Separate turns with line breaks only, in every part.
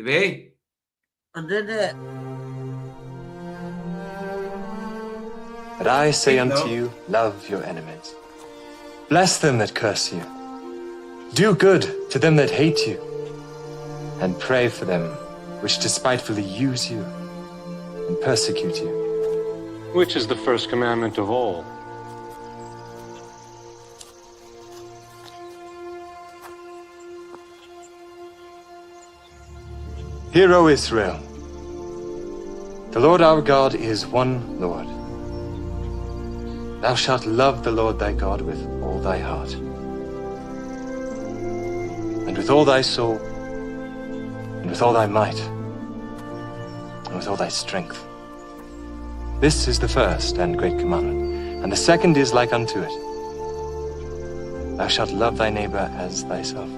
TV?
I did it.
But I say unto you, love your enemies. Bless them that curse you. Do good to them that hate you. And pray for them which despitefully use you and persecute you.
Which is the first commandment of all?
Hear, O Israel, the Lord our God is one Lord. Thou shalt love the Lord thy God with all thy heart, and with all thy soul, and with all thy might, and with all thy strength. This is the first and great commandment, and the second is like unto it. Thou shalt love thy neighbor as thyself.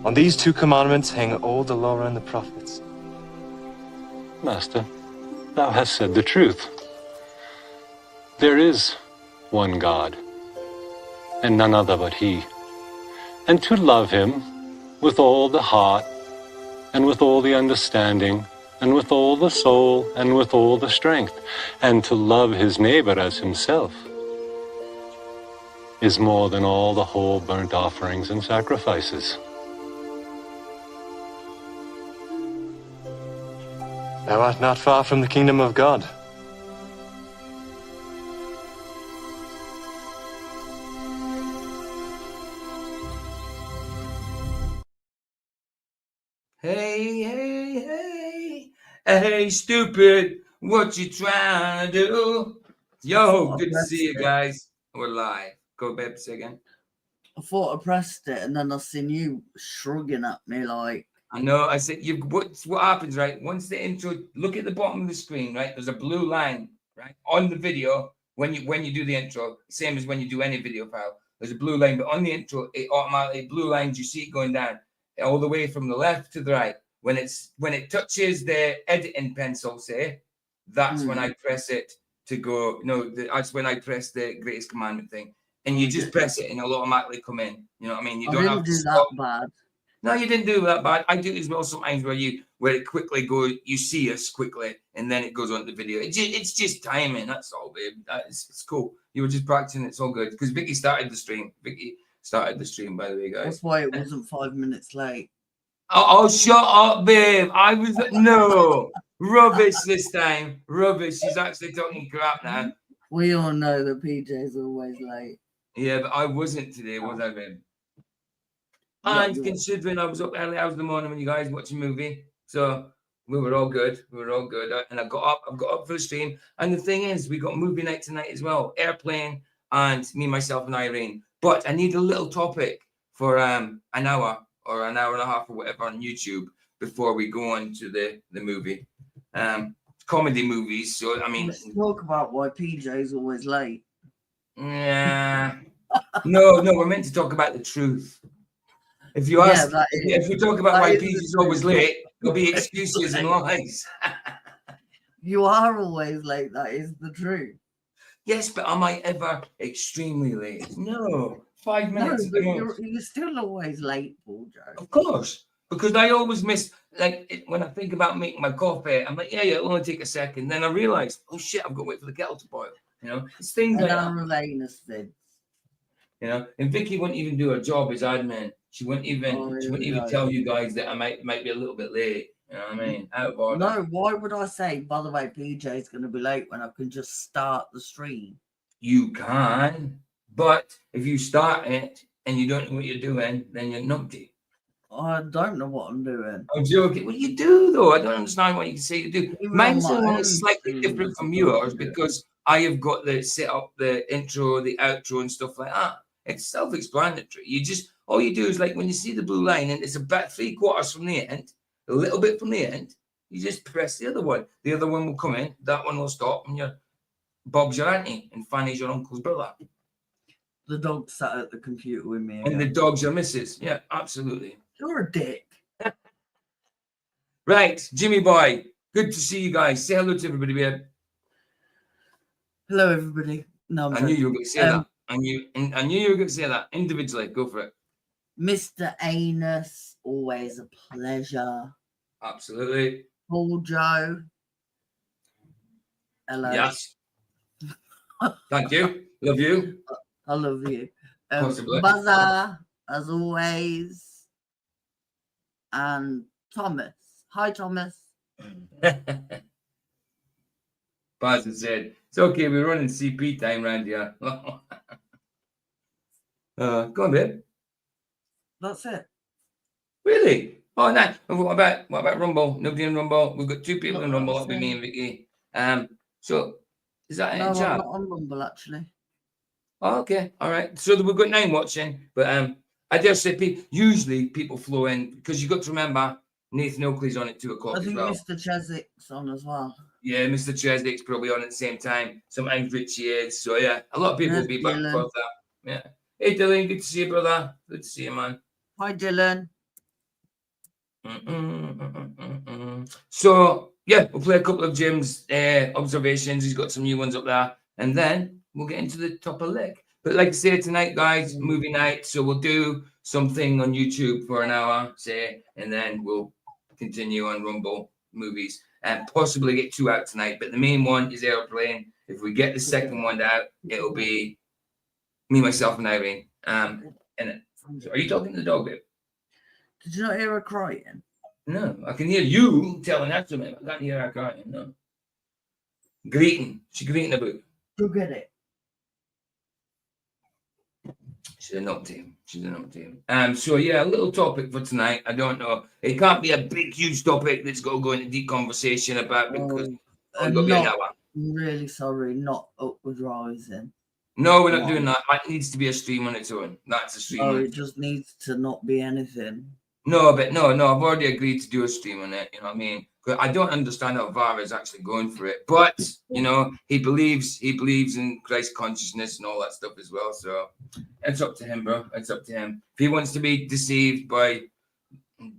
On these two commandments hang all the law and the prophets.
Master, thou hast said the truth. There is one God, and none other but He. And to love Him with all the heart, and with all the understanding, and with all the soul, and with all the strength, and to love his neighbor as himself, is more than all the whole burnt offerings and sacrifices.
Thou art not far from the kingdom of God.
Hey, stupid, what you trying to do? Yo, good to see you guys. We're live. Go, babe, say again.
I thought I pressed it, and then I seen you shrugging at me like.
I know. I said, what happens, right? Once the intro, look at the bottom of the screen, right? There's a blue line, right, on the video when you do the intro. Same as when you do any video file. There's a blue line, but on the intro, it automatically blue lines. You see it going down all the way from the left to the right. When it touches the editing pencil, say, that's when I press it to go. No, that's when I press the greatest commandment thing, and you just press it, and it'll automatically come in. You know what I mean? You don't have to stop.
That bad.
No, you didn't do that bad. I do it as well sometimes where it quickly goes, you see us quickly, and then it goes on the video. It's just timing. That's all, babe. It's cool. You were just practicing. It's all good because Vicky started the stream. Vicky started the stream, by the way, guys.
That's why it wasn't 5 minutes late.
Oh, shut up, babe. I was no rubbish this time. Rubbish. She's actually talking crap now.
We all know that PJ's always late.
Yeah, but I wasn't today, was I, babe? And considering I was up early hours in the morning when you guys watching a movie, so we were all good. And I got up for the stream. And the thing is, we got movie night tonight as well. Airplane and me, myself, and Irene. But I need a little topic for an hour or an hour and a half or whatever on YouTube before we go on to the movie. Comedy movies. So I mean,
let's talk about why PJ's always late.
Yeah. No, we're meant to talk about the truth. If you ask, if we talk about why PJ's always late, there'll be excuses and lies.
You are always late. That is the truth.
Yes, but am I ever extremely late? No. 5 minutes.
No, but you're still always late, Paul Joe.
Of course, because I always miss, like, when I think about making my coffee, I'm like, yeah, it'll only take a second. Then I realize, oh shit, I've got to wait for the kettle to boil. You know, it's things like that. You know, and Vicky wouldn't even do her job as admin. She wouldn't even tell you guys that I might be a little bit late. You know what I mean? Out of order.
No, why would I say, by the way, PJ's going to be late when I can just start the stream?
You can, but if you start it and you don't know what you're doing, then you're numpty.
I don't know what I'm doing.
I'm joking. What do you do, though? I don't understand what you say you do. Mine's slightly different from yours because I have got the set up, the intro, the outro, and stuff like that. It's self-explanatory. All you do is, like, when you see the blue line and it's about 3/4 from the end, a little bit from the end, you just press the other one. The other one will come in, that one will stop, and Bob's your auntie and Fanny's your uncle's brother.
The dog sat at the computer with me
And the
again.
dog's your missus. Yeah, absolutely.
You're a dick.
Right, Jimmy boy. Good to see you guys. Say hello to everybody, babe.
Hello, everybody. No, I'm
I knew
joking.
you were going to say that. I knew you were going to say that individually. Go for it.
Mr. Anus, always a pleasure.
Absolutely.
Paul Joe. Hello.
Yes. Thank you. Love you.
I love you.
Possibly.
Buzzer, as always. And Thomas. Hi, Thomas.
Baz has said, it's okay, we're running CP time round here. Go on, babe.
That's it.
Really? Oh, nice. What about Rumble? Nobody in Rumble? We've got two people in Rumble. That'll be me and Vicky. So is that
No,
in chat?
I'm not on Rumble, actually.
Oh, okay, all right. So we've got 9 watching, but I dare say usually people flow in because you've got to remember Nathan Oakley's on at 2 o'clock
I
as
think
well.
Mr. Chesik's on as well.
Yeah, Mr. Chesnick's probably on at the same time. Sometimes Richie is. So yeah, a lot of people will be back and forth that. Yeah. Hey Dylan, good to see you, brother. Good to see you, man.
Hi, Dylan.
So yeah, we'll play a couple of Jim's observations. He's got some new ones up there, and then we'll get into the top of leg. But like I say tonight, guys, movie night. So we'll do something on YouTube for an hour, say, and then we'll continue on Rumble movies and possibly get 2 out tonight. But the main one is Airplane. If we get the second one out, it'll be me, myself, and Irene. So are you talking to the dog, babe?
Did you not hear her crying?
No, I can hear you telling that to me. I can't hear her crying. No. Greeting. She's greeting about.
Go get it.
She's an up team. She's an up team. So yeah, a little topic for tonight. I don't know. It can't be a big, huge topic that's got to go into deep conversation about because
I'm
it'll be an hour.
really sorry, not Upward Rising.
No, we're not doing that. That needs to be a stream on its own. That's a stream.
Oh, it just needs to not be anything.
No, but no, I've already agreed to do a stream on it. You know what I mean? 'Cause I don't understand how VAR is actually going for it, but you know, he believes in Christ consciousness and all that stuff as well. So it's up to him, bro. It's up to him. If he wants to be deceived by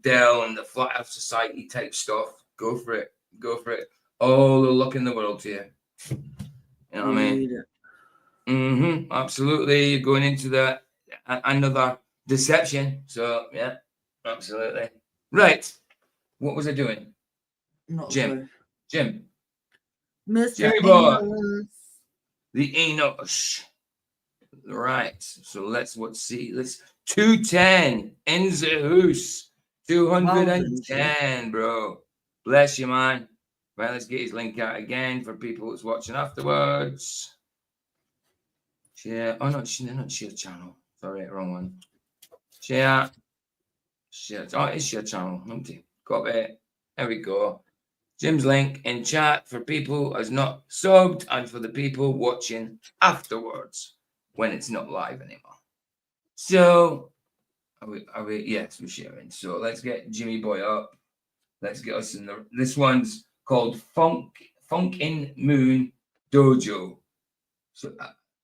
Dell and the Flat Earth Society type stuff, go for it. Go for it. All the luck in the world to you. You know what I mean? Absolutely. You're going into another deception. So yeah, absolutely. Right. What was I doing?
Not
Jim.
Mr.
Jimmy boy.
Amos.
The Enosh. Right. So let's see. Let's 210 in the house. 210, bro. Bless you, man. Right, let's get his link out again for people that's watching afterwards. Share. Oh, not share channel. Sorry, wrong one. Share. Oh, it's share channel. Empty. Copy. There we go. Jim's link in chat for people who has not subbed and for the people watching afterwards when it's not live anymore. So, are we? Yes, we're sharing. So let's get Jimmy Boy up. Let's get us in the. This one's called Funkin' Moon Dojo. So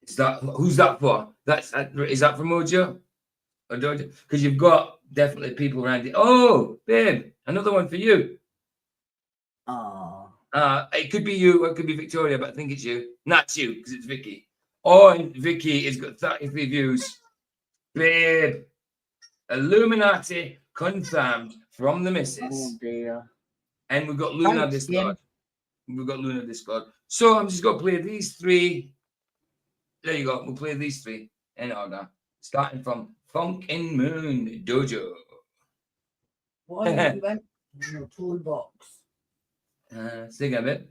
is that who's that for? Is that for Mojo or Dojo? Because you've got definitely people around it. Oh, babe, another one for you. It could be you or it could be Victoria, but I think it's you. Not you, because it's Vicky. Oh, and Vicky has got 33 views. Babe, Illuminati confirmed from the missus.
Oh dear.
And we've got Luna Discord. So I'm just going to play these 3. There you go. We'll play these 3 in order. Starting from Funkin' Moon Dojo.
Why have you went in your toolbox?
Sing a bit.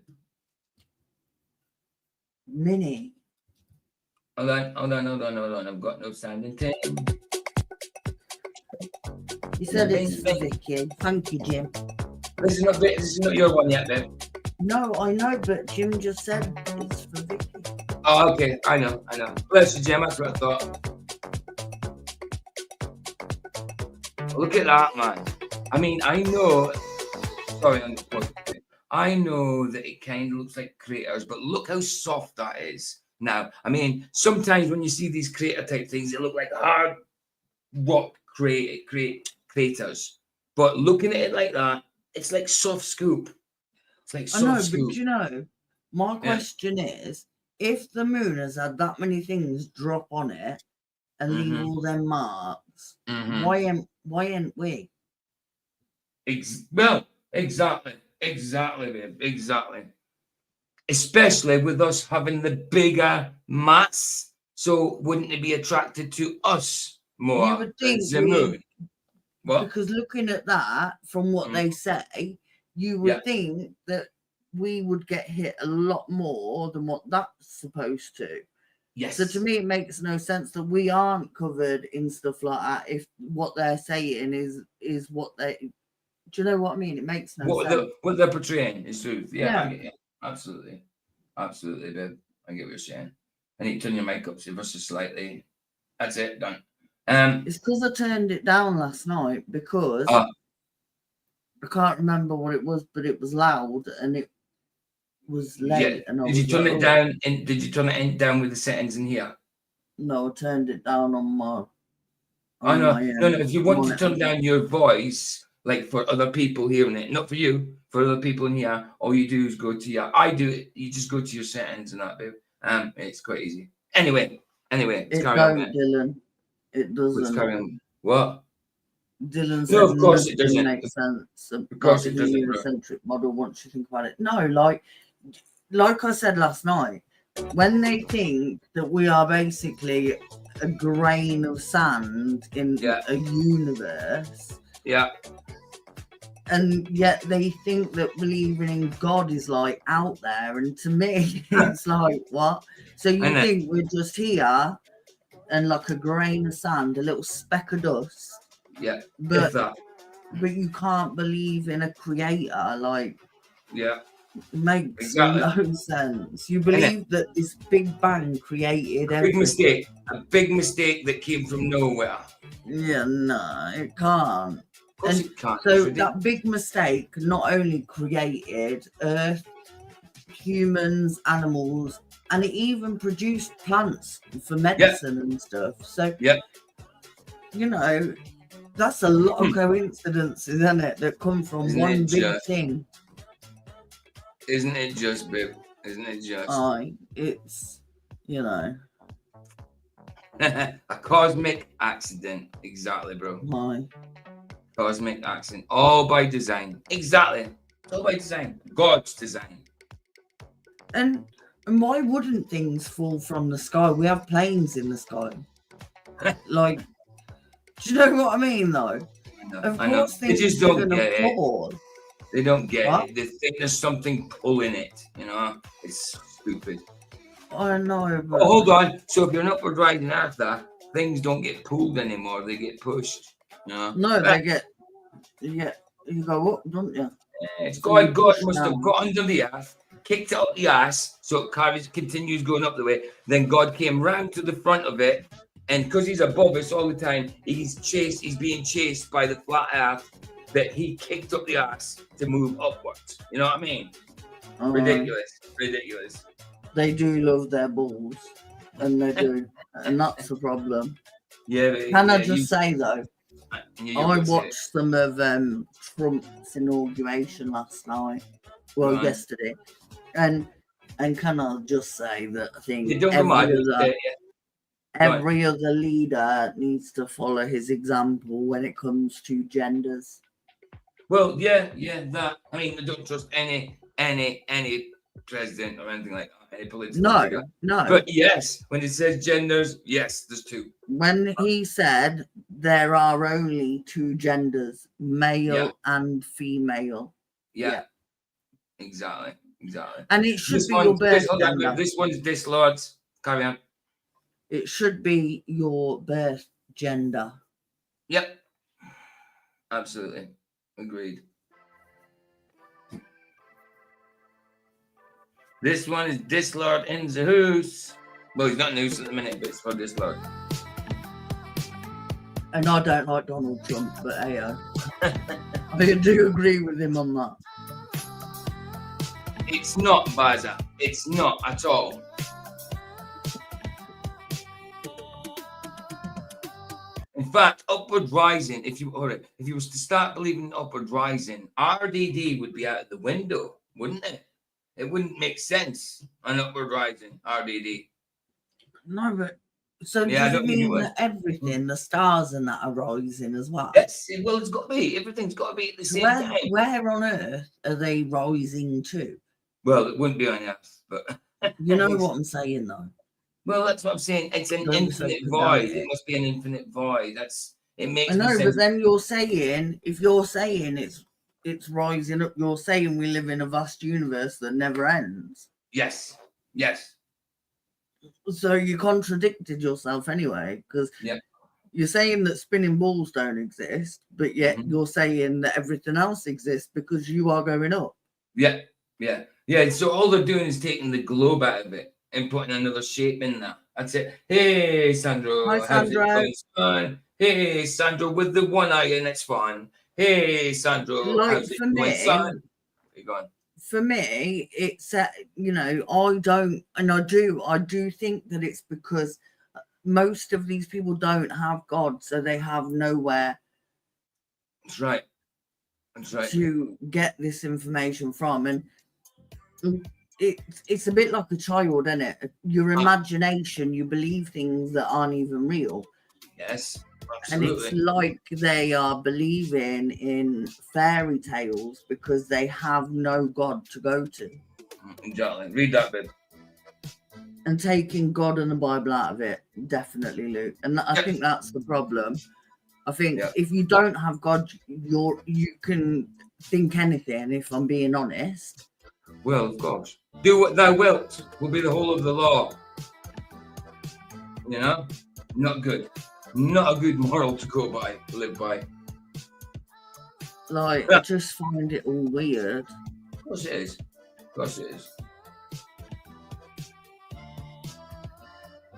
Mini.
Hold on. I've got no sound in time.
You said it's for Vicky. Thank you, Jim.
This is not your one yet, babe.
No, I know, but Jim just said it's for Vicky.
Oh, okay. I know. Bless you, Jim. That's what I thought. Look at that, man. I mean, I know. Sorry, I know that it kind of looks like craters, but look how soft that is. now. I mean, sometimes when you see these crater type things, they look like hard rock craters. But looking at it like that, it's like soft scoop. It's like
I know,
soft
but
scoop.
you know, my question is, if the moon has had that many things drop on it and leave all them marks, why ain't we?
Well, exactly, babe, exactly. Especially with us having the bigger mass, so wouldn't it be attracted to us more
You would
than
think
the moon? What?
because looking at that, from what they say, you would
Yeah.
think that we would get hit a lot more than what that's supposed to.
Yes.
So to me, it makes no sense that we aren't covered in stuff like that. If what they're saying is what they, do you know what I mean? It makes no sense.
What they're portraying is truth. Yeah,
Yeah.
I get it. Absolutely, babe. I get what you're saying. I need to turn your mic up just slightly. That's it. Done.
It's because I turned it down last night because I can't remember what it was, but it was loud and it was late.
Yeah.
And I
Did you
was
turn
like,
it down? And did you turn it down with the settings in here?
No, I turned it down on my.
I know. No. If you want to
monitor.
turn down your voice, like for other people hearing it, not for you, for other people in here, all you do is go to your. I do it. You just go to your settings and that, babe. It's quite easy. Anyway,
It
carry on,
don't, Dylan. It
Let's
doesn't.
carry on. What?
Dylan said
No, of course it
nothing
doesn't.
makes sense
Of course
about
it
the
doesn't, bro.
heliocentric model once you think about it. No, like I said last night, when they think that we are basically a grain of sand in a universe,
Yeah.
and yet they think that believing in God is like out there, and to me it's like, what? So you think we're just here and like a grain of sand, a little speck of dust,
Yeah.
but you can't believe in a creator? Like,
yeah,
it makes
exactly.
no sense. You believe that this Big Bang created everything.
A big mistake that came from nowhere.
Yeah, no, it can't.
Of course
And
it can't.
so that big mistake not only created Earth, humans, animals, and it even produced plants for medicine and stuff. So, you know, that's a lot of coincidences, isn't it, that come from one big thing.
Isn't it just, babe? Isn't it just?
It's, you know.
A cosmic accident. Exactly, bro. Cosmic accident. All by design. Exactly. All by design. God's design.
And why wouldn't things fall from the sky? We have planes in the sky. Like, do you know what I mean, though? Of course,
they just don't get it.
Fall.
They don't get it. They think there's something pulling it. You know, it's stupid.
I know, but
hold on. So if you're an upward riding Earther, things don't get pulled anymore. They get pushed. You know?
No, they get. You go up, don't you?
God must have got under the earth, kicked it up the ass, so it continues going up the way. Then God came round to the front of it, and because he's above us all the time, he's being chased by the flat earth that he kicked up the ass to move upwards. You know what I mean? Ridiculous.
They do love their balls, and they do, and that's the problem.
Yeah.
Can I just say though? I watched some of Trump's inauguration last night. Well, yesterday, and can I just say that I think every other leader needs to follow his example when it comes to genders.
Well, yeah, that. I mean, I don't trust any president or anything like that. Any political figure.
No.
But yes, when it says genders, yes, there's two.
When he said there are only two genders, male and female.
Yeah. Exactly.
And it should be your birth gender.
This one's this, Lords. Carry on.
It should be your birth gender.
Yep. Absolutely. Agreed. This one is this Lord in the house. Well, he's not in the house at the minute, but it's for this Lord.
And I don't like Donald Trump, but hey, I do agree with him on that.
It's not, Baza. It's not at all. fact, upward rising, if you was to start believing in upward rising, RDD would be out the window, wouldn't it? It wouldn't make sense on upward rising, RDD.
No, but so
Yeah, I
does it
don't think it
mean
would.
that everything, the stars and that are rising as well?
Yes, well, it's got to be. Everything's got to be at the same time.
Where on earth are they rising to?
Well, it wouldn't be on Earth, but
You know what I'm saying, though.
well, that's what I'm saying. It's an infinite void. It must be an infinite void. It makes.
I know,
sense.
but then you're saying, if you're saying it's rising up, you're saying we live in a vast universe that never ends.
Yes.
So you contradicted yourself anyway, because you're saying that spinning balls don't exist, but yet you're saying that everything else exists because you are going up.
Yeah. So all they're doing is taking the globe out of it and putting another shape in there. That's it. Hey, Sandro.
Hi, Sandro.
How's it going? Hey, Sandro, with the one eye and it's fun. Hey, Sandro.
Like,
how's it
for
going,
me,
son? You're going.
For me, it's I don't, and I do think that it's because most of these people don't have God, so they have nowhere.
That's right.
To get this information from, and it's a bit like a child, isn't it? Your imagination, you believe things that aren't even real.
Yes. Absolutely.
And it's like they are believing in fairy tales because they have no God to go to.
Exactly. Read that bit.
And taking God and the Bible out of it, definitely, Luke. And I think that's the problem. I think if you don't have God, you can think anything, if I'm being honest.
Well, of course. Do what thou wilt will be the whole of the law. You know? Not good. Not a good moral to go by, to live by.
Like, I just find it all weird.
Of course it is.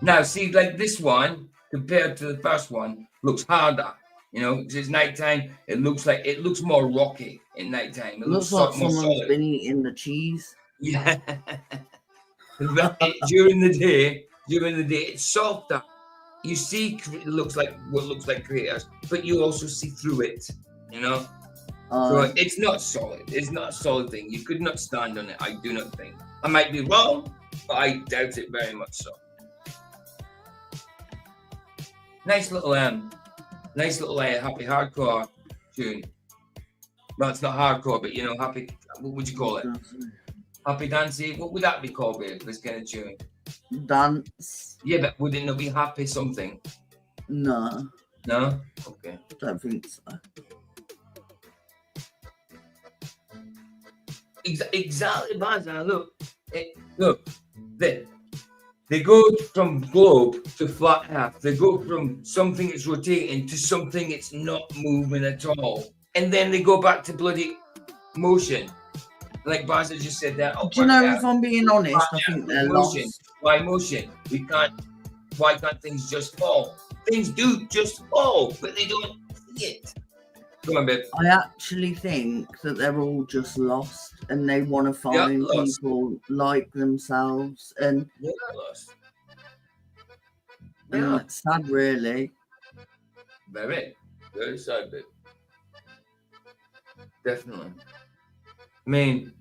Now, see, like this one, compared to the first one, looks harder. You know, because it's nighttime. It looks more rocky in nighttime. It looks
like someone's been eating the cheese.
Yeah. During the day, it's softer. You see, it looks like what looks like craters, but you also see through it. You know, so it's not solid. It's not a solid thing. You could not stand on it. I do not think. I might be wrong, but I doubt it very much so. Nice little happy hardcore tune. Well, it's not hardcore, but you know, happy. What would you call it? Happy dancey. What would that be called, babe? This kind of tune.
Dance.
Yeah, but would it not be happy something?
No.
No. Okay.
Don't think so.
Exactly, Baza. Look. They go from globe to flat earth. They go from something that's rotating to something it's not moving at all. And then they go back to bloody motion. Like Baza just said that.
Do you know, if I'm being honest, I think they're
motion.
lost.
Why motion? Why can't things just fall? Things do just fall, but they don't see it. Come on, babe.
I actually think that they're all just lost and they want to find people like themselves. And
lost.
It's sad, really.
Very sad, babe. Definitely. I mean,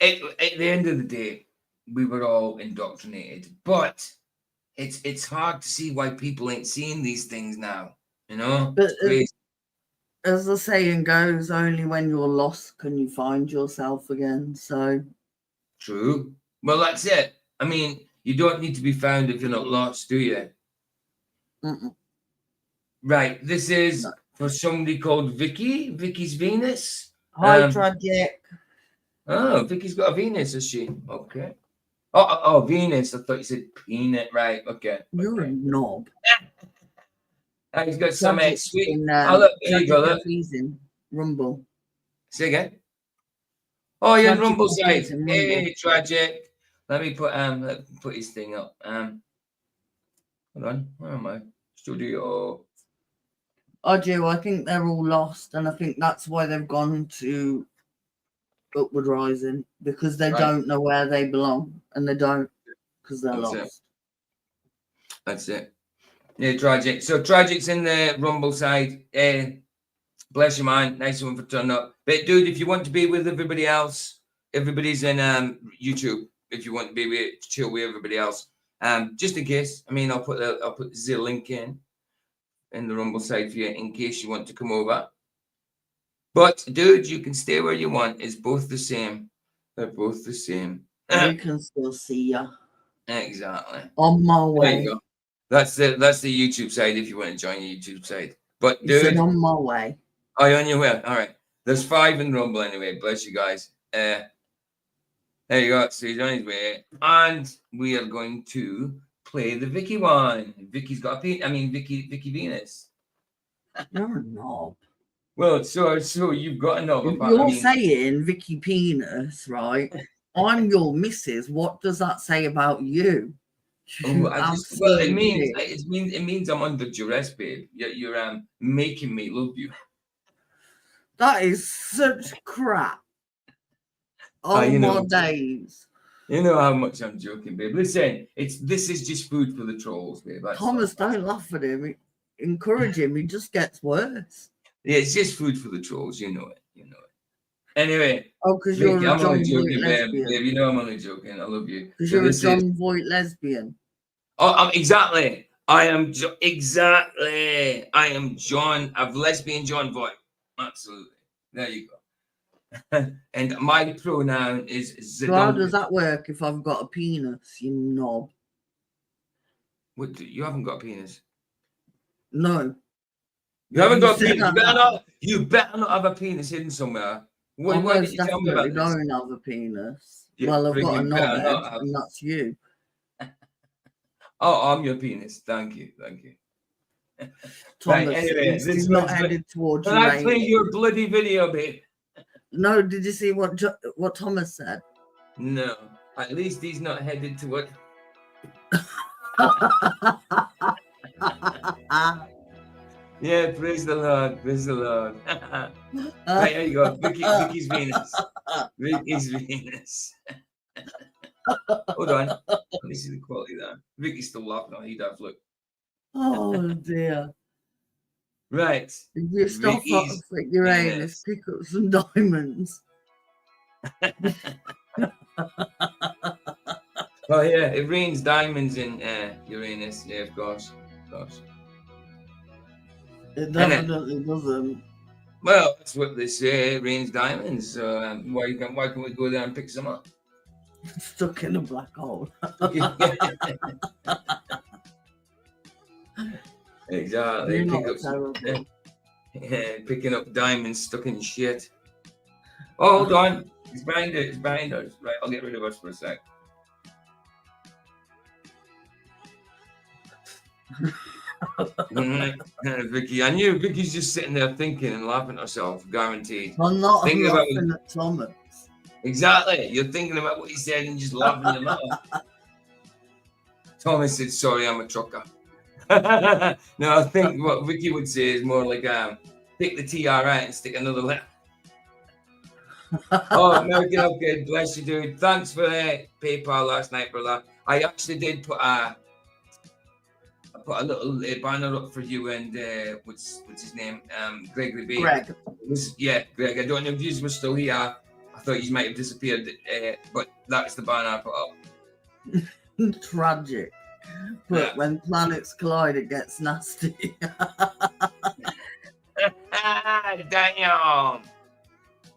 at the end of the day, we were all indoctrinated, but it's hard to see why people ain't seeing these things now. You know,
but as the saying goes, only when you're lost can you find yourself again. So
true. Well, that's it. I mean, you don't need to be found if you're not lost, do you?
Mm-mm.
Right. This is for somebody called Vicky. Vicky's Venus.
Hi, Tragic.
Oh, Vicky's got a Venus, has she? Okay. Oh, Venus. I thought you said peanut. Right. Okay.
You're a knob.
He's got some sweet.
Look, there you go. Look. Rumble.
Say again. Oh, you're in Rumble side. Hey, Tragic. Let me put his thing up. Hold on. Where am I? Studio.
I do. I think they're all lost, and I think that's why they've gone to Upward Rising, because they don't know where they belong, and they don't because they're lost.
That's it. Yeah, Tragic. So Tragic's in the Rumble side. Bless you, man. Nice one for turning up. But dude, if you want to be with everybody else, everybody's in YouTube. If you want to be with chill with everybody else, just in case. I mean, I'll put the link in the Rumble side for you in case you want to come over. But dude, you can stay where you want. It's both the same. They're both the same.
We can still see ya.
Exactly.
On my
There
way.
you go. That's the YouTube side if you want to join the YouTube side. But
You said
dude,
on my way.
oh, you're on your way. All right. There's 5 in Rumble anyway. Bless you guys. There you go. So he's on his way. And we are going to play the Vicky one. Vicky's got Vicky Venus.
You're a knob.
Well, so you've got a knob.
If you're saying Vicky Penis, right? I'm your missus. What does that say about you?
It means I'm under duress, babe. You're making me love you.
That is such crap. Oh my days.
You know how much I'm joking, babe. Listen, this is just food for the trolls, babe.
Thomas, don't laugh at him. Encourage him. He just gets worse.
Yeah, it's just food for the trolls. You know it. Anyway.
Oh, because you're a John Voight lesbian.
Babe, you know I'm only joking. I love you.
Because you're a John Voight lesbian.
Oh, exactly. I am John, a lesbian John Voight. Absolutely. There you go. And my pronoun is Zidane.
So how does that work if I've got a penis, you knob?
What? You haven't got a penis?
No.
You haven't got a penis? You better not have a penis hidden somewhere. Why did you tell me about this?
Don't have a penis. Well, I've got a knobhead, and that's you.
Oh, I'm your penis. Thank you.
Thomas, anyway, this is not headed towards you.
Can I play your bloody video, babe?
No, did you see what Thomas said?
No. At least he's not headed to what. Yeah, praise the Lord. Right, there you go. Vicky's Venus. Vicky's Venus. Hold on. Let me see the quality there. Vicky's still laughing. Oh, he does. Look.
Oh dear.
Right.
If you stop off at Uranus, pick up some diamonds.
Oh yeah, it rains diamonds in Uranus. Yeah, of course.
It definitely doesn't.
Well, that's what they say. It rains diamonds. So why can't we go there and pick some up?
Stuck in a black hole.
Exactly. Picking up diamonds stuck in shit. Oh, hold on. It's behind us. Right, I'll get rid of us for a sec. Vicky, I knew Vicky's just sitting there thinking and laughing at herself, guaranteed.
I'm not laughing at Thomas.
Exactly. You're thinking about what he said and just laughing your mouth. Thomas said, sorry, I'm a trucker. No, I think what Vicky would say is more like, pick the TR out and stick another letter. Oh, American Upgrade, bless you, dude. Thanks for PayPal last night, brother. I actually did put a little banner up for you and what's his name? Gregory B.
Greg.
Greg. I don't know if you were still here. I thought you might have disappeared, but that's the banner I put up.
Tragic. But when planets collide, it gets nasty.
Damn.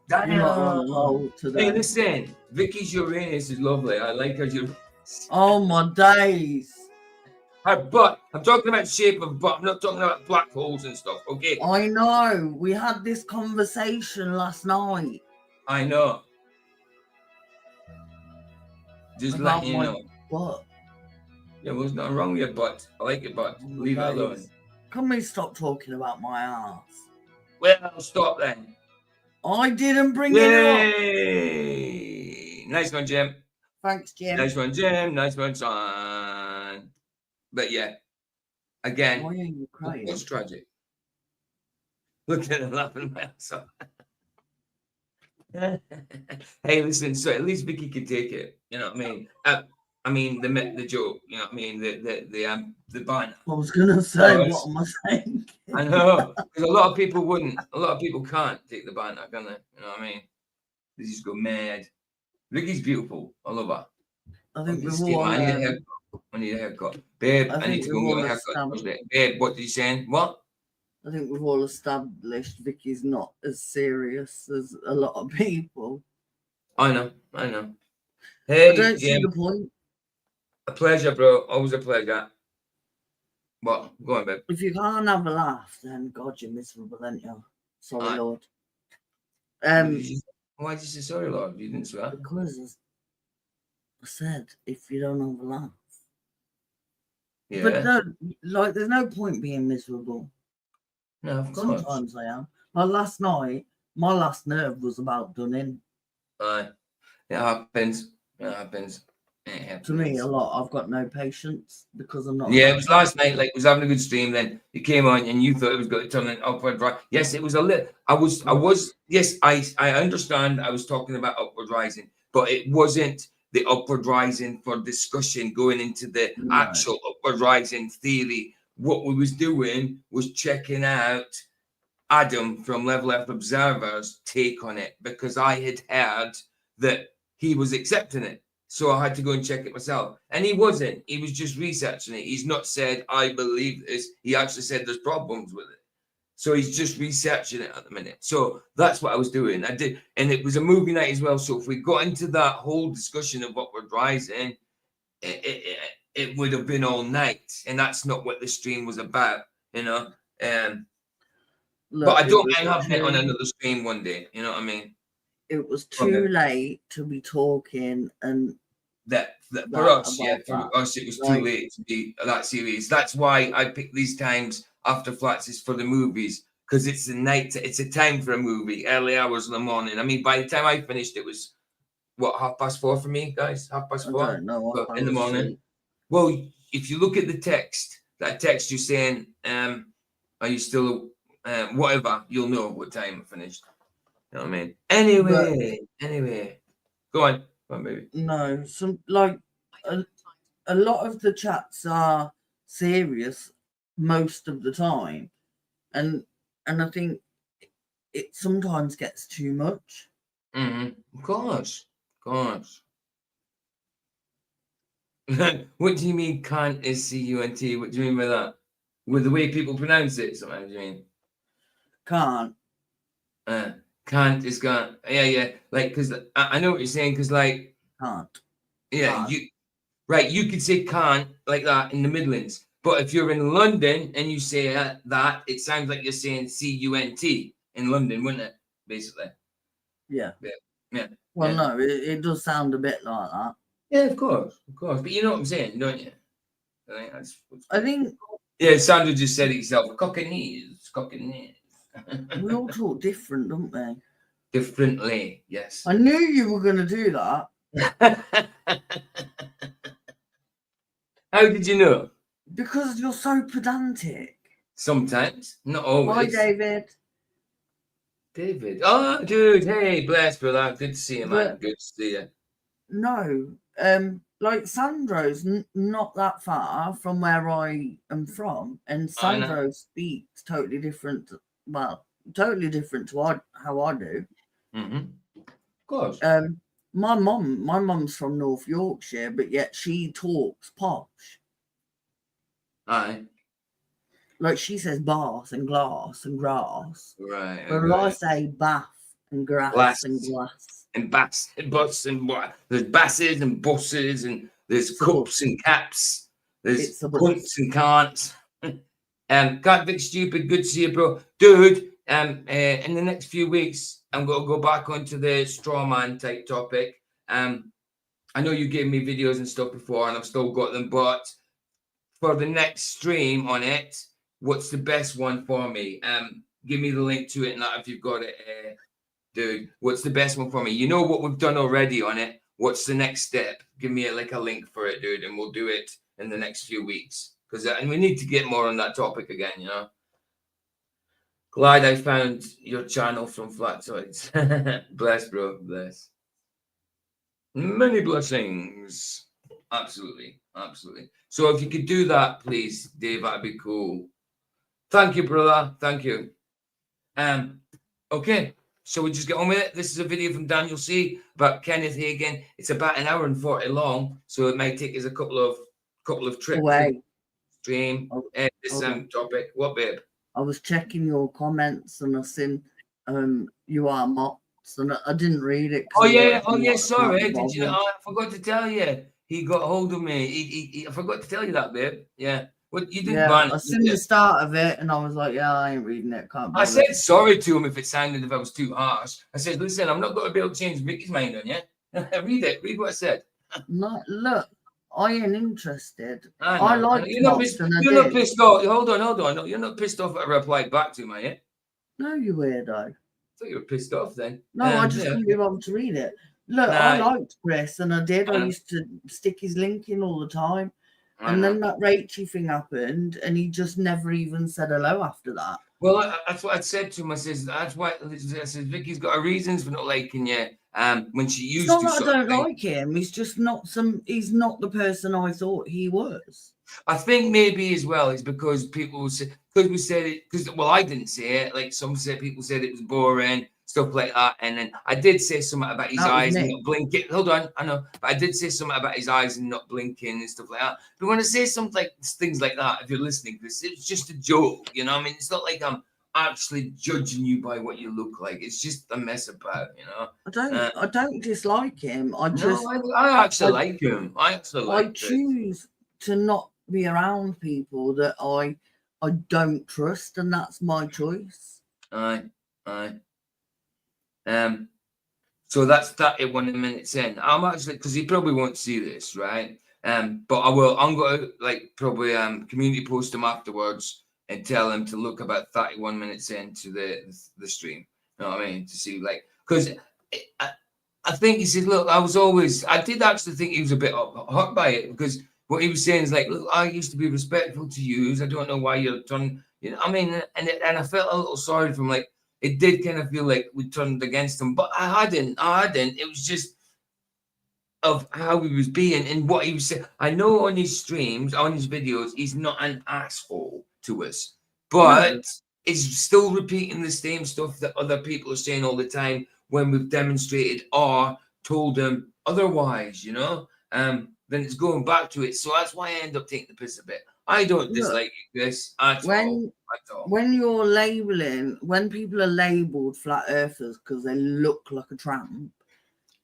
Hey,
listen. Vicky's Uranus is lovely. I like her Uranus.
Oh my days.
Her butt. I'm talking about shape of butt. I'm not talking about black holes and stuff. Okay.
I know. We had this conversation last night.
I know. Just let you know.
What?
Yeah, well, there's nothing wrong with your butt. I like your butt. Leave it alone.
Can we stop talking about my ass?
Well, stop then.
I didn't bring it up.
Nice one, Jim.
Thanks, Jim.
Nice one, Jim. Nice one, son. But yeah, again,
why are you crying?
It's tragic. Look at him laughing my ass off. Hey, listen, so at least Vicky can take it. You know what I mean? I mean, the joke, you know what I mean? The banner.
I was gonna say,
Oh,
what am I saying?
I know, because a lot of people wouldn't. A lot of people can't take the banter, can they? You know what I mean? They just go mad. Ricky's beautiful. I love her.
I think we've
Still,
all.
I need a haircut. I need a haircut. Babe, I need to go and get a haircut. Babe, what did you say? What?
I think we've all established Vicky's not as serious as a lot of people.
I know. Hey,
I don't see the point.
A pleasure, bro. Always a pleasure. What? Go on, babe.
If you can't have a laugh, then God, you're miserable, aren't you? Sorry, Lord.
Why did you say sorry, Lord? You didn't swear.
Because I said, if you don't have a laugh.
Yeah.
But no, like, there's no point being miserable.
No, of course.
Sometimes I am. Like last night, my last nerve was about done in.
Aye. It happens. It happens.
To me, a lot. I've got no patience because I'm not.
Yeah, it was last night. Like, it was having a good stream. Then you came on and you thought it was going to turn an upward rise. Yes, it was a little. I was. Yes, I understand. I was talking about upward rising, but it wasn't the upward rising for discussion going into the actual upward rising theory. What we was doing was checking out Adam from Level F Observer's take on it, because I had heard that he was accepting it. So I had to go and check it myself. And he wasn't. He was just researching it. He's not said, I believe this. He actually said there's problems with it. So he's just researching it at the minute. So that's what I was doing. I did. And it was a movie night as well. So if we got into that whole discussion of upward rising, it would have been all night. And that's not what the stream was about, you know. But I don't mind having it on another stream one day. You know what I mean?
It was too late to be talking, and
that for us, it was too late to be that serious. That's why I picked these times after flats is for the movies, because it's the night. It's a time for a movie, early hours in the morning. I mean, by the time I finished, it was what, 4:30 for me, guys. 4:30.
I don't know
in the morning. Well, if you look at the text, that text you're saying, are you still whatever? You'll know what time I finished. You know what I mean? Anyway, go on, baby.
No, some like a lot of the chats are serious most of the time, and I think it sometimes gets too much.
Of course. What do you mean? Can't is C-U-N-T? What do you mean by that? With the way people pronounce it, sometimes you mean?
Can't.
Can't is gone. Yeah. Like, because I know what you're saying. Because like,
can't.
Yeah, can't. You could say can't like that in the Midlands, but if you're in London and you say that, it sounds like you're saying C-U-N-T in London, wouldn't it? Basically.
Yeah.
Yeah.
Well, no, it does sound a bit like that.
Yeah, of course. But you know what I'm saying, don't you?
I think.
Yeah, Sandra just said it herself. Cockney.
We all talk different, don't we?
Differently, yes.
I knew you were going to do that.
How did you know?
Because you're so pedantic.
Sometimes, not always.
Hi, David.
Oh, dude. Hey, bless, brother. Good to see you, man. Good to see you.
No, like Sandro's not that far from where I am from, and Sandro speaks totally different. Well, totally different to how I do.
Of course.
My mum's from North Yorkshire, but yet she talks posh.
Aye.
Like she says bath and glass and grass.
Right.
But I say bath and grass and glass.
And bus and what? There's buses and buses and there's cups and caps. There's cunts and can'ts. Can't be stupid. Good to see you, bro. Dude, in the next few weeks, I'm going to go back onto the straw man type topic. I know you gave me videos and stuff before, and I've still got them, but for the next stream on it, what's the best one for me? Give me the link to it, and that if you've got it, dude. What's the best one for me? You know what we've done already on it. What's the next step? Give me a link for it, dude, and we'll do it in the next few weeks. And we need to get more on that topic again, you know. Glad I found your channel from Flatzoids. Bless, bro. Bless. Many blessings. Absolutely. So if you could do that, please, Dave, that'd be cool. Thank you, brother. Thank you. Okay. So we just get on with it. This is a video from Daniel C about Kenneth Hagin. It's about an hour and 40 long, so it might take us a couple of trips to stream this topic. What, babe?
I was checking your comments and I seen you are mocked, and I didn't read it.
Oh yeah. Sorry, did you know? I forgot to tell you. He got hold of me. I forgot to tell you that, babe. Yeah. Well, you didn't ban it.
I seen the start of it and I was like, yeah, I ain't reading it. Can't
I said sorry to him if I was too harsh. I said, listen, I'm not going to be able to change Vicky's mind on you. Read it. Read what I said.
No, look, I ain't interested.
I
like
you're not pissed off. Hold on. No, you're not pissed off at I replied back to him, are you?
No, you weirdo.
I thought you were pissed off then.
No, I just couldn't be able to read it. Look, I liked Chris and I did. I used to stick his link in all the time. And then that Rachel thing happened, and he just never even said hello after that.
Well, that's what I said to him. I says, that's why I said Vicky's got her reasons for not liking you. When she used to.
It's not that I don't like him. He's just not he's not the person I thought he was.
I think maybe as well it's because people say, because we said it, well, I didn't say it. Like people said it was boring, stuff like that. And then I did say something about his eyes and not blinking. Hold on, I know, but I did say something about his eyes and not blinking and stuff like that. But when I say something like things like that, if you're listening to this, it's just a joke, you know. I mean, it's not like I'm actually judging you by what you look like. It's just a mess about, you know.
I don't dislike him. I
actually like him. I
choose to not be around people that I don't trust, and that's my choice.
Aye. So that's 31 minutes in. I'm actually, because he probably won't see this, right? But I will. I'm going to probably community post him afterwards and tell him to look about 31 minutes into the stream. You know what I mean? To see because I think he said, look, I did actually think he was a bit hurt by it, because what he was saying is look, I used to be respectful to you. I don't know why you're turning, you know, I mean, and I felt a little sorry for him. It did kind of feel like we turned against him, but I hadn't. It was just of how he was being and what he was saying. I know on his streams, on his videos, he's not an asshole to us, but he's still repeating the same stuff that other people are saying all the time when we've demonstrated or told him otherwise, you know. Then it's going back to it. So that's why I end up taking the piss a bit. I don't dislike this at all.
When you're labeling, when people are labeled flat earthers because they look like a tramp,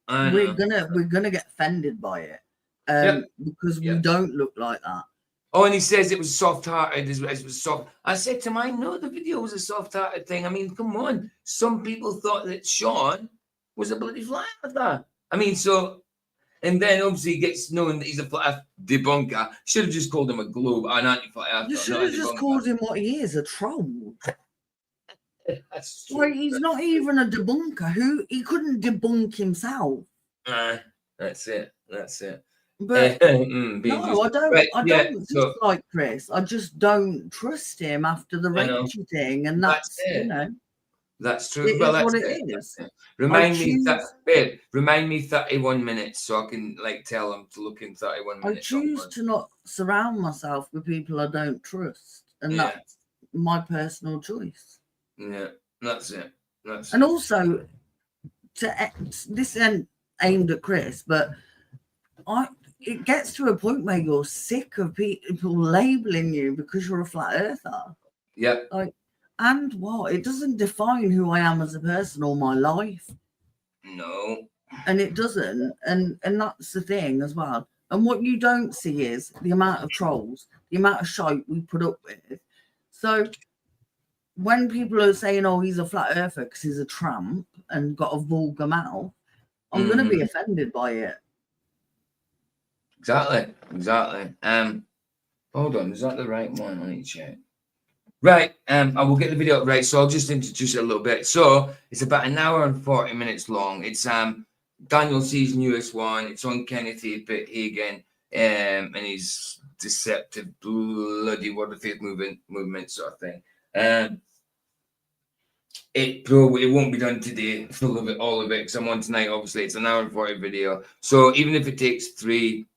we're gonna get offended by it, because we don't look like that.
Oh, and he says it was soft-hearted. It was soft. I said to him, I know the video was a soft-hearted thing. I mean, come on. Some people thought that Sean was a bloody flat earther. I mean, so. And then obviously he gets known that he's a flat earth debunker. Should have just called him a globe, an anti-flat earther.
You should have just called him what he is, a troll.
That's true.
He's not even a debunker. He couldn't debunk himself.
That's it.
But no, I don't dislike Chris. I just don't trust him after the Rachel thing, and that's you know.
That's true.
It
well,
is
that's
what it is.
Remind me 31 minutes so I can tell them to look in 31 minutes.
I choose to not surround myself with people I don't trust, and that's my personal choice.
Yeah, that's it.
And also, this isn't aimed at Chris, but it gets to a point where you're sick of people labeling you because you're a flat earther.
Yeah.
And what? It doesn't define who I am as a person or my life.
No.
And it doesn't. And that's the thing as well. And what you don't see is the amount of trolls, the amount of shite we put up with. So when people are saying, oh, he's a flat earther because he's a tramp and got a vulgar mouth, I'm going to be offended by it.
Exactly. Hold on. Is that the right one? I need to check. Right, I will get the video up right, so I'll just introduce it a little bit. So it's about an hour and 40 minutes long. It's Daniel C's newest one. It's on Kenneth E Hagin, and his deceptive bloody word of faith movement sort of thing. It won't be done today, all of it, because I'm on tonight. Obviously, it's an hour and 40 video. So even if it takes three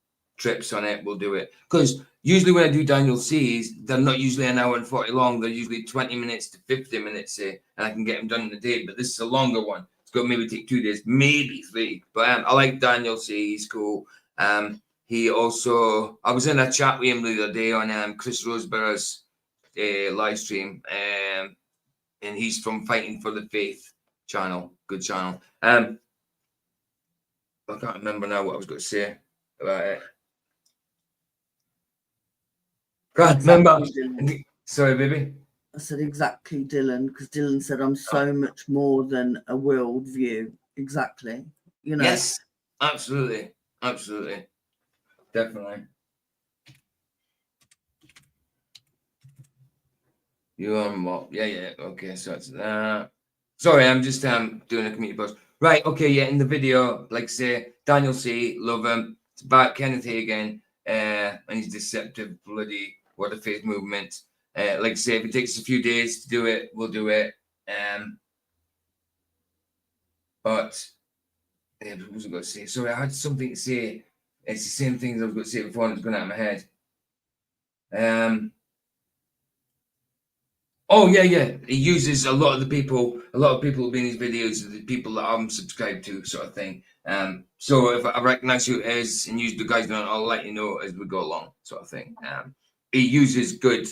trips on it, we'll do it. Because usually when I do Daniel C's, they're not usually an hour and 40 long. They're usually 20 minutes to 50 minutes, say, and I can get them done in a day. But this is a longer one. It's going to maybe take 2 days, maybe 3. But I like Daniel C. He's cool. He also, I was in a chat with him the other day on Chris Roseborough's live stream, and he's from Fighting for the Faith channel. Good channel. I can't remember now what I was going to say about it. Can't remember. Sorry, baby.
I said exactly, Dylan, because Dylan said I'm so much more than a world view. Exactly. You know.
Yes, absolutely. Absolutely. Definitely. You on what? Yeah. Okay, so it's that. Sorry, I'm just doing a community post. Right, okay, yeah, in the video, like I say, Daniel C, love him. It's about Kenneth Hagin and his deceptive bloody Word of Faith movement. Like I say, if it takes a few days to do it, we'll do it. But what was I going to say? Sorry, I had something to say. It's the same thing I was going to say before, and it's going out of my head. Oh yeah. He uses a lot of people who've been in his videos, the people that I'm subscribed to, sort of thing. So if I recognize who it is and use the guys on, I'll let you know as we go along, sort of thing. He uses good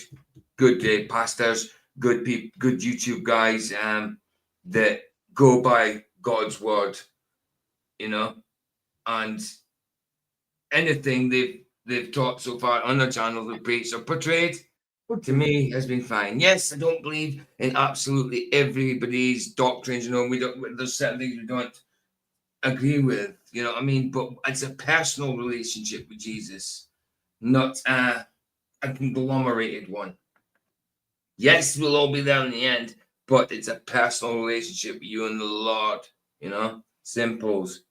pastors, good people, good YouTube guys that go by God's word, you know, and anything they've taught so far on their channel, they preached or portrayed, to me has been fine. Yes, I don't believe in absolutely everybody's doctrines. You know, there's certain things we don't agree with. You know what I mean? But it's a personal relationship with Jesus, not a conglomerated one. Yes, we'll all be there in the end, but it's a personal relationship with you and the Lord. You know, simples.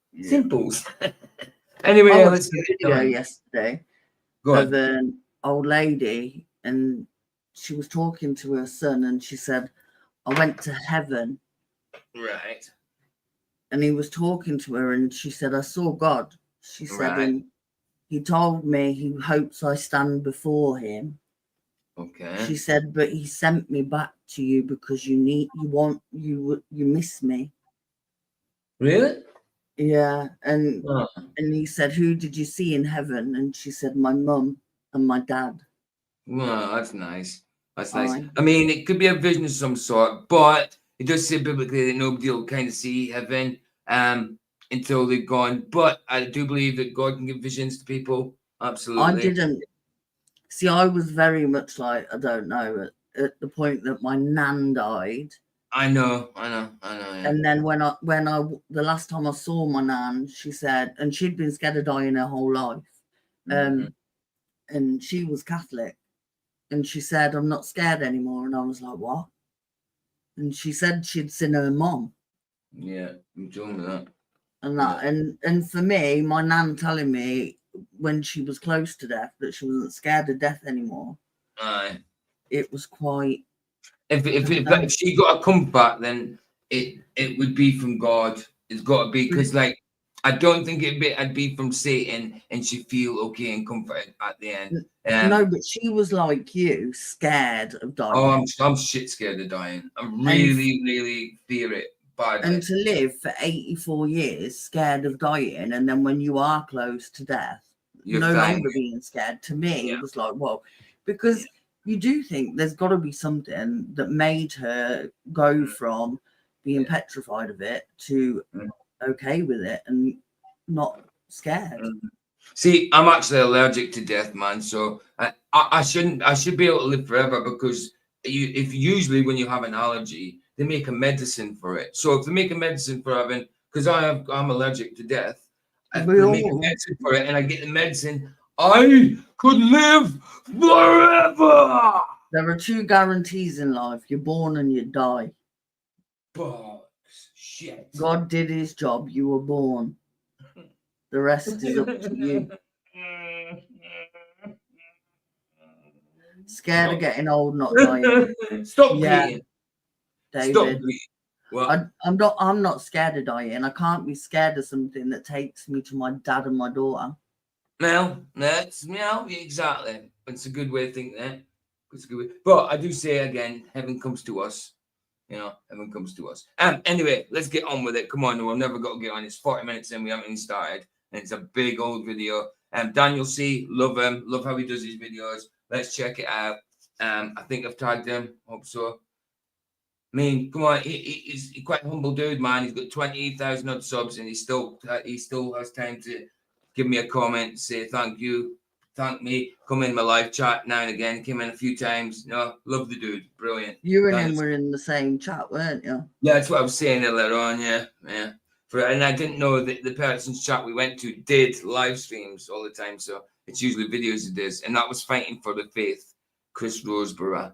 Anyway,
I
let's
watched a
get it
video
done.
yesterday
Go
of
on.
an old lady, and she was talking to her son, and she said, I went to heaven.
Right.
And he was talking to her, and she said, I saw God. She said,
Right.
and he told me he hopes I stand before him.
Okay.
She said, but he sent me back to you because you miss me.
Really?
Yeah. And
Oh.
and he said, who did you see in heaven? And she said, my mum and my dad.
Well, that's nice. That's nice.
Aye.
I mean, it could be a vision of some sort, but it does say biblically that nobody will kind of see heaven until they've gone. But I do believe that God can give visions to people. Absolutely.
I didn't. See, I was very much like, I don't know, at the point that my nan died.
I know. Yeah.
And then when I the last time I saw my nan, she said, and she'd been scared of dying her whole life. And she was Catholic. And she said, I'm not scared anymore. And I was like, what? And she said she'd seen her mom.
Yeah, you told me that.
And that, and for me, my nan telling me when she was close to death that she wasn't scared of death anymore.
Aye.
It was quite.
If she got a comfort, then it would be from God. It's got to be, because like I don't think I'd be from Satan, and she'd feel okay and comforted at the end.
No, but she was like you, scared of dying.
Oh, I'm shit scared of dying. I really fear it badly.
And to live for 84 years scared of dying, and then when you are close to death,
You're
no
fine.
longer being scared, to me, it was like, whoa, because you do think there's got to be something that made her go from being petrified of it to okay with it and not scared.
See, I'm actually allergic to death, man. So I should be able to live forever, because if usually when you have an allergy, they make a medicine for it. So if they make a medicine for having, because I'm allergic to death, if they make a medicine for it and I get the medicine, I could live forever.
There are 2 guarantees in life: you're born and you die.
Shit.
God did his job. You were born. The rest is up to you. Scared of getting old, not dying.
Stop bleeding.
David.
Stop bleeding. Well,
I'm not scared of dying. I can't be scared of something that takes me to my dad and my daughter.
Well, that's exactly. It's a good way of thinking that. It's a good way. But I do say again, heaven comes to us. Heaven comes to us. Anyway, let's get on with it. Come on, we've never got to get on. It's 40 minutes in, we haven't even started. And it's a big old video. Daniel C, love him. Love how he does his videos. Let's check it out. I think I've tagged him. Hope so. I mean, come on, he's quite a humble dude, man. He's got 20,000 odd subs, and he still has time to give me a comment, say thank you, thank me, come in my live chat now and again. Came in a few times. Love the dude, brilliant.
You and him were in the same chat, weren't you?
Yeah, that's what I was saying earlier on. Yeah. And I didn't know that the person's chat we went to did live streams all the time, so it's usually videos it is, and that was Fighting for the Faith, Chris Roseborough.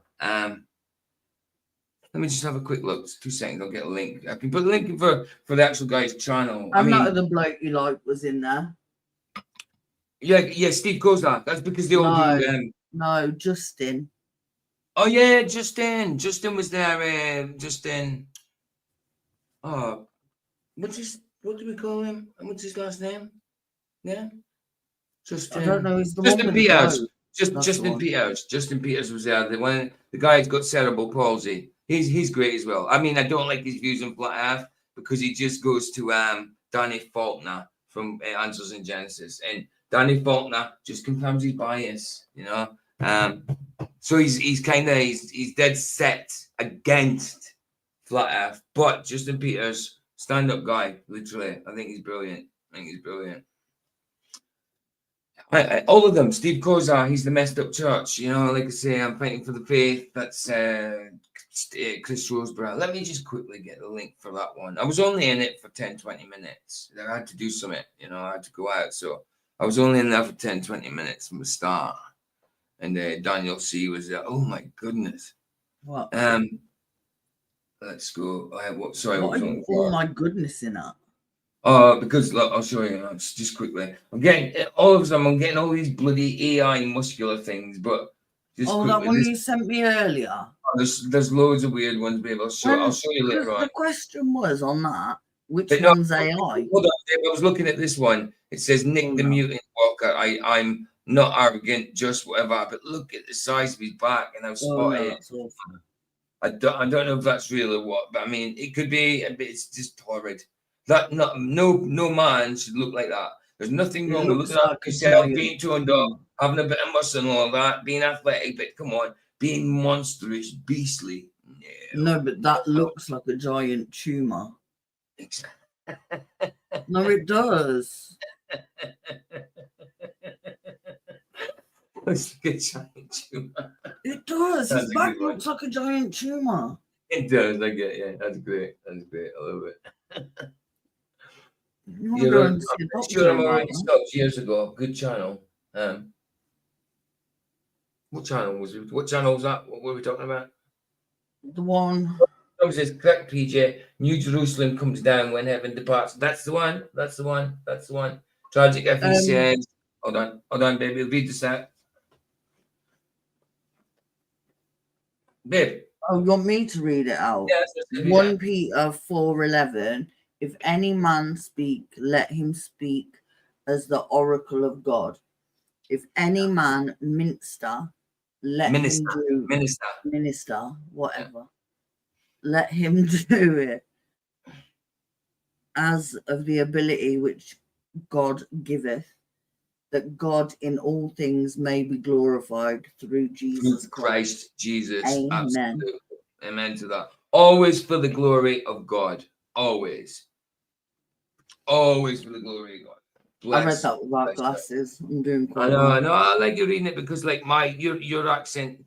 Let me just have a quick look. 2 seconds. I'll get a link. I can put a link in for the actual guy's channel.
I'm not the bloke you like was in there.
Yeah, Steve Kozak. That's because they all do.
No, Justin.
Oh yeah, Justin. Justin was there. Justin. Oh, what do we call him? What's his last name? Yeah, Justin.
I don't know. He's the
Justin
one
Peters. Justin Peters. Justin Peters was there. The guy's got cerebral palsy. He's great as well. I mean, I don't like his views on flat Earth because he just goes to Danny Faulkner from Answers in Genesis, and Danny Faulkner just confirms his bias. So he's dead set against flat Earth. But Justin Peters, stand-up guy, literally. I think he's brilliant. All of them. Steve Kozar, he's the messed up church. Like I say, I'm fighting for the faith. That's Chris Roseborough. Let me just quickly get the link for that one. I was only in it for 10-20 minutes. I had to do something, I had to go out. So I was only in there for 10-20 minutes from the start. And Daniel C was there. Oh my goodness.
What?
Let's go.
Oh my goodness in that.
Because look, I'll show you just quickly. I'm getting all these bloody AI muscular things, but just quickly,
that one you sent me earlier.
There's loads of weird ones, babe. I'll show you later on.
The question was on that, which one's AI?
Hold on, babe, I was looking at this one. It says Nick the Mutant Walker. I'm not arrogant, just whatever. But look at the size of his back and how spotty it is. I don't know if that's real or what, but I mean, it could be. But it's just horrid. That no man should look like that. There's nothing wrong with looking like yourself, being toned up, having a bit of muscle and all that, being athletic, but come on, being monstrous, beastly.
No, but that looks like a giant tumor. No, it does.
Looks like a giant tumor.
It does. His back looks like a giant tumor.
It does. I get it. That's great. I love it.
I'm
sure I'm already stopped years ago. Good channel. What channel was it? What channel was that? What were we talking about?
The one.
It says, correct, PJ. New Jerusalem comes down when heaven departs. That's the one. Tragic Effie says, hold on, baby. We'll read this out. Babe.
Oh, you want me to read it out?
Yeah,
1 Peter 4:11. If any man speak, let him speak as the oracle of God. If any man minister, let him do minister, whatever. Let him do it as of the ability which God giveth, that God in all things may be glorified through Jesus
Christ. Jesus.
Amen.
Absolutely. Amen to that. Always for the glory of God. Always for the glory of God. Bless.
I read that without glasses. I'm doing quite
well.
I
know. I like you reading it because, like, your accent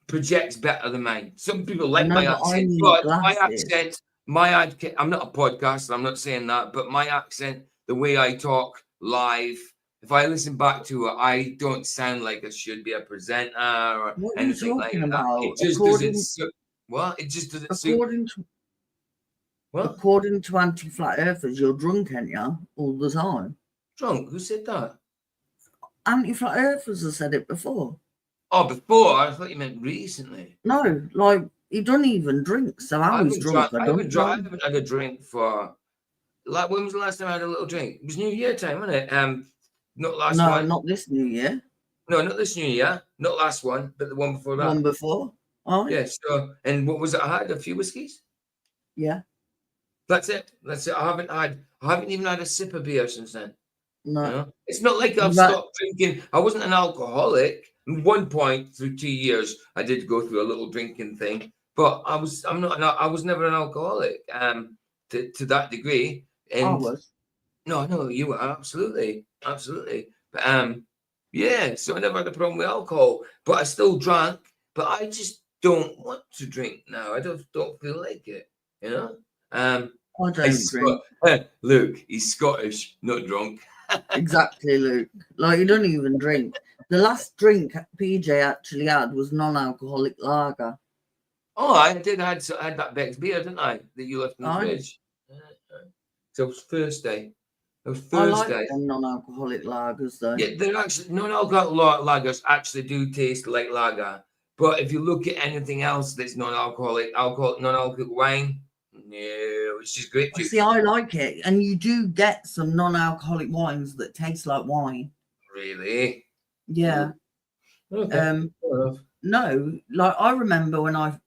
projects better than mine. Some people like my accent, but I'm not a podcaster. I'm not saying that, but my accent, the way I talk live, if I listen back to it, I don't sound like I should be a presenter or anything like that. It just doesn't suit. What? It just doesn't suit.
According to anti-flat earthers, you're drunk, ain't you? All the time.
Drunk? Who said that?
Anti-flat earthers have said it before.
Oh, before? I thought you meant recently.
No, like, he don't even drink, so how he's drunk.
I haven't had a drink for like when was the last time I had a little drink? It was New Year time, wasn't it? Not last
No,
one.
not this New Year.
No, not this New Year. Not last one, but the one before that.
One before. Oh,
yeah. So, and what was it? I had a few whiskeys.
yeah.
That's it. I haven't even had a sip of beer since then.
No.
You know? It's not like I've stopped drinking. I wasn't an alcoholic. At one point through 2 years, I did go through a little drinking thing, but I was never an alcoholic to that degree. And
I was.
No, you were absolutely. But yeah, so I never had a problem with alcohol, but I still drank, but I just don't want to drink now. I don't feel like it, you know?
I don't drink.
Luke, he's Scottish, not drunk.
Exactly, Luke. Like, you don't even drink. The last drink PJ actually had was non-alcoholic lager.
Oh, I had that Beck's beer, didn't I? That you left in the fridge. So it was Thursday. It was Thursday.
I like them non-alcoholic lagers, though.
Yeah, they're actually non-alcoholic lagers actually do taste like lager. But if you look at anything else that's non-alcoholic wine, no, it's just grape juice.
See, I like it, and you do get some non-alcoholic wines that taste like wine.
Really?
Yeah.
Okay.
No, like I remember when I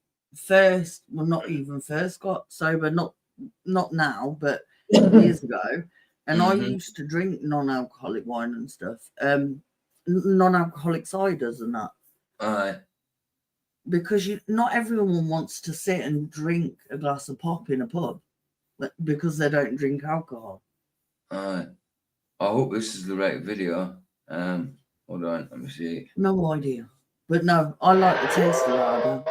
not even first got sober, not now, but years ago, and I used to drink non-alcoholic wine and stuff, non-alcoholic ciders and that.
All right.
Because not everyone wants to sit and drink a glass of pop in a pub because they don't drink alcohol.
All right. I hope this is the right video. Hold on, let me see.
No idea. But no, I like the taste of lager.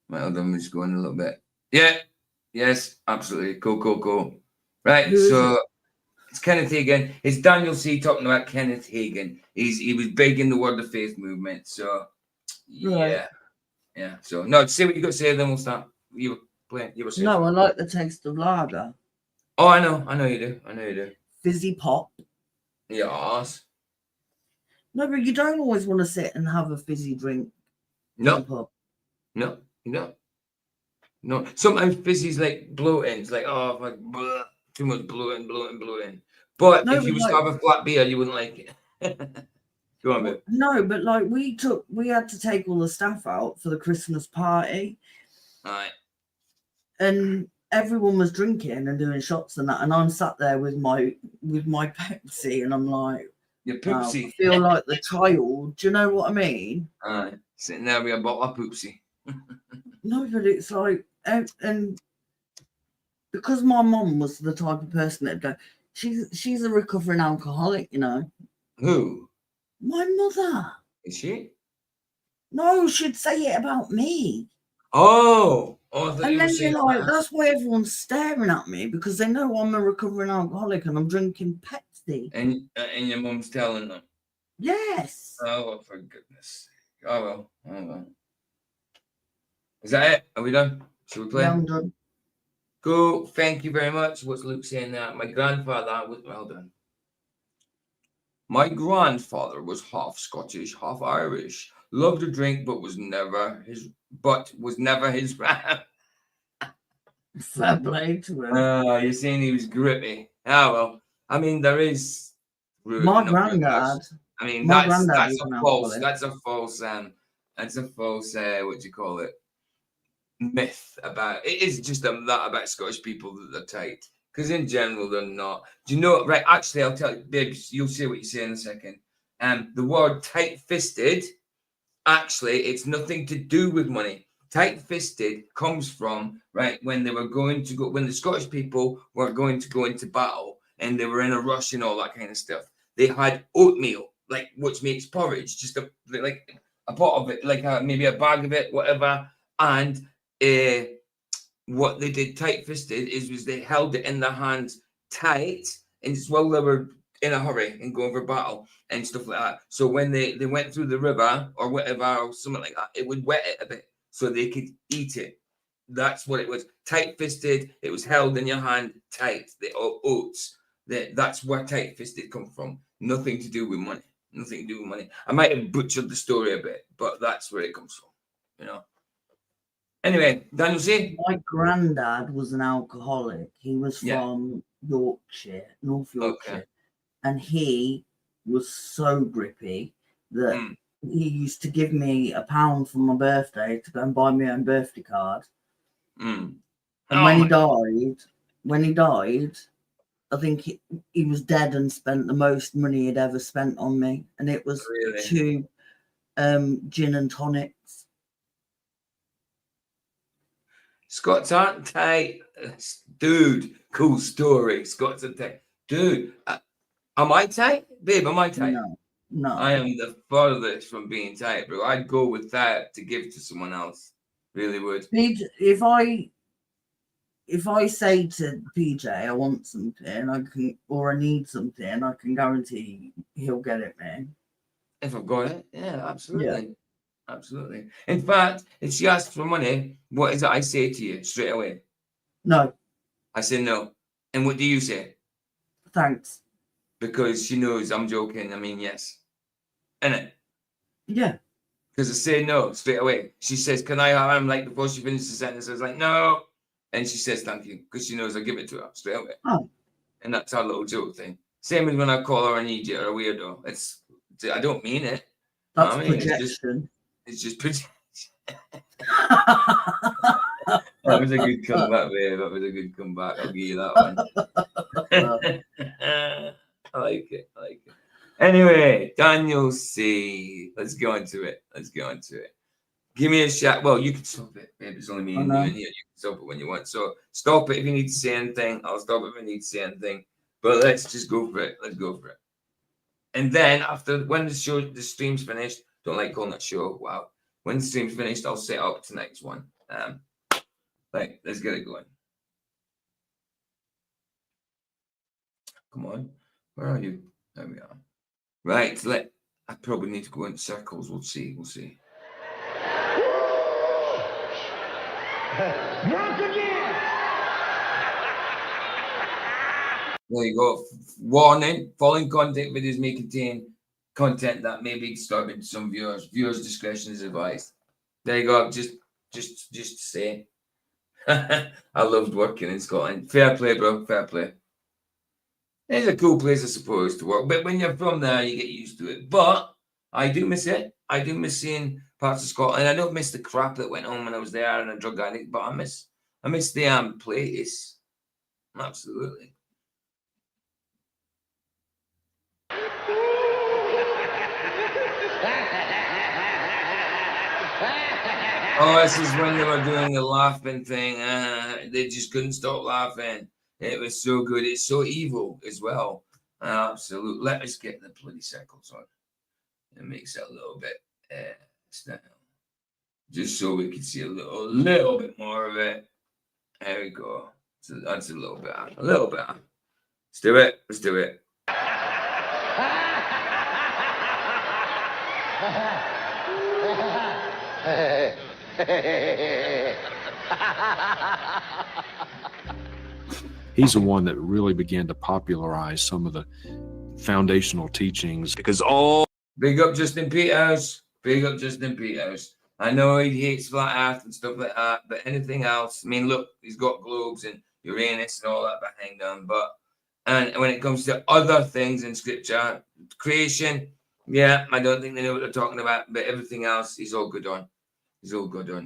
Right, hold on, we're just going a little bit. Yeah. Yes, absolutely. Cool. Right, so it's Kenneth Hagin. It's Daniel C. talking about Kenneth Hagin. He was big in the Word of Faith movement. So, yeah.
Right.
Yeah. So, no, say what you got to say, then we'll start. You were saying.
No, I like the taste of lager.
Oh, I know you do.
Fizzy pop.
Yes.
No, but you don't always want to sit and have a fizzy drink.
No.
In a pub.
No, you don't. No. Sometimes fizzy's like bloating. It's like, oh, like, blah, too much bloating. But if you was to have a flat beer, you wouldn't like it. Go on, babe.
No, but like we had to take all the staff out for the Christmas party.
All right.
And everyone was drinking and doing shots and that, and I'm sat there with my Pepsi, and I'm like,
your Pepsi.
I feel like the child. Do you know what I mean?
Sitting there with a bottle of Pepsi.
No, but it's like, and because my mom was the type of person that'd go, she's a recovering alcoholic, you know.
Who?
My mother.
Is she?
No, she'd say it about me.
Oh,
and then you're like, that's why everyone's staring at me, because they know I'm a recovering alcoholic and I'm drinking Pepsi.
And your mum's telling them?
Yes.
Oh, for goodness sake. Oh, well. Is that it? Are we done? Should we play?
Yeah, I'm done.
Cool. Thank you very much. What's Luke saying there? My grandfather was well done. My grandfather was half Scottish, half Irish. Loved to drink, but was never his ram.
Fair play to him.
You're saying he was grippy. Oh well. I mean, there is.
My granddad.
I mean, that's a false. That's a false. What do you call it? Myth about it is just that about Scottish people that they're tight, because in general they're not. Do you know? Right, actually, I'll tell you, babes. You'll see what you say in a second. The word tight-fisted, actually, it's nothing to do with money. Tight-fisted comes from when the Scottish people were going to go into battle and they were in a rush and all that kind of stuff. They had oatmeal, which makes porridge, just a pot of it, maybe a bag of it, whatever, and what they did tight-fisted was they held it in their hands tight, and it's while they were in a hurry and going for battle and stuff like that. So when they went through the river or whatever or something like that, it would wet it a bit so they could eat it. That's what it was. Tight-fisted. It was held in your hand tight. The oats. That's where tight-fisted come from. Nothing to do with money. Nothing to do with money. I might have butchered the story a bit, but that's where it comes from. You know. Anyway, Daniel, say.
My granddad was an alcoholic. He was from Yorkshire, North Yorkshire, and he was so grippy that he used to give me £1 for my birthday to go and buy me my own birthday card. And when he died, I think he was dead and spent the most money he'd ever spent on me, and it was 2 gin and tonics.
Scots aren't tight, dude. Cool story. Scots are tight, dude. Am I tight, babe? Am I tight?
No.
I am the furthest from being tight, bro. I'd go with that to give to someone else. Really would.
If I say to PJ I want something, or I need something, I can guarantee he'll get it, man.
If I've got it, yeah, absolutely. Yeah. Absolutely. In fact, if she asks for money, what is it I say to you straight away?
No.
I say no. And what do you say?
Thanks.
Because she knows I'm joking. I mean, yes. Innit?
Yeah.
Because I say no straight away. She says, can I have him? Like, before she finishes the sentence, I was like, no. And she says, thank you. Because she knows I give it to her straight away.
Oh.
And that's our little joke thing. Same as when I call her an idiot or a weirdo. I don't mean it.
That's projection.
It's just projection. That was a good comeback, babe. That was a good comeback. I'll give you that one. I like it. Anyway, Daniel C. Let's go into it. Give me a shout. Well, you can stop it, babe. It's only me and you in here. You can stop it when you want. So stop it if you need to say anything. I'll stop it if I need to say anything. But let's just go for it. And then after, when the stream's finished, don't like calling that show. Wow. When the stream's finished, I'll set up tonight's one. Right, let's get it going. Come on. Where are you? There we are. Right, I probably need to go in circles. We'll see.
Drunk again.
There you go. Warning, following content videos may contain content that may be disturbing to some viewers. Viewers' discretion is advised. There you go. Just to say. I loved working in Scotland. Fair play, bro. Fair play. It's a cool place, I suppose, to work. But when you're from there, you get used to it. But I do miss it. I do miss seeing parts of Scotland. I don't miss the crap that went on when I was there and a drug addict. But I miss the place. Absolutely. Oh, this is when they were doing the laughing thing. They just couldn't stop laughing. It was so good. It's so evil as well. Absolutely. Let us get the bloody circles on. It makes it a little bit just so we can see a little bit more of it. There we go. So that's a little bit. Let's do it.
He's the one that really began to popularize some of the foundational teachings.
Because all big up Justin Peters. I know he hates flat earth and stuff like that, but anything else, I mean, look, he's got globes and Uranus and all that behind him. And when it comes to other things in scripture, creation, yeah, I don't think they know what they're talking about, but everything else, he's all good on.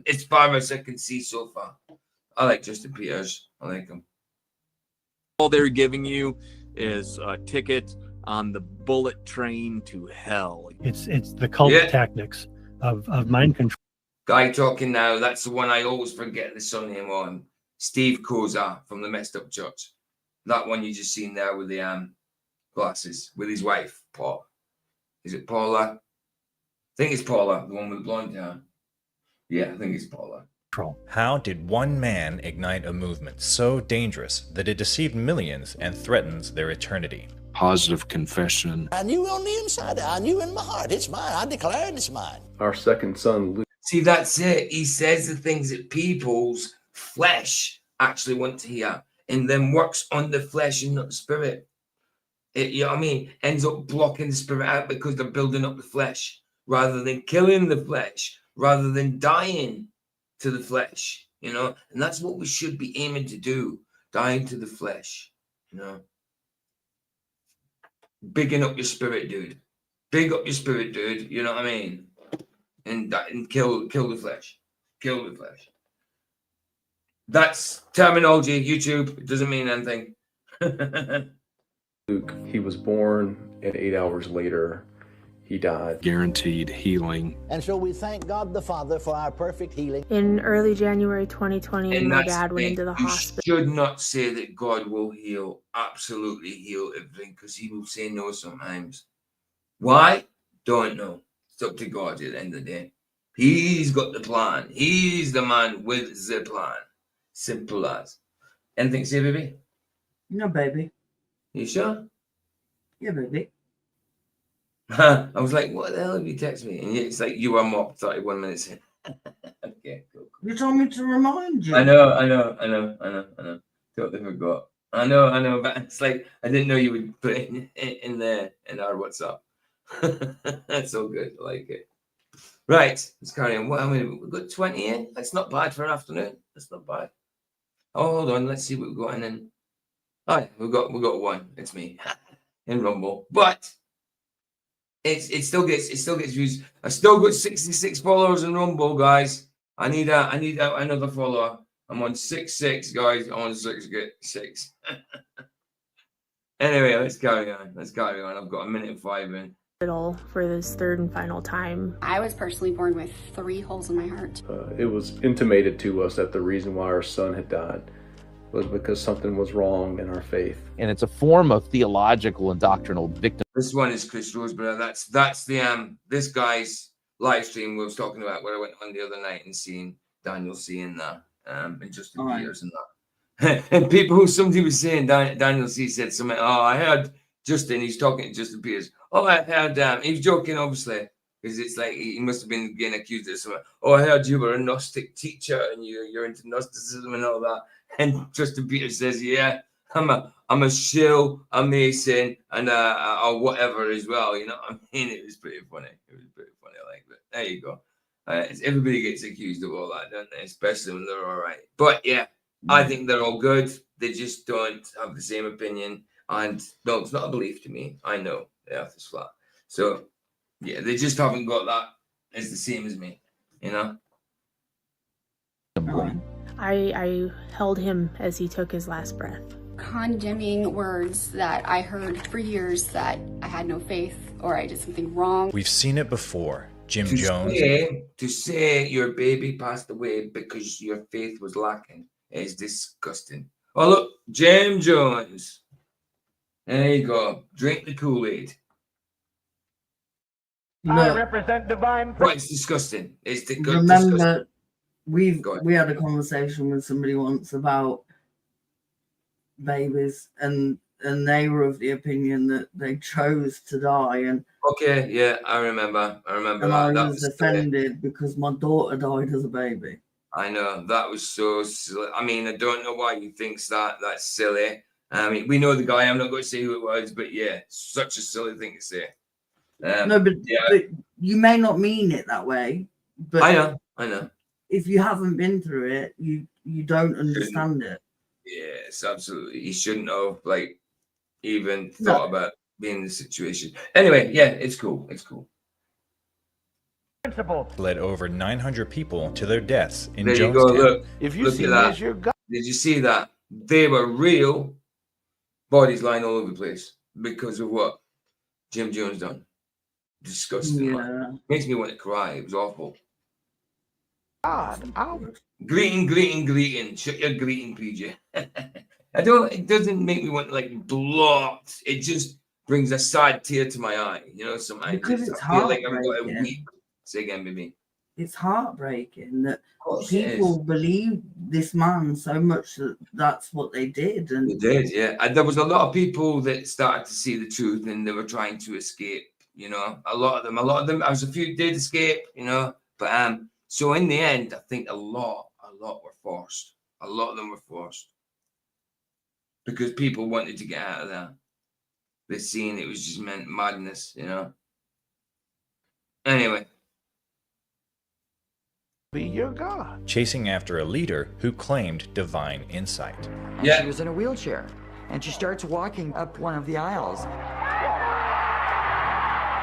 As far as I can see so far. I like Justin Peters. I like him.
All they're giving you is a ticket on the bullet train to hell.
It's the cult tactics of mind control.
Guy talking now, that's the one I always forget the surname on. Steve Koza from the Messed Up Church. That one you just seen there with the glasses, with his wife, Paul. Is it Paula? I think it's Paula, the one with blonde hair. Yeah, I think it's Paula.
How did one man ignite a movement so dangerous that it deceived millions and threatens their eternity?
Positive confession.
I knew on the inside. I knew in my heart. It's mine. I declared it's mine.
Our second son, Luke.
See, that's it. He says the things that people's flesh actually want to hear, and then works on the flesh and not the spirit. You know what I mean? Ends up blocking the spirit out because they're building up the flesh rather than killing the flesh, rather than dying to the flesh, you know, and that's what we should be aiming to do, dying to the flesh, you know. Bigging up your spirit, dude. Big up your spirit, dude. You know what I mean? And kill the flesh. Kill the flesh. That's terminology, YouTube. It doesn't mean anything.
Luke, he was born, and 8 hours later, he died.
Guaranteed healing.
And so we thank God the Father for our perfect healing.
In early January 2020,
And
my
that's
dad
the
went
thing.
into the
You
hospital.
should not say that God will heal, absolutely heal everything, because he will say no sometimes. Why? Don't know. It's up to God at the end of the day. He's got the plan. He's the man with the plan. Simple as. Anything to say, baby?
No, baby.
You sure?
Yeah, baby.
I was like, what the hell have you texted me? And it's like, you are mocked 31 minutes in. Okay, cool.
You told me to remind you.
I know. Totally forgot. I know, but it's like, I didn't know you would put it in there in our WhatsApp. That's all good. I like it. Right, let's carry on. Well, we've got 20 in. That's not bad for an afternoon. That's not bad. Oh, hold on. Let's see what we've got in. Then. All right, we've got one. It's me in Rumble, but it still gets views. I still got 66 followers in Rumble, guys. I need another follower. I'm on 66, guys. I'm on 6. Anyway, let's carry on. I've got a minute and 5 in.
For this third and final time.
I was personally born with 3 holes in my heart.
It was intimated to us that the reason why our son had died was because something was wrong in our faith.
And it's a form of theological and doctrinal victim.
This one is Chris Roseborough. That's the this guy's live stream we was talking about, where I went on the other night and seeing Daniel seeing that and Justin Peters and that. And somebody was saying Daniel C said something. Oh, I heard Justin. He's talking to Justin Peters. Oh, I heard. He was joking, obviously, because it's like he must have been getting accused of something. Oh, I heard you were a Gnostic teacher and you're into Gnosticism and all that. And Justin Peters says, "Yeah, I'm a shill, a Mason, and or whatever as well." You know what I mean? It was pretty funny. Like, but there you go. Everybody gets accused of all that, don't they? Especially when they're all right. But yeah, I think they're all good. They just don't have the same opinion. And no, it's not a belief to me. I know the earth is flat. So yeah, they just haven't got that as the same as me, you know?
I held him as he took his last breath.
Condemning words that I heard for years, that I had no faith or I did something wrong.
We've seen it before. Jim
to
Jones.
To say your baby passed away because your faith was lacking is disgusting. Oh, look, Jim Jones. There you go. Drink the Kool-Aid.
I
represent divine.
Well, it's disgusting. It's
Remember,
disgusting.
we had a conversation with somebody once about babies, and they were of the opinion that they chose to die. And
okay, yeah, I remember.
And
that.
I
That
was offended because my daughter died as a baby.
I know, that was so silly. I mean, I don't know why he thinks that. That's silly. I mean, we know the guy. I'm not going to say who it was, but yeah, such a silly thing to say.
No, but you may not mean it that way. But
I know.
If you haven't been through it, you don't understand it.
Yes, absolutely. He shouldn't have even thought about being in the situation. Anyway, yeah, it's cool.
Led over 900 people to their deaths in
there
Jonestown.
You go. Look,
If you
look
see
at
me
that.
as your God.
Did you see that? They were real bodies lying all over the place because of what Jim Jones done. Disgusting.
Yeah.
Man. Makes me want to cry. It was awful.
God,
Greeting. Shut your greeting, PJ. It doesn't make me want to blot. It just brings a sad tear to my eye. You know, sometimes
Because it's
I feel like I'm going to
heartbreaking.
weep. Say again, baby.
It's heartbreaking that
course
people believe this man so much that that's what they did. And
They did, yeah. And there was a lot of people that started to see the truth and they were trying to escape, you know. A lot of them, there was a few did escape, you know. But so in the end, I think a lot were forced. A lot of them were forced. Because people wanted to get out of there. They seen it was just meant madness, you know. Anyway.
be your God.
chasing after a leader who claimed divine insight.
And she was in a wheelchair, and she starts walking up one of the aisles.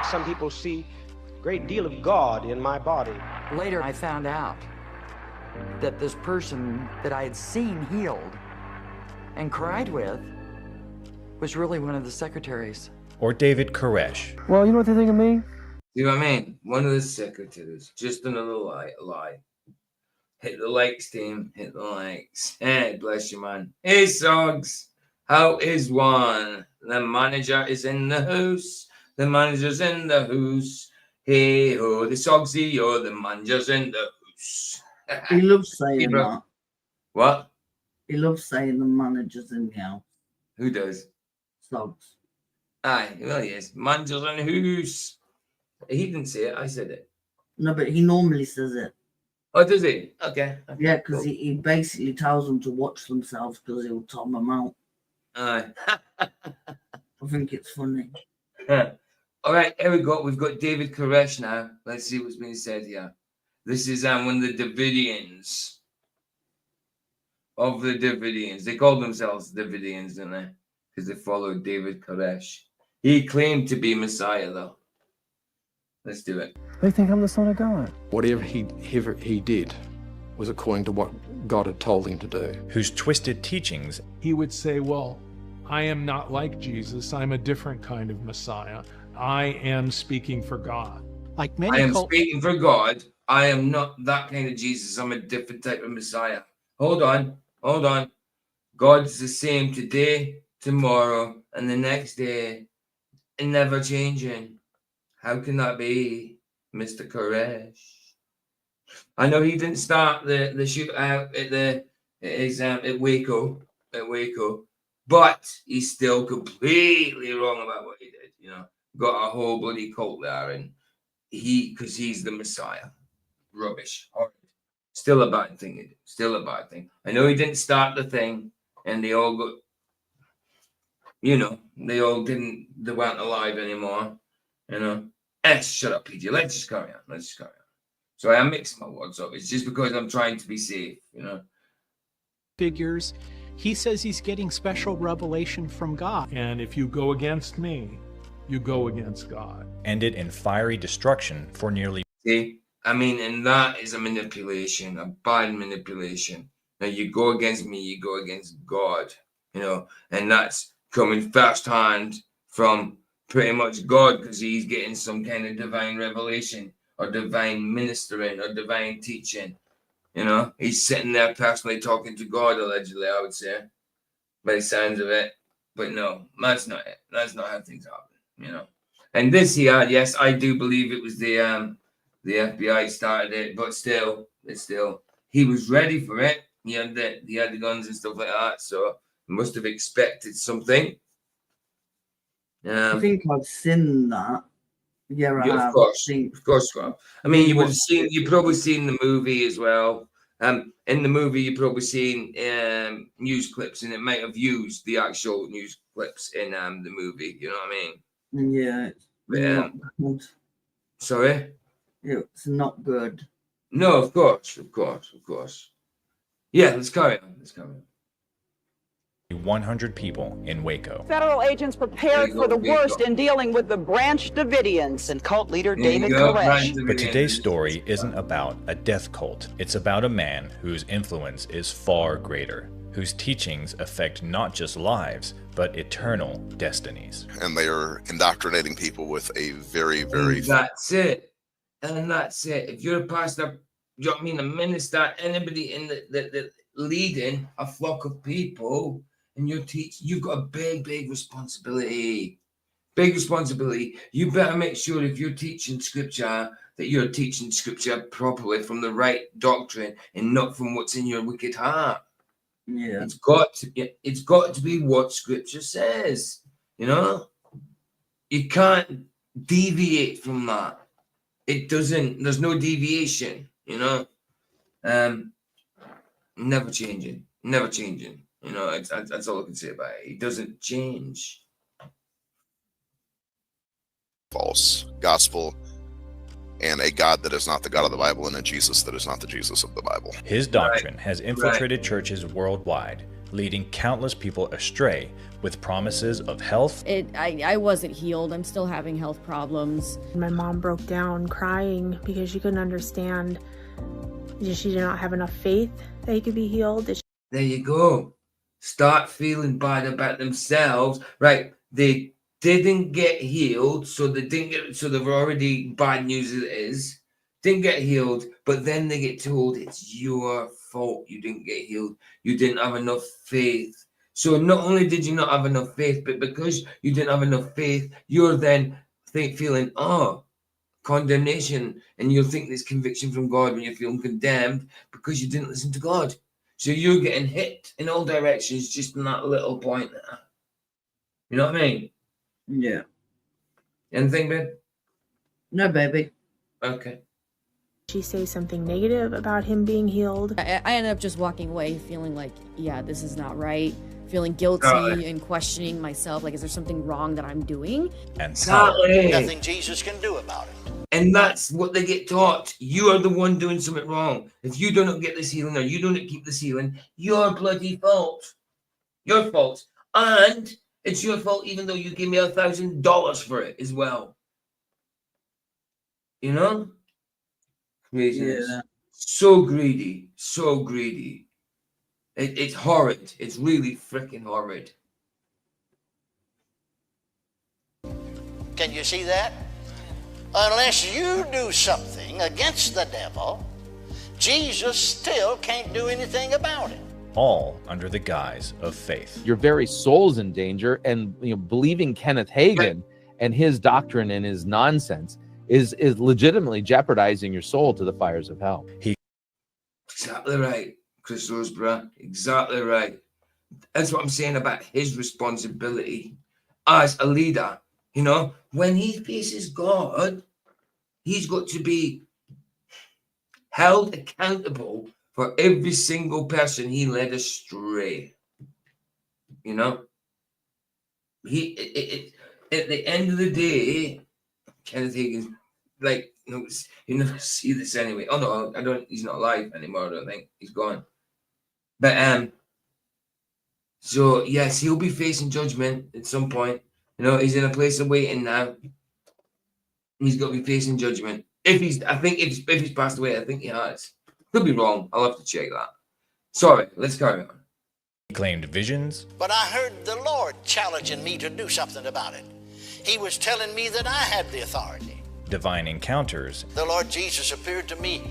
Some people see a great deal of God in my body.
Later, I found out that this person that I had seen healed and cried with was really one of the secretaries.
Or David Koresh.
Well, you know what they think of me?
You know what I mean? One of the secretaries. Just another lie. Hit the likes, team. Hit the likes. Hey, bless you, man. Hey, Sogs. How is one? The manager is in the house. The manager's in the house. Hey, ho, the Sogsy, oh, the manager's in the house.
He loves saying that.
What?
He loves saying the manager's in the house.
Who does?
Sogs.
Aye, well, yes. Manager's in the house. He didn't say it. I said it.
No, but he normally says it.
Oh, does he? Okay.
Yeah, because he basically tells them to watch themselves because he'll tom them out.
Aye.
I think it's funny.
All right, here we go. We've got David Koresh now. Let's see what's being said here. This is one of the Davidians. Of the Davidians. They call themselves Davidians, don't they? Because they followed David Koresh. He claimed to be Messiah, though. Let's do it.
They think I'm the Son of God.
Whatever he did was according to what God had told him to do.
Whose twisted teachings
he would say, well, I am not like Jesus. I'm a different kind of Messiah. I am speaking for God.
Like many
I am speaking for God. I am not that kind of Jesus. I'm a different type of Messiah. Hold on. God's the same today, tomorrow, and the next day, and never changing. How can that be, Mr. Koresh? I know he didn't start the shootout at Waco, but he's still completely wrong about what he did. You know, got a whole bloody cult there, and because he's the Messiah. Rubbish. Horrid. Still a bad thing. Still a bad thing. I know he didn't start the thing, and they all got, they weren't alive anymore. Shut up, PJ. Let's just carry on. So I'm mixing my words up. It's just because I'm trying to be safe,
Figures. He says he's getting special revelation from God.
And if you go against me, you go against God.
Ended in fiery destruction for nearly...
See? I mean, and that is a manipulation, a bad manipulation. Now, you go against me, you go against God, and that's coming firsthand from pretty much God, because he's getting some kind of divine revelation or divine ministering or divine teaching. He's sitting there personally talking to God, allegedly, I would say, by the sounds of it. But no, that's not it. That's not how things happen, And this here, yes, I do believe it was the FBI started it, but still, he was ready for it. He had the guns and stuff like that, so he must have expected something.
I think I've seen that. Yeah, I have.
Of course. I mean, you've probably seen the movie as well. In the movie, you've probably seen news clips, and it might have used the actual news clips in the movie. You know what I mean?
Yeah. It's not good.
Sorry?
It's not good.
No, of course. Yeah, let's carry on.
100 people in Waco.
Federal agents prepared for the worst in dealing with the Branch Davidians and cult leader David Koresh.
But today's story isn't about a death cult. It's about a man whose influence is far greater, whose teachings affect not just lives, but eternal destinies.
And they are indoctrinating people with a very, very...
And that's it. If you're a pastor, a minister, anybody in the leading a flock of people, and you're teaching, you've got a big responsibility. You better make sure if you're teaching scripture that you're teaching scripture properly from the right doctrine and not from what's in your wicked heart.
Yeah,
it's got to be what scripture says. You can't deviate from that. It doesn't. There's no deviation. Never changing. That's all I can say about it. He doesn't change.
False gospel and a God that is not the God of the Bible, and a Jesus that is not the Jesus of the Bible.
His doctrine has infiltrated churches worldwide, leading countless people astray with promises of health.
I wasn't healed. I'm still having health problems.
My mom broke down crying because she couldn't understand. She did not have enough faith that he could be healed.
There you go. Start feeling bad about themselves. Right. They didn't get healed, so they've already bad news as it is. Didn't get healed, but then they get told it's your fault you didn't get healed. You didn't have enough faith. So not only did you not have enough faith, but because you didn't have enough faith, you're then feeling, condemnation, and you'll think there's conviction from God when you're feeling condemned because you didn't listen to God. So you're getting hit in all directions just in that little point there. You know what I mean?
Yeah.
Anything, babe?
No, baby.
Okay.
She say something negative about him being healed.
I ended up just walking away feeling like, yeah, this is not right. Feeling guilty and questioning myself. Like, is there something wrong that I'm doing?
And
nothing Jesus can do about it.
And that's what they get taught. You are the one doing something wrong. If you do not get this healing or you don't keep this healing, your bloody fault. Your fault. And it's your fault even though you gave me $1,000 for it as well. You know? Craziness. Yeah. So greedy. So greedy. It's horrid. It's really freaking horrid.
Can you see that? Unless you do something against the devil, Jesus still can't do anything about it.
All under the guise of faith.
Your very soul's in danger, and believing Kenneth Hagin and his doctrine and his nonsense is legitimately jeopardizing your soul to the fires of hell.
Exactly right, Chris Roseborough. Exactly right. That's what I'm saying about his responsibility as a leader. You know, when he faces God, he's got to be held accountable for every single person he led astray. You know, at the end of the day, Kenneth Hagin, like, you never see this anyway. Oh no, I don't. He's not alive anymore. I don't think he's gone. But so yes, he'll be facing judgment at some point. You know, he's in a place of waiting now. He's got to be facing judgment. If he's passed away, I think he has. Could be wrong. I'll have to check that. Sorry, let's carry on.
He claimed visions.
But I heard the Lord challenging me to do something about it. He was telling me that I had the authority.
Divine encounters.
The Lord Jesus appeared to me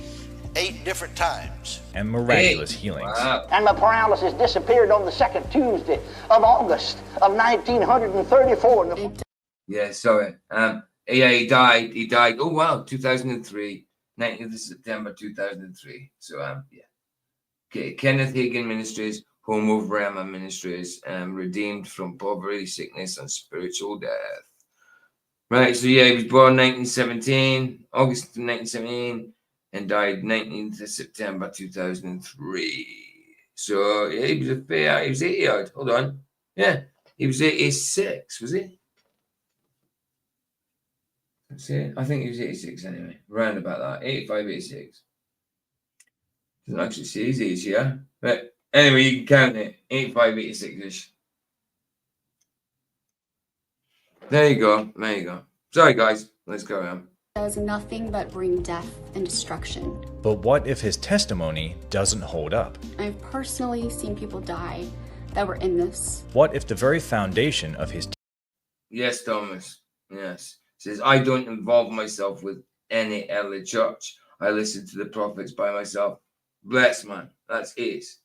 8 different times.
And miraculous healings.
Wow. And my paralysis disappeared on the 2nd Tuesday of August of 1934.
Yeah, sorry. Yeah, he died. He died. Oh, wow. 2003. 19th of September 2003. So, yeah. Okay. Kenneth Hagin Ministries, Home of Rama Ministries, redeemed from poverty, sickness, and spiritual death. Right. So, yeah, he was born 1917, August 1917, and died 19th of September 2003. So, yeah, he was 80 odd. Hold on. Yeah. He was 86, was he? See, I think he was 86 anyway, round about that, 85, 86. Doesn't actually see his age here, but anyway, you can count it, 85, 86-ish. There you go. Sorry, guys, let's go on.
Does nothing but bring death and destruction.
But what if his testimony doesn't hold up?
I've personally seen people die that were in this.
What if the very foundation of his...
Yes, Thomas, yes. Says, I don't involve myself with any early church. I listen to the prophets by myself. Bless, man. That's ace.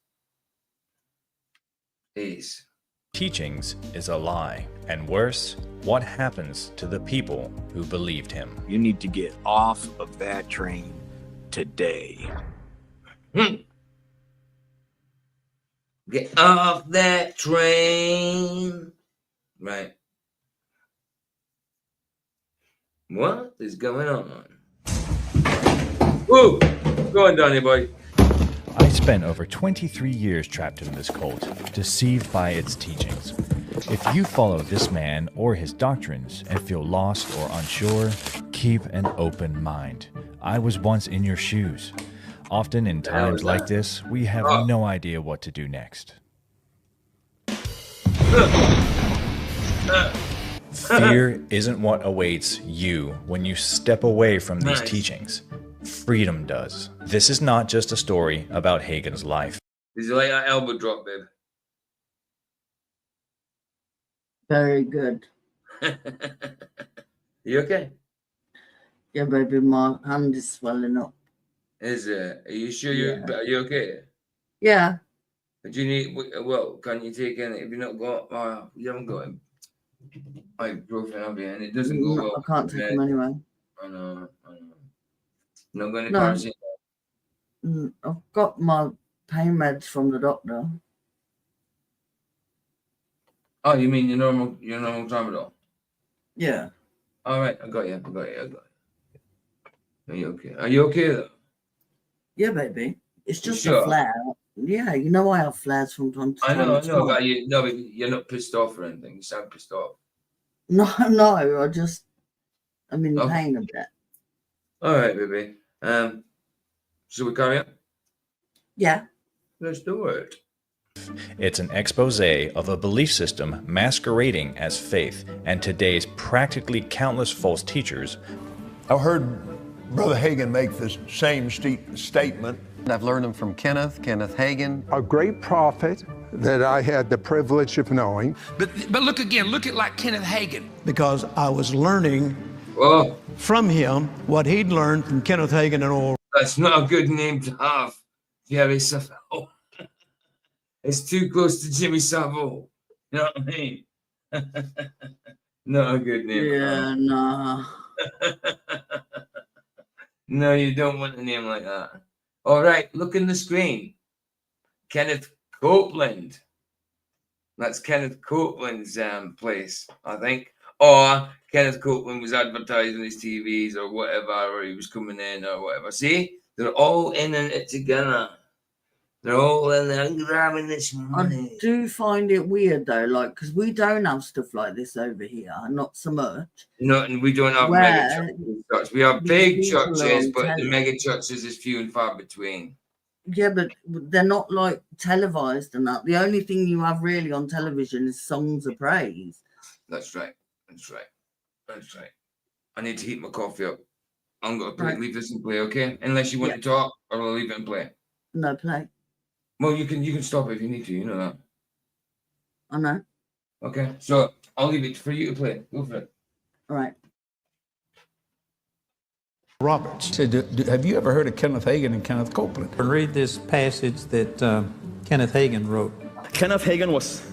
Ace.
Teachings is a lie. And worse, what happens to the people who believed him?
You need to get off of that train today.
Get off that train. Right. What is going on? Whoa! Go on, Donnie boy.
I spent over 23 years trapped in this cult, deceived by its teachings. If you follow this man or his doctrines and feel lost or unsure, keep Keep an open mind. I was once in your shoes. Often in times like this, we have no idea what to do next. Fear isn't what awaits you when you step away from these teachings. Freedom does. This is not just a story about Hagin's life.
Did you like that elbow drop, babe?
Very good.
You okay?
Yeah, baby, my hand is swelling up.
Is it? Are you sure
Yeah.
are you okay?
Yeah.
Do you need, well, can you take any, if you not got, you haven't got ibuprofen, have you? And it doesn't go well.
I can't take them anyway.
I know. Not going to
No.
paracetamol.
I've got my pain meds from the doctor.
Oh, you mean your normal tramadol?
Yeah.
All right, I got you. Are you okay? Are you okay though?
Yeah, baby. It's just
sure?
a flare. Yeah, you know I have flares from time to time.
I
It's
know,
not-
but you're not pissed off or anything. You sound pissed off.
No, I'm in pain a bit.
All right, baby. Should we carry on?
Yeah.
Let's do it.
It's an expose of a belief system masquerading as faith, and today's practically countless false teachers.
I've heard Brother Hagin make the same statement.
I've learned them from Kenneth Hagin.
A great prophet that I had the privilege of knowing.
But look again, look at like Kenneth Hagin.
Because I was learning from him what he'd learned from Kenneth Hagin and all.
That's not a good name to have, Jerry Savile. It's too close to Jimmy Savile. You know what I mean? Not a good name.
Yeah, nah.
No, you don't want a name like that. All right, look in the screen. Kenneth Copeland. That's Kenneth Copeland's place, I think. Or Kenneth Copeland was advertising his TVs or whatever, or he was coming in or whatever. See, they're all in it together. They're all in there grabbing this money.
I do find it weird though, like, because we don't have stuff like this over here, not so much.
No, and we don't have mega churches. We have big churches, but the mega churches is few and far between.
Yeah, but they're not like televised and that. The only thing you have really on television is songs of praise.
That's right. I need to heat my coffee up. I'm going to leave this and play, okay? Unless you want to talk, or I'll leave it and play.
No, play.
Well, you can stop if you need to. You know that.
I know.
Okay, so I'll leave it for you to play. Go for it.
All right.
Roberts said, have you ever heard of Kenneth Hagin and Kenneth Copeland?
Read this passage that Kenneth Hagin wrote.
Kenneth Hagin was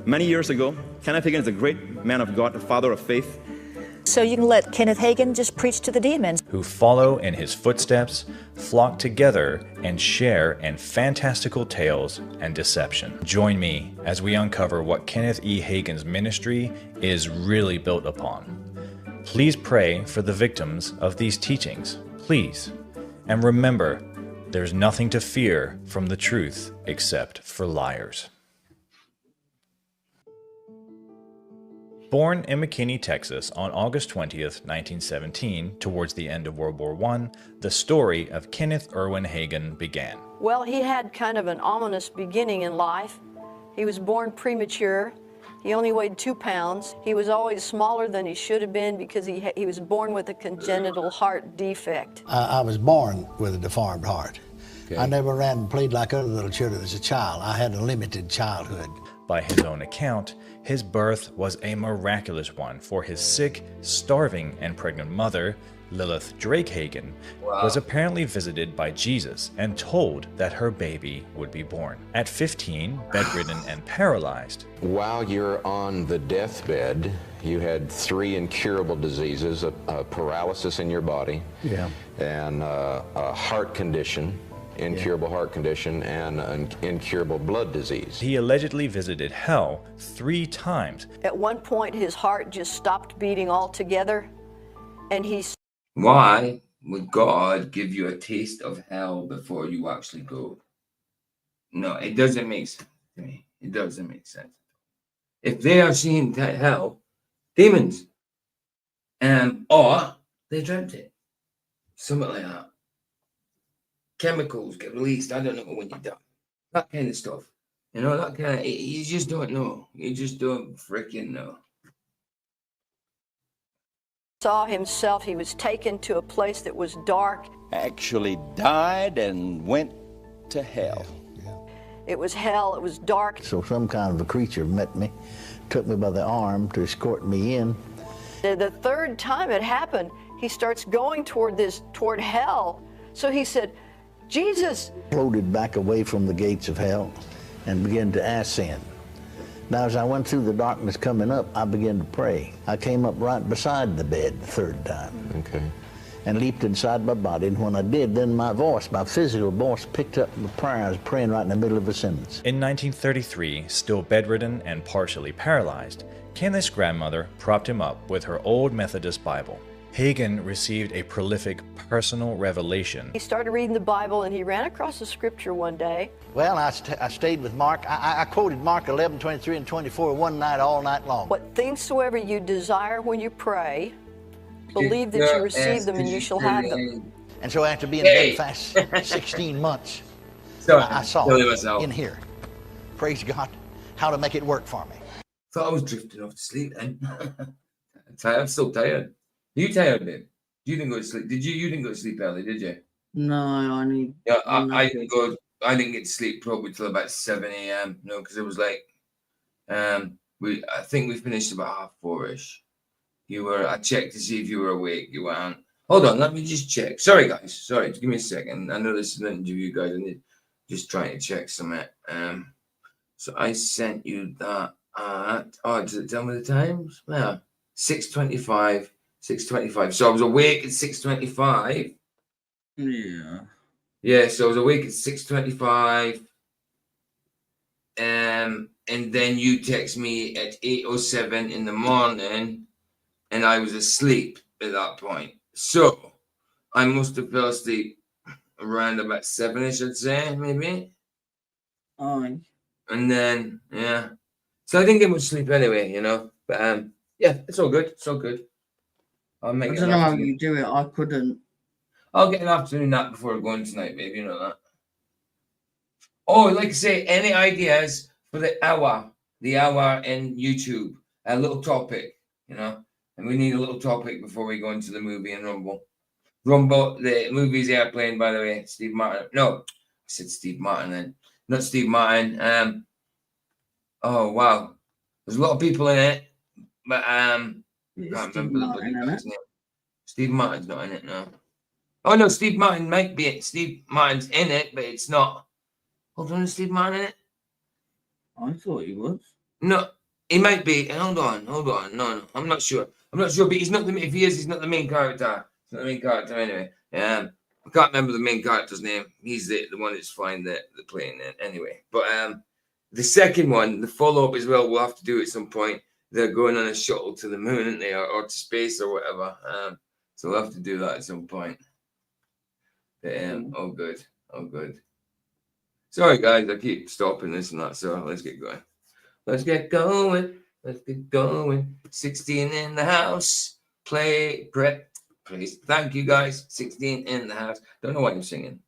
many years ago. Kenneth Hagin is a great man of God, a father of faith.
So you can let Kenneth Hagin just preach to the demons.
Who follow in his footsteps, flock together, and share in fantastical tales and deception. Join me as we uncover what Kenneth E. Hagin's ministry is really built upon. Please pray for the victims of these teachings, please. And remember, there's nothing to fear from the truth except for liars. Born in McKinney, Texas on August 20th, 1917, towards the end of World War I, the story of Kenneth Erwin Hagin began.
Well, he had kind of an ominous beginning in life. He was born premature. He only weighed 2 pounds. He was always smaller than he should have been because he was born with a congenital heart defect.
I was born with a deformed heart.
Okay.
I never ran and played like other little children as a child. I had a limited childhood.
By his own account, his birth was a miraculous one, for his sick, starving, and pregnant mother, Lilith Drake Hagin, was apparently visited by Jesus and told that her baby would be born. At 15, bedridden and paralyzed.
While you're on the deathbed, you had 3 incurable diseases, a paralysis in your body, and a heart condition, incurable heart condition, and an incurable blood disease.
He allegedly visited hell 3 times.
At one point, his heart just stopped beating altogether, and he...
Why would God give you a taste of hell before you actually go? No, it doesn't make sense to me. It doesn't make sense. If they are seeing hell, demons, or they dreamt it. Something like that. Chemicals get released. I don't know when you die. That kind of stuff. You know, that kind of, you just don't know. You just don't freaking know.
Saw himself, he was taken to a place that was dark.
Actually died and went to hell.
It was hell, it was dark.
So some kind of a creature met me, took me by the arm to escort me in.
The third time it happened, he starts going toward hell. So he said, Jesus.
Floated back away from the gates of hell and began to ascend. Now, as I went through the darkness coming up, I began to pray. I came up right beside the bed the third time.
Okay.
And leaped inside my body. And when I did, then my physical voice picked up the prayer. I was praying right in the middle of a sentence.
In 1933, still bedridden and partially paralyzed, Kenneth's grandmother propped him up with her old Methodist Bible. Hagin received a prolific personal revelation.
He started reading the Bible and he ran across a scripture one day.
Well, I stayed with Mark. I quoted Mark 11:23 and 24 one night, all night long.
What things soever you desire when you pray, believe that you receive them and you shall have them.
And so after being bedfast 16 months, I saw in here, praise God, how to make it work for me.
Thought I was drifting off to sleep then. I'm still tired. Are you tired, babe? You didn't go to sleep. Did you? You didn't go to sleep early, did you?
No, I need.
Yeah, I didn't go. I didn't get to sleep probably till about 7 a.m. No, because it was like, I think we finished about 4:30. You were. I checked to see if you were awake. You weren't. Hold on, let me just check. Sorry, guys. Sorry, give me a second. I know this is an interview, guys. I need just trying to check something. So I sent you that at. Oh, does it tell me the times? Yeah, 6:25. 6:25. So I was awake at 6:25.
Yeah.
Yeah, so I was awake at 6:25. And then you text me at 8:07 in the morning, and I was asleep at that point. So I must have fell asleep around about 7ish, I'd say, maybe.
Aye.
And then so I didn't get much sleep anyway, you know. But yeah, it's all good. It's all good. I don't
know how you do it. I couldn't.
I'll get an afternoon nap before going tonight, babe. You know that. Oh, like I say, any ideas for the hour in YouTube? A little topic, you know. And we need a little topic before we go into the movie and Rumble. Rumble, the movie's Airplane, by the way. Steve Martin. No, I said Steve Martin then. Not Steve Martin. Oh wow, there's a lot of people in it, but can't remember the bloody guy's name. Steve Martin's not in it, no. Oh no, Steve Martin might be it. Steve Martin's in it, but it's not. Hold on, is Steve Martin in it?
I thought he was.
No, he might be. Hold on. No, I'm not sure. But he's not if he is, he's not the main character. He's not the main character anyway. I can't remember the main character's name. He's the one that's flying the plane anyway. But the second one, the follow-up as well, we'll have to do at some point. They're going on a shuttle to the moon, aren't they, or to space or whatever. So we'll have to do that at some point. But, oh good. Sorry guys, I keep stopping this and that, so let's get going. Let's get going. 16 in the house. Please. Thank you guys. 16 in the house. Don't know why I'm singing.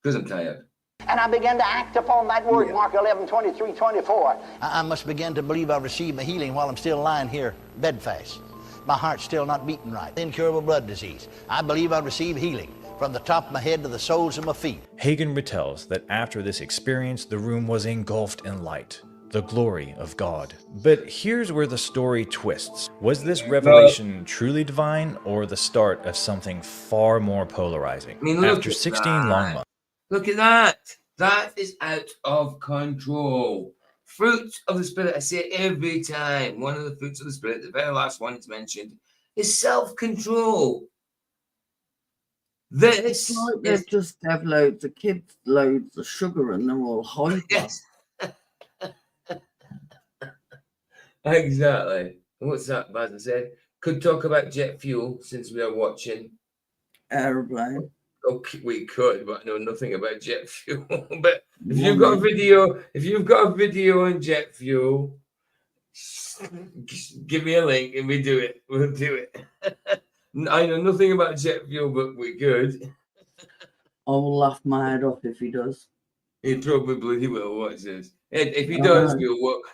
Because I'm tired.
And I began to act upon that word, Mark 11:23-24. I must begin to believe I've received my healing while I'm still lying here bedfast. My heart's still not beating right. Incurable blood disease. I believe I've received healing from the top of my head to the soles of my feet.
Hagin retells that after this experience, the room was engulfed in light, the glory of God. But here's where the story twists. Was this revelation truly divine or the start of something far more polarizing? After 16 long months.
Look at that. That is out of control. Fruit of the Spirit, I say it every time. One of the fruits of the Spirit, the very last one it's mentioned, is self-control.
It's like they've just have loads of kids, loads of sugar, and they're all hyper.
Yes. Exactly. What's that, Baz said? Could talk about jet fuel since we are watching
Aeroplane.
Okay, we could, but I know nothing about jet fuel. But if you've got a video on jet fuel, give me a link and we'll do it. I know nothing about jet fuel, but we could.
I will laugh my head off if he does.
He probably will. Watch this. If he does,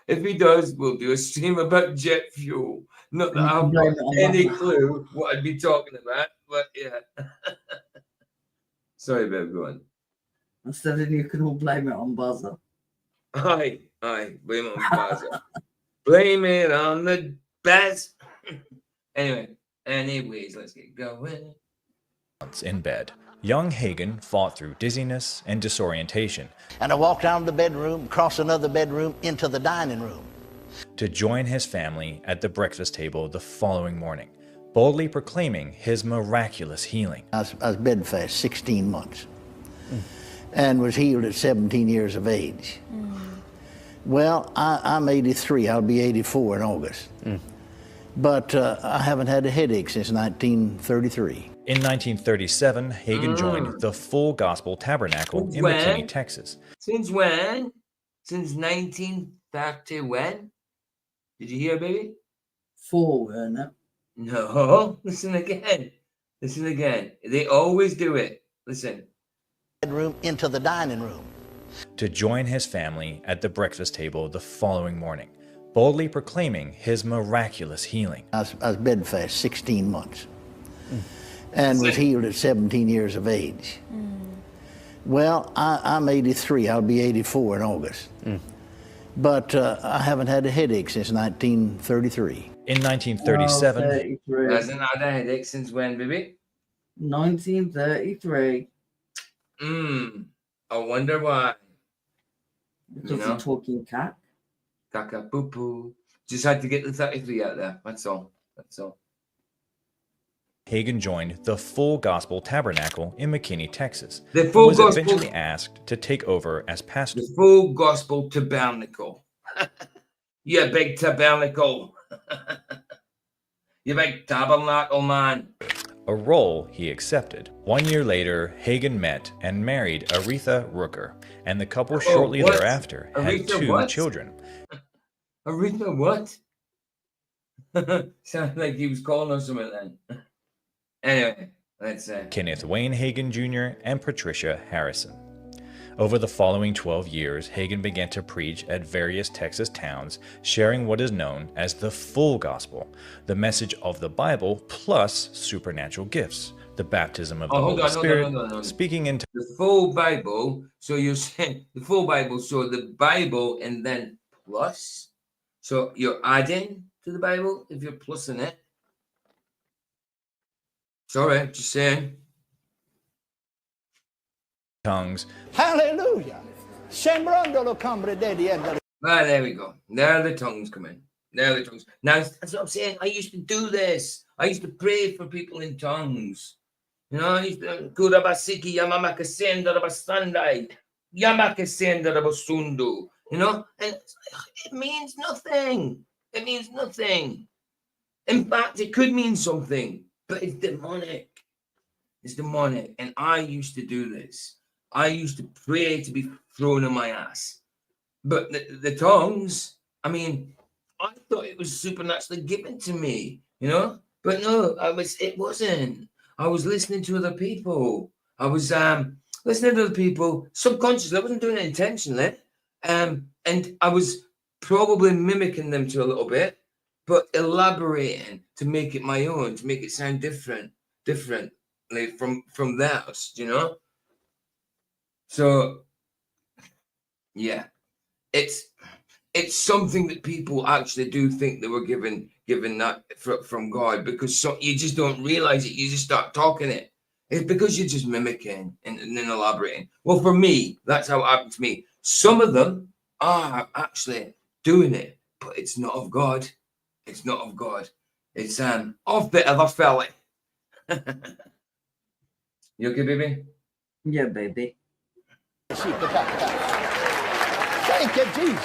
If he does, we'll do a stream about jet fuel. Not that I've got any clue what I'd be talking about, but yeah. Sorry, babe. Go on.
Instead of you can all blame it on Buzzer.
Aye, blame it on Buzzer. Blame it on the best. Anyways, let's get going.
In bed, young Hagin fought through dizziness and disorientation.
And I walked down the bedroom, across another bedroom, into the dining room.
To join his family at the breakfast table the following morning, boldly proclaiming his miraculous healing.
I was bedfast 16 months and was healed at 17 years of age. Well, I'm 83. I'll be 84 in August. But I haven't had a headache since 1933.
In 1937, Hagin joined the Full Gospel Tabernacle in McKinney, Texas.
Since when? Since 1931? Did you hear, baby?
4, weren't it?
No. Listen again. Listen again. They always do it. Listen.
Bedroom into the dining room.
To join his family at the breakfast table the following morning, boldly proclaiming his miraculous healing.
I was bedfast 16 months and was healed at 17 years of age. Well, I'm 83. I'll be 84 in August. But I haven't had a headache since 1933.
In 1937,
hasn't had a headache since when, baby?
1933.
I wonder why.
Because you're talking cack.
Caca poo poo. Just had to get the 33 out there. That's all. That's all.
Hagin joined the Full Gospel Tabernacle in McKinney, Texas.
The Full
was
Gospel
eventually asked to take over as pastor.
The Full Gospel Tabernacle. You big tabernacle. You big tabernacle, man.
A role he accepted. 1 year later, Hagin met and married Aretha Rooker, and the couple shortly thereafter had 2 children.
Aretha what? Sounded like he was calling her something then. Anyway, let's say
Kenneth Wayne Hagin Jr. and Patricia Harrison. Over the following 12 years, Hagin began to preach at various Texas towns, sharing what is known as the full gospel, the message of the Bible plus supernatural gifts, the baptism of the Holy Spirit, speaking into
the full Bible. So you're saying the full Bible, so the Bible and then plus? So you're adding to the Bible if you're plusing it? Sorry, just saying.
Tongues.
Hallelujah.
Ah, there we go. There the tongues come in. There the tongues. Now, that's what I'm saying. I used to do this. I used to pray for people in tongues. You know, I used to Kurabasiki Yamamakasenda Rabastandai. Yamakasenda Rabasundu. You know, and it means nothing. It means nothing. In fact, it could mean something, but it's demonic. It's demonic. And I used to do this. I used to pray to be thrown on my ass. But the tongues, I mean, I thought it was supernaturally given to me, you know? But no, it wasn't. I was listening to other people. I was listening to other people subconsciously. I wasn't doing it intentionally. And I was probably mimicking them to a little bit, but elaborating to make it my own, to make it sound differently from theirs, you know? So, yeah, it's something that people actually do think they were given that from God, because you just don't realize it. You just start talking it. It's because you're just mimicking and then elaborating. Well, for me, that's how it happened to me. Some of them are actually doing it, but it's not of God. It's not of God. It's of the other fella. You okay, baby?
Yeah, baby.
Thank you, Jesus.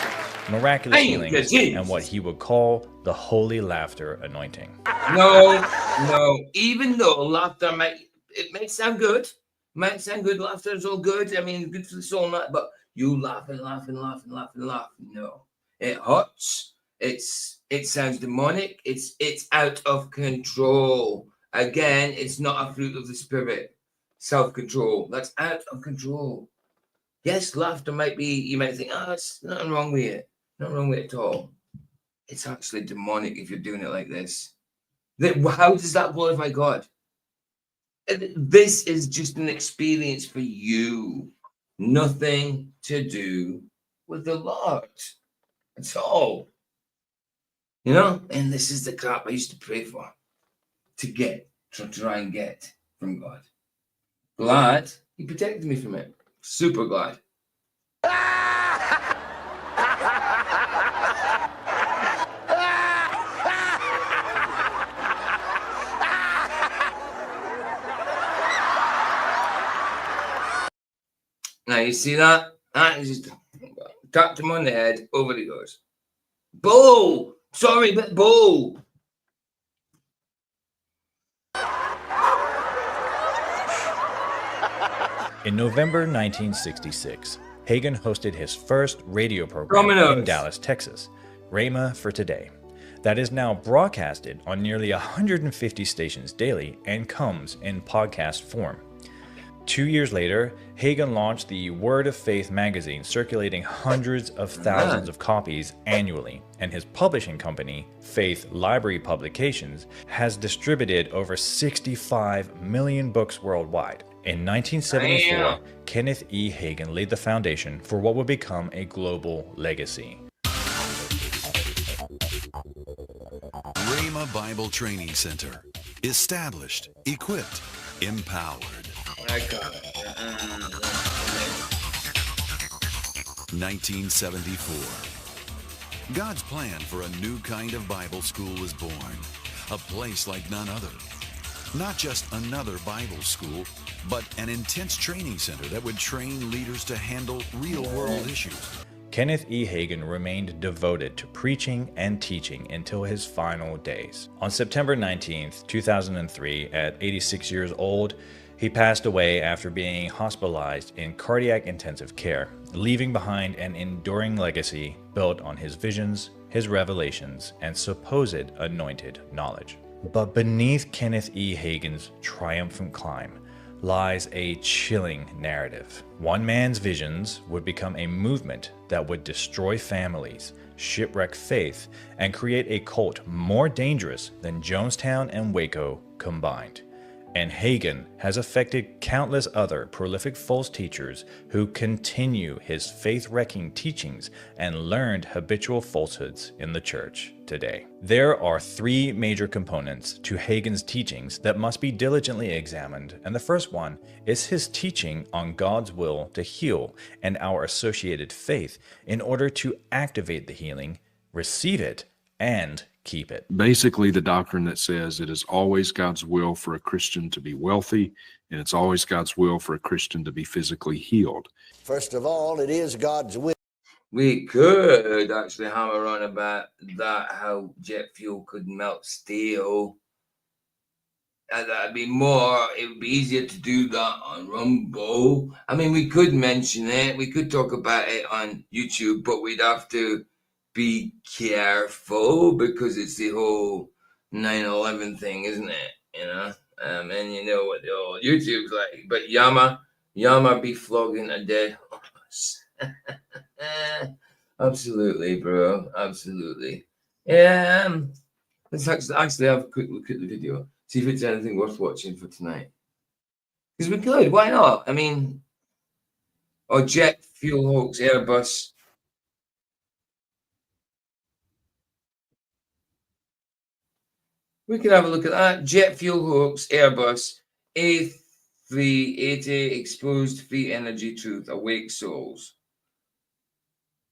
Miraculous healings and what he would call the holy laughter anointing.
No. Even though laughter might sound good. Laughter is all good. I mean, good for the soul, but you laugh and laugh and laugh and laugh and laugh. No, it hurts. It sounds demonic. It's out of control. Again, it's not a fruit of the spirit. Self-control. That's out of control. Yes, laughter might be, you might think, oh, there's nothing wrong with it. Nothing wrong with it at all. It's actually demonic if you're doing it like this. How does that glorify God? This is just an experience for you. Nothing to do with the Lord at all. You know? And this is the crap I used to pray for. To try and get from God. Glad he protected me from it. Super glad. Now you see that? That is just tapped him on the head, over he goes. Bull! Sorry, but bull!
In November 1966, Hagin hosted his first radio program in Dallas, Texas, Rhema for Today, that is now broadcasted on nearly 150 stations daily and comes in podcast form. 2 years later, Hagin launched the Word of Faith magazine, circulating hundreds of thousands of copies annually, and his publishing company, Faith Library Publications, has distributed over 65 million books worldwide. In 1974, Kenneth E. Hagin laid the foundation for what would become a global legacy.
Rhema Bible Training Center. Established, equipped, empowered. 1974. God's plan for a new kind of Bible school is born. A place like none other. Not just another Bible school, but an intense training center that would train leaders to handle real-world issues.
Kenneth E. Hagin remained devoted to preaching and teaching until his final days. On September 19, 2003, at 86 years old, he passed away after being hospitalized in cardiac intensive care, leaving behind an enduring legacy built on his visions, his revelations, and supposed anointed knowledge. But beneath Kenneth E. Hagin's triumphant climb lies a chilling narrative. One man's visions would become a movement that would destroy families, shipwreck faith, and create a cult more dangerous than Jonestown and Waco combined. And Hagin has affected countless other prolific false teachers who continue his faith-wrecking teachings and learned habitual falsehoods in the church today. There are three major components to Hagin's teachings that must be diligently examined, and the first one is his teaching on God's will to heal and our associated faith in order to activate the healing, receive it, and keep it.
Basically, the doctrine that says it is always God's will for a Christian to be wealthy, and it's always God's will for a Christian to be physically healed.
First of all, it is God's will.
We could actually hammer on about that, how jet fuel could melt steel. And it would be easier to do that on Rumble. I mean, we could mention it, we could talk about it on YouTube, but we'd have to be careful because it's the whole 9/11 thing, isn't it? You know, and you know what the old YouTube's like. But Yama be flogging a dead horse. Absolutely, bro. Absolutely. Yeah. Let's actually have a quick look at the video. See if it's anything worth watching for tonight. Because we could. Why not? I mean, or jet fuel hoax, Airbus. We could have a look at that. Jet fuel hoax, Airbus, A380, exposed free energy truth, awake souls.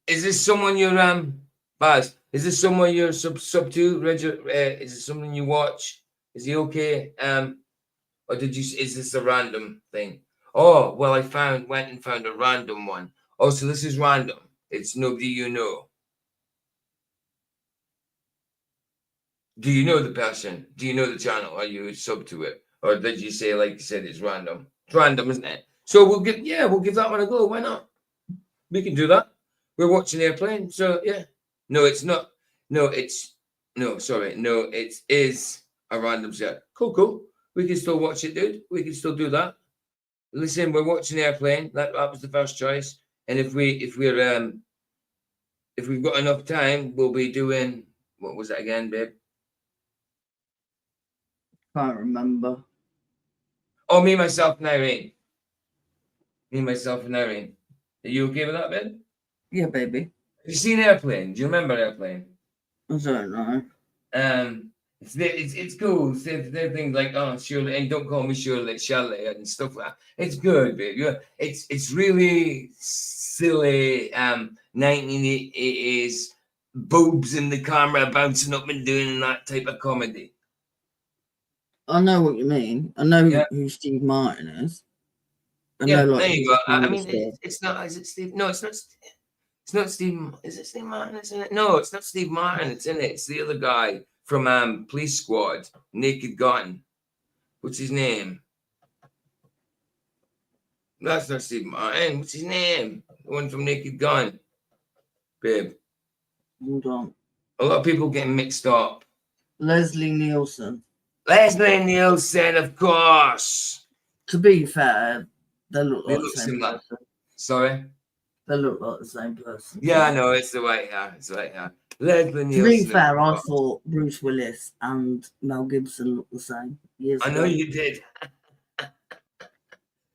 Is this someone you're, Baz? Is this someone you're sub to? Is it someone you watch? Is he okay? Or is this a random thing? Oh, well, I went and found a random one. Oh, so this is random. It's nobody you know. Do you know the person? Do you know the channel? Are you sub to it? Or did you say, like you said, it's random? It's random, isn't it? So we'll give that one a go. Why not? We can do that. We're watching Airplane. So yeah. No, it's not. No, it is a random set. Cool. We can still watch it, dude. We can still do that. Listen, we're watching Airplane. That was the first choice. And if we've got enough time, we'll be doing, what was that again, babe?
Can't remember.
Oh, Me, Myself, and Irene. Me, Myself, and Irene. Are you okay with that, babe?
Yeah, baby.
Have you seen Airplane? Do you remember Airplane?
I don't know.
It's cool. They're things like, oh, Shirley, and don't call me Shirley, and stuff like that. It's good, babe. Yeah, it's really silly. 1980s boobs in the camera bouncing up and doing that type of comedy.
I know what you mean. I know who Steve Martin is.
There you go. I mean, it's not. Is it Steve? No, it's not. It's not Steve. Is it Steve Martin? It's in it. No, it's not Steve Martin. It's in it. It's the other guy from Police Squad, Naked Gun. What's his name? That's not Steve Martin. What's his name? The one from Naked Gun. Babe.
Hold on.
A lot of people getting mixed up.
Leslie Nielsen.
Leslie Nielsen, of course.
To be fair, they look like the same
similar.
person.
Sorry?
They look like the same person.
Yeah, I know. It's the white hair. It's the white hair. Leslie Nielsen.
To be fair, I thought Bruce Willis and Mel Gibson looked the same.
I know you did.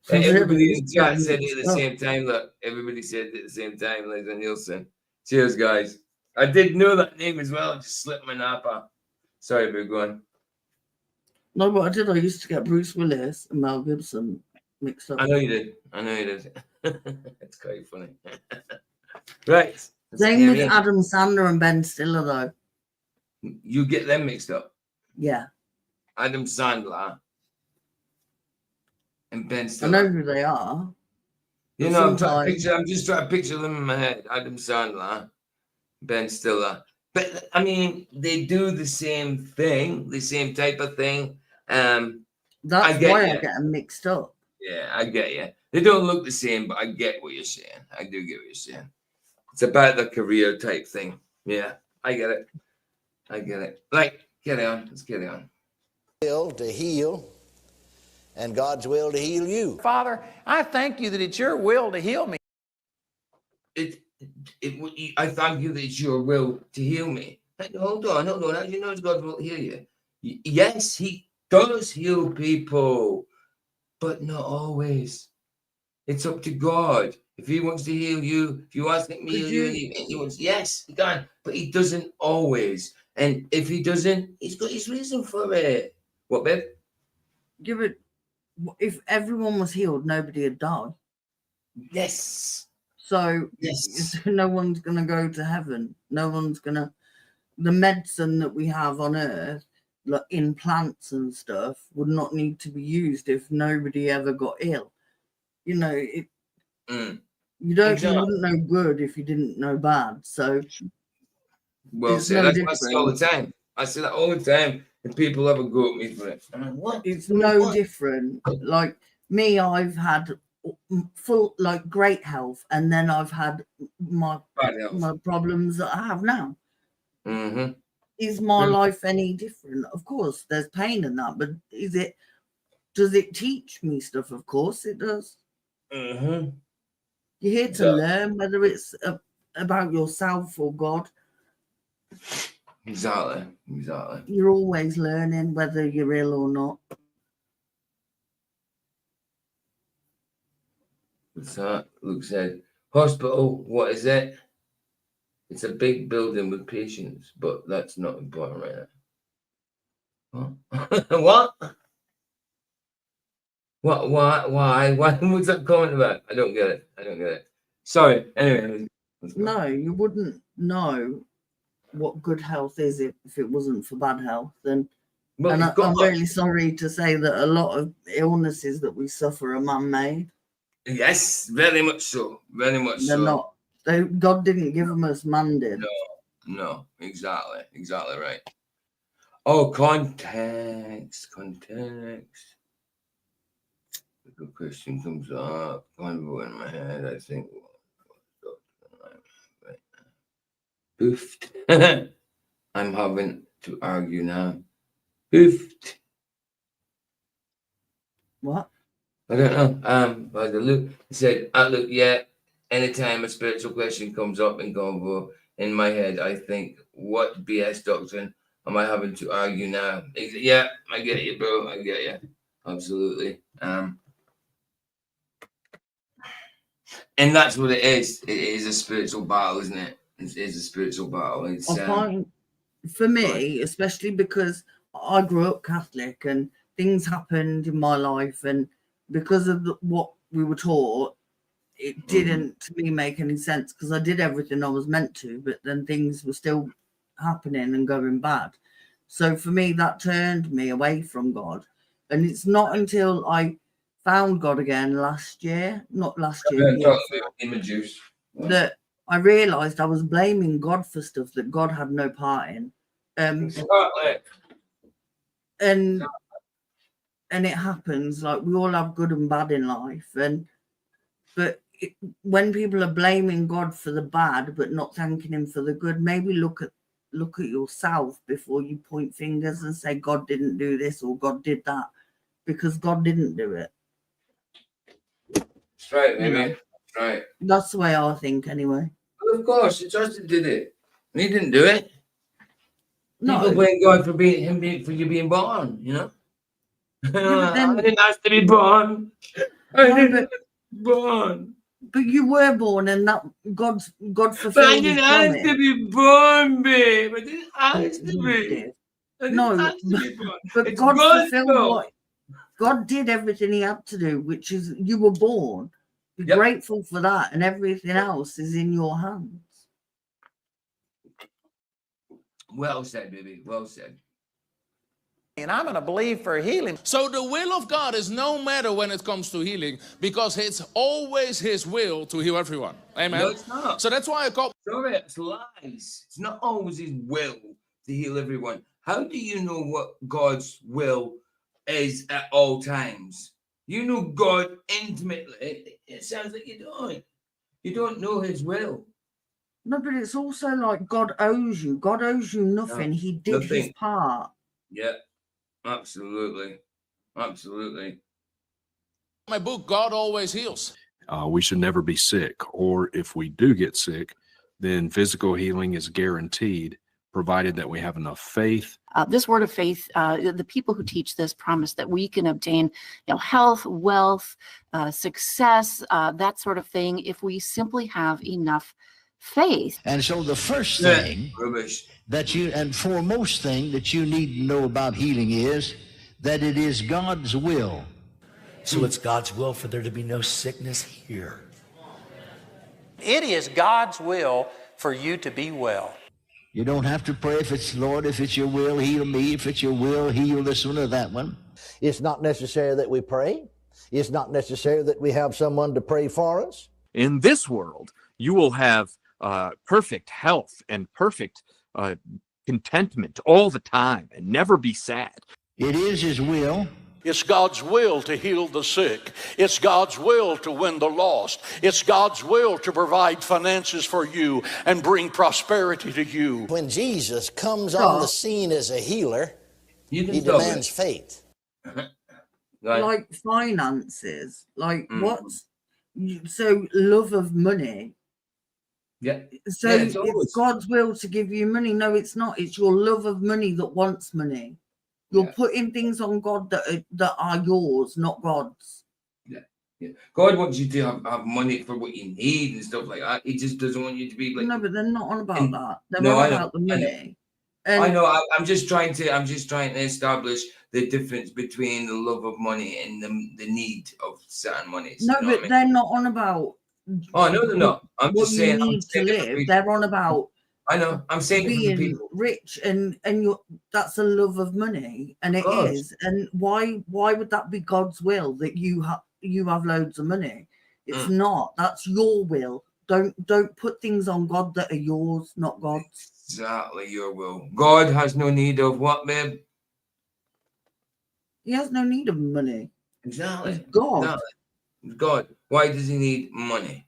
Everybody in the chat said it at the same time. Look, everybody said it at the same time. Leslie Nielsen. Cheers, guys. I did know that name as well. It just slipped my napper. Sorry, we're going.
No, but I did. I used to get Bruce Willis and Mel Gibson mixed up.
I know you did. It's quite funny. Right.
Same with Adam Sandler and Ben Stiller, though.
You get them mixed up.
Yeah.
Adam Sandler and Ben Stiller.
I know who they are.
You know, I'm just trying to picture them in my head. Adam Sandler, Ben Stiller. But I mean, they do the same thing, the same type of thing.
That's why I get them mixed up.
Yeah, I get you. They don't look the same, but I get what you're saying. I do get what you're saying. It's about the career type thing. Yeah, I get it. Like, carry on. Let's carry on.
Will to heal, and God's will to heal you.
Father, I thank you that it's your will to heal me.
I thank you that it's your will to heal me. Hold on. How do you know it's God's will to heal you? Yes, he does heal people, but not always. It's up to God. If he wants to heal you, if you ask him to heal you, and he wants, yes, he can, but he doesn't always. And if he doesn't, he's got his reason for it. What, babe?
Yeah, but if everyone was healed, nobody would die.
Yes.
So
yes,
no one's going to go to heaven. No one's going to... The medicine that we have on earth, like in plants and stuff, would not need to be used if nobody ever got ill. You know, you wouldn't know good if you didn't know bad. So,
well, see, I say all the time. I say that all the time, and people have a go at me for it. I'm like, what?
It's no different. Like me, I've had full, like, great health, and then I've had my problems that I have now.
Mm-hmm.
Is my life any different? Of course, there's pain in that, but does it teach me stuff? Of course it does.
Mm-hmm.
You're here to learn, whether it's about yourself or God.
Exactly.
You're always learning, whether you're ill or not.
What's that? Luke said, hospital, what is it? It's a big building with patients, but that's not important right now. What? What? Why? What's that comment about? I don't get it. Sorry. Anyway.
No, you wouldn't know what good health is if it wasn't for bad health. And I'm really sorry to say that a lot of illnesses that we suffer are man-made.
Yes, very much so.
They're not. God didn't give them us, man did.
No, exactly right. Oh, context. The question comes up. Convo in my head, I think. Oofed. I'm having to argue now. Oofed.
What?
I don't know. By the look, he said, look, yeah, anytime a spiritual question comes up in convo in my head, I think, what BS doctrine am I having to argue now? Yeah, I get you, bro. I get you. Absolutely. And that's what it is. It is a spiritual battle, isn't it? It is a spiritual battle. It's
I find, for me, especially because I grew up Catholic and things happened in my life, and because of what we were taught, it didn't to me make any sense, because I did everything I was meant to, but then things were still happening and going bad. So for me, that turned me away from God. And it's not until I found God again last year, not last year, that I realized I was blaming God for stuff that God had no part in. And it happens, like, we all have good and bad in life, but when people are blaming God for the bad but not thanking him for the good, maybe look at yourself before you point fingers and say God didn't do this or God did that, because God didn't do it.
That's right, maybe. You know? Right.
That's the way I think, anyway.
Well, of course, Justin did it. He didn't do it.
No.
People blame God for you being born, you know?
Yeah, then,
I didn't ask to be born. Born.
But you were born, and that God fulfilled.
But I didn't ask to be born, babe. I didn't ask to be.
No, but God fulfilled what God did, everything he had to do, which is you were born. Be grateful for that, and everything else is in your hands.
Well said, baby. Well said.
And I'm going to believe for healing.
So the will of God is no matter when it comes to healing, because it's always his will to heal everyone. Amen.
No, it's not.
So that's why I call.
Sorry, it's lies. It's not always his will to heal everyone. How do you know what God's will is at all times? You know God intimately. It sounds like you don't. You don't know his will.
No, but it's also like God owes you. God owes you nothing. No, he did his part.
Yeah. Absolutely. Absolutely.
My book, God Always Heals.
We should never be sick, or if we do get sick, then physical healing is guaranteed, provided that we have enough faith.
This word of faith, the people who teach this promise that we can obtain, health, wealth, success, that sort of thing, if we simply have enough faith.
And so the first thing and foremost thing that you need to know about healing is that it is God's will.
So it's God's will for there to be no sickness here.
It is God's will for you to be well.
You don't have to pray if it's, Lord, if it's your will, heal me. If it's your will, heal this one or that one. It's not necessary that we pray. It's not necessary that we have someone to pray for us.
In this world, you will have perfect health and perfect contentment all the time and never be sad.
It is his will.
It's God's will to heal the sick. It's God's will to win the lost. It's God's will to provide finances for you and bring prosperity to you.
When Jesus comes on the scene as a healer, he demands faith.
Like finances, like so love of money.
Yeah.
So it's God's will to give you money. No, it's not. It's your love of money that wants money. You're putting things on God that are yours, not God's.
Yeah. God wants you to have money for what you need and stuff like that. He just doesn't want you to be like.
No, but they're not on about that. They're on about the money.
I know. I'm just trying to establish the difference between the love of money and the need of certain monies.
No, but they're not on about.
Oh no, they're not. I'm just saying.
What you need to live. They're on about.
I know. I'm saying
being rich and that's a love of money, and it is. And why would that be God's will that you have loads of money? It's not. That's your will. Don't put things on God that are yours, not God's.
Exactly your will. God has no need of what, babe?
He has no need of money.
Exactly.
It's God.
Exactly. God. Why does he need money?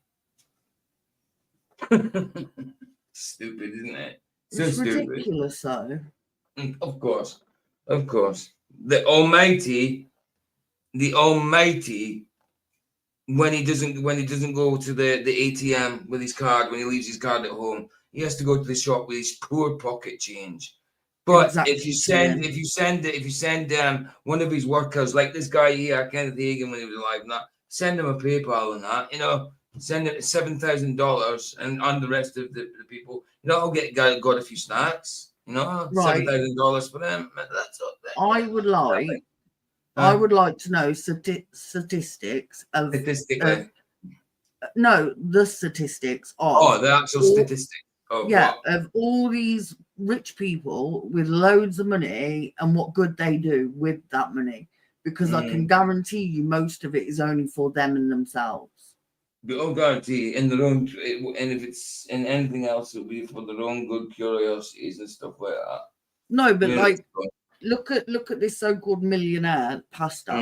Stupid, isn't it? So
it's
stupid.
Ridiculous, though.
Of course. The Almighty the Almighty, when he doesn't go to the ATM with his card, when he leaves his card at home, he has to go to the shop with his poor pocket change. But
Exactly.
if you send one of his workers, like this guy here, Kenneth Hagin, when he was alive, not send him a PayPal and that, send him $7,000, and on the rest of the people, I'll got a few snacks,
Right.
$7,000 for them. That's all.
I would like to know statistics of
Statistically.
The statistics of
the actual statistics of what?
Of all these rich people with loads of money and what good they do with that money, because I can guarantee you most of it is only for them and themselves.
But I'll guarantee in their own, and if it's in anything else, it'll be for their own good curiosities and stuff like that.
No, but look at this so-called millionaire pastor.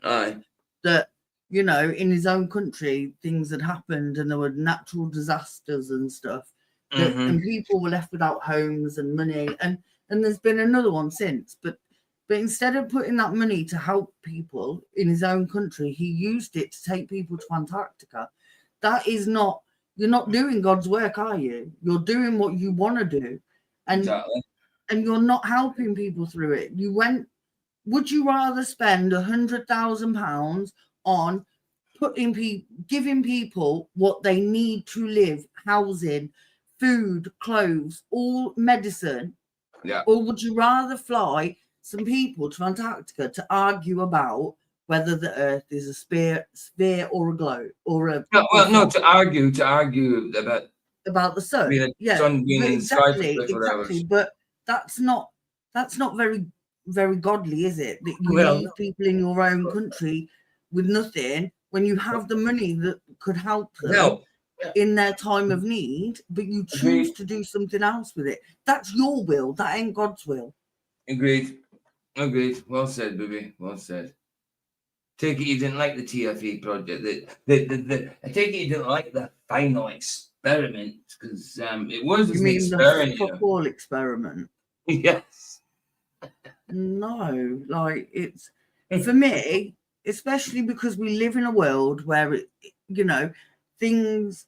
Aye.
That, in his own country, things had happened and there were natural disasters and stuff. And people were left without homes and money. And there's been another one since. But instead of putting that money to help people in his own country, he used it to take people to Antarctica. That is not, you're not doing God's work, are you? You're doing what you want to do. And you're not helping people through it. Would you rather spend £100,000 on giving people what they need to live, housing, food, clothes, all medicine?
Yeah.
Or would you rather fly some people to Antarctica to argue about whether the Earth is a sphere or a globe or a?
To argue
about the sun.
Sun being in the sky for 24 hours.
But that's not very, very godly, is it? That you leave people in your own country with nothing when you have the money that could help them in their time of need, but you choose to do something else with it. That's your will. That ain't God's will.
Agreed. Well said, baby. Well said. Take it you didn't like the TFE project. I take it you didn't like the final experiment, because it was an experiment.
The football experiment?
Yes.
No, it's for me, especially because we live in a world where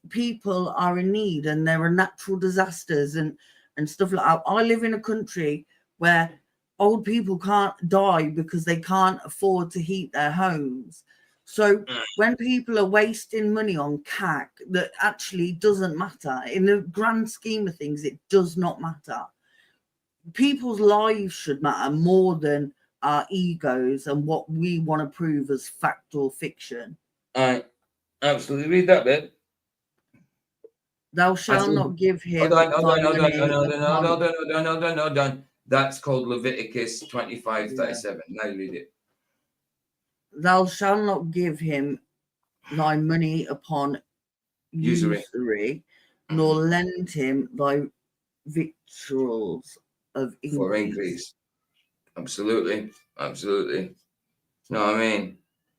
people are in need and there are natural disasters and stuff like that. I live in a country where old people can't die because they can't afford to heat their homes. So when people are wasting money on CAC, that actually doesn't matter. In the grand scheme of things, it does not matter. People's lives should matter more than our egos and what we want to prove as fact or fiction.
I absolutely read that bit.
Thou shalt not give him.
Hold on. That's called Leviticus 25:37. Now read it.
Thou shalt not give him thy money upon usury, nor lend him thy victuals of increase.
For increase. Absolutely. No,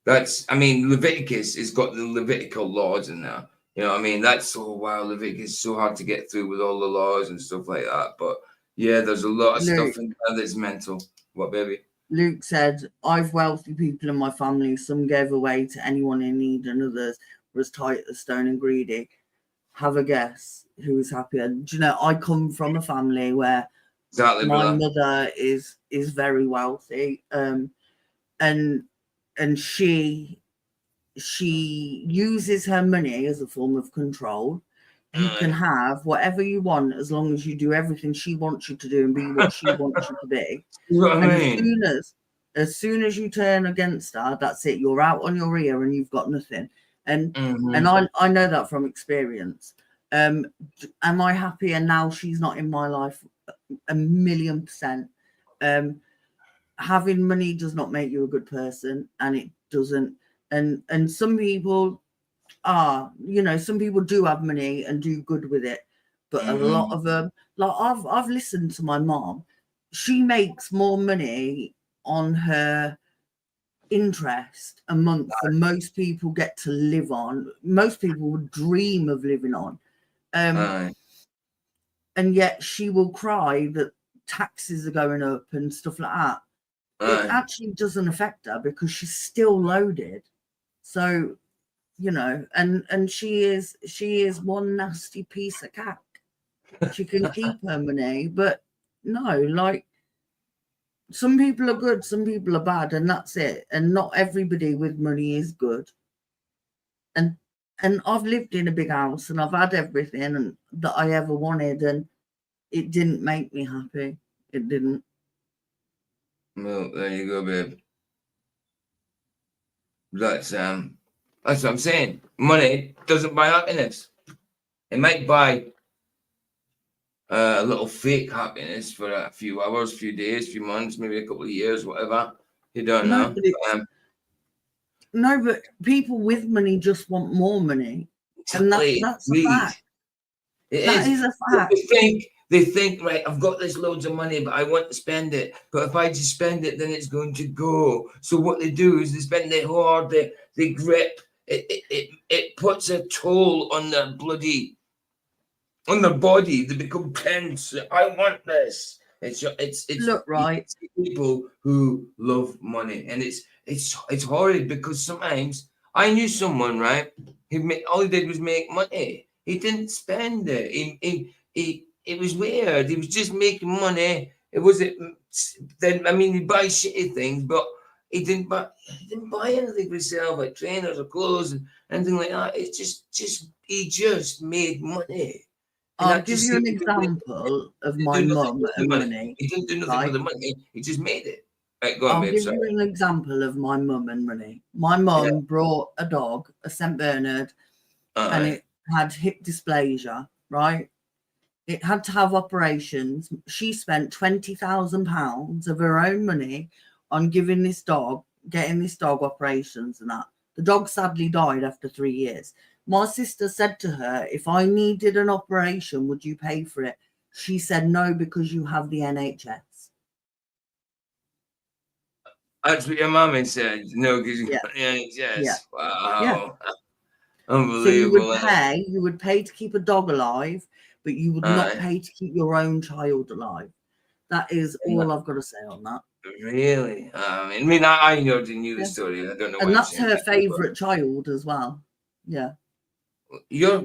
Leviticus has got the Levitical laws in there. That's Leviticus is so hard to get through with all the laws and stuff like that. But yeah, there's a lot of stuff in there that's mental. What, baby?
Luke said, I've wealthy people in my family. Some gave away to anyone in need, and others were as tight as stone and greedy. Have a guess who is happier. Do you know, I come from a family where my mother is very wealthy, and she uses her money as a form of control. You can have whatever you want as long as you do everything she wants you to do and be what she wants you to be. As soon as you turn against her, that's it. You're out on your ear and you've got nothing. And I know that from experience. Am I happier now she's not in my life? 1,000,000%. Having money does not make you a good person, and it doesn't. And some people are, some people do have money and do good with it, but a lot of them, I've listened to my mom. She makes more money on her interest a month than most people get to live on. Most people would dream of living on. And yet she will cry that taxes are going up and stuff like that. it actually doesn't affect her because she's still loaded. So, you know, and she is one nasty piece of cack. She can keep her money, but no, like, some people are good, some people are bad, and that's it. And not everybody with money is good. And I've lived in a big house and I've had everything that I ever wanted, and it didn't make me happy. It didn't.
Well, there you go, babe. That's what I'm saying. Money doesn't buy happiness. It might buy a little fake happiness for a few hours, few days, few months, maybe a couple of years, whatever. You don't know.
No, but people with money just want more money.
Exactly.
And that's a fact. That is a fact.
They think, right, I've got this loads of money, but I want to spend it. But if I just spend it, then it's going to go. So what they do is they spend, they hoard, they grip. It puts a toll on their on their body. They become tense. I want this. It's
look, right.
It's people who love money, and it's horrid because sometimes I knew someone, right? All he did was make money. He didn't spend it. It was weird. He was just making money. It wasn't. Then I mean, he buy shitty things, but he didn't buy anything for himself, like trainers or clothes and anything like that. It's just he just made money.
I'll give you an example of my mum and money.
He didn't do nothing for the money. He just made it. Right, go on,
I'll give you an example of my mum and money. My mum brought a dog, a St. Bernard, and it had hip dysplasia, right? It had to have operations. She spent £20,000 of her own money on getting this dog operations and that. The dog sadly died after 3 years. My sister said to her, if I needed an operation, would you pay for it? She said, no, because you have the NHS.
That's what your mummy said. No, because you got the NHS.
Yeah.
Wow.
Yeah.
Unbelievable.
So you would pay to keep a dog alive, but you would not pay to keep your own child alive. That is all I've got to say on that.
Really? I already knew the story. I don't know.
And that's her favourite child as well. Yeah.
You're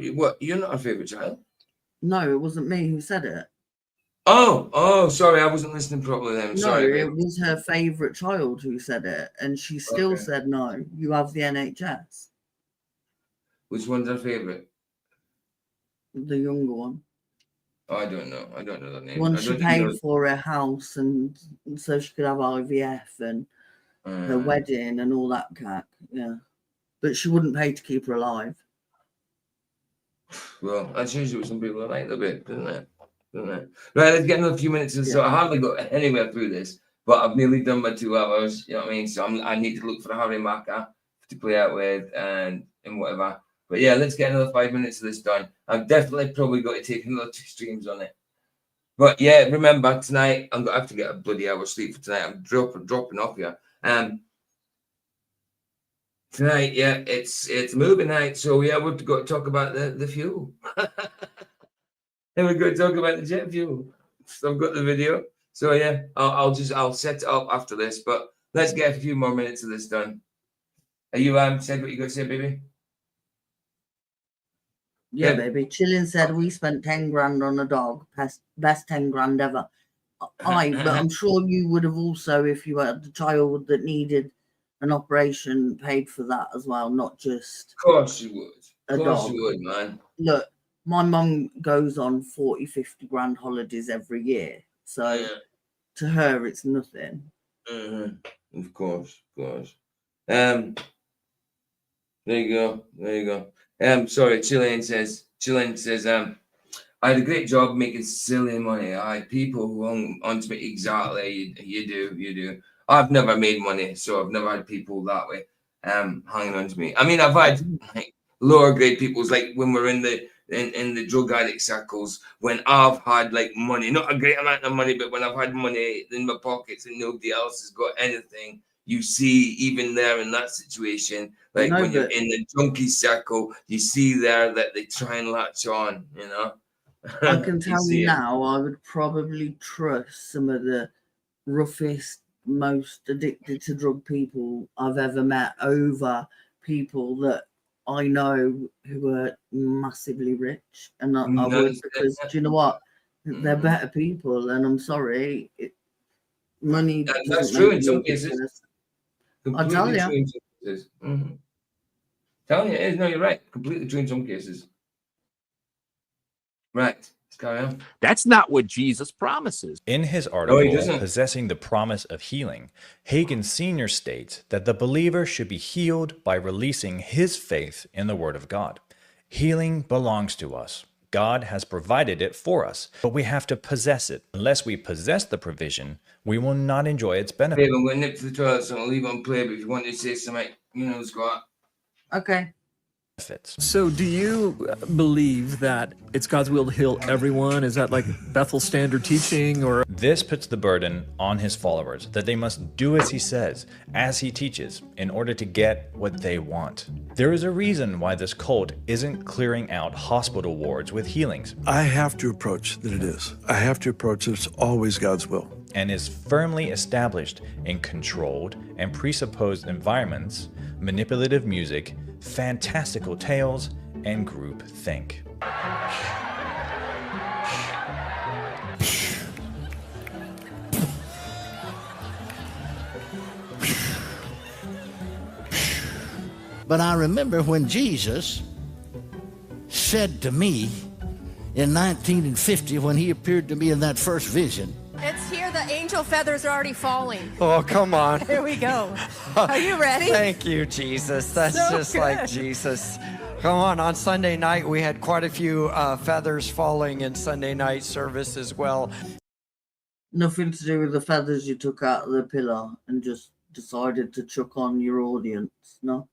not a favourite child?
No, it wasn't me who said it.
Oh, sorry, I wasn't listening properly then. Sorry.
It was her favourite child who said it, and she still said, no, you have the NHS.
Which one's her favourite?
The younger one.
Oh, I don't know. I don't know the name.
Once she paid for her house and so she could have IVF and her wedding and all that cack. Yeah. But she wouldn't pay to keep her alive.
Well, that's usually what some people are like a bit, doesn't it? Right, let's get another few minutes. So I hardly got anywhere through this, but I've nearly done my 2 hours. You know what I mean? So I need to look for a Harry Macker to play out with and whatever. But yeah, let's get another 5 minutes of this done. I've definitely probably got to take another 2 streams on it. But yeah, remember tonight I'm gonna have to get a bloody hour sleep for tonight. I'm dropping off here. Tonight, yeah, it's movie night. So yeah, we've got to talk about the fuel. And we're going to talk about the jet fuel. So I've got the video. So yeah, I'll set it up after this. But let's get a few more minutes of this done. Are you said what you got to say, baby?
Yeah, baby. Chillin said we spent 10 grand on a dog. Best 10 grand ever. But I'm sure you would have also, if you had a child that needed an operation, paid for that as well, not just.
Of course you would.
Of course
you would, man.
Look, my mum goes on 40, 50 grand holidays every year. So to her, it's nothing.
Of course. There you go. Sorry, Chilean says, I had a great job making silly money. I had people who hung onto me. Exactly. You do. I've never made money, so I've never had people that way hanging on to me. I mean, I've had like lower grade people's, like when we're in the drug addict circles, when I've had like money, not a great amount of money, but when I've had money in my pockets and nobody else has got anything, you see even there in that situation, like when you're in the junkie circle, you see there that they try and latch on, you know.
I can tell you now, I would probably trust some of the roughest most addicted to drug people I've ever met over people that I know who are massively rich. And I would, because do you know what? They're better people, and I'm sorry, money
That's
doesn't
true
make
in
you
some
a good
cases.
person.
Completely
tell
true
ya.
in some cases. Telling you, it is. No, you're right. Completely true in some cases. Right. Let's carry on.
That's not what Jesus promises.
In his
he
article,
doesn't.
Possessing the Promise of Healing, Hagin Sr. states that the believer should be healed by releasing his faith in the Word of God. Healing belongs to us. God has provided it for us, but we have to possess it. Unless we possess the provision, we will not enjoy its benefits.
Babe, I'm going to nip to the toilet, so I'll leave it on play, but if you want to say something, let's go out.
Okay.
So do you believe that it's God's will to heal everyone? Is that like Bethel standard teaching, or?
This puts the burden on his followers that they must do as he says, as he teaches, in order to get what they want. There is a reason why this cult isn't clearing out hospital wards with healings.
I have to approach that it is. I have to approach that it's always God's will.
And is firmly established in controlled and presupposed environments, manipulative music, fantastical tales, and group think.
But I remember when Jesus said to me in 1950, when he appeared to me in that first vision,
It's here. The angel feathers are already falling.
Oh, come on.
Here we go. Are you ready?
Thank you, Jesus. That's
So
just like
good.
Jesus. Come on Sunday night, we had quite a few feathers falling in Sunday night service as well.
Nothing to do with the feathers you took out of the pillow and just decided to chuck on your audience, no?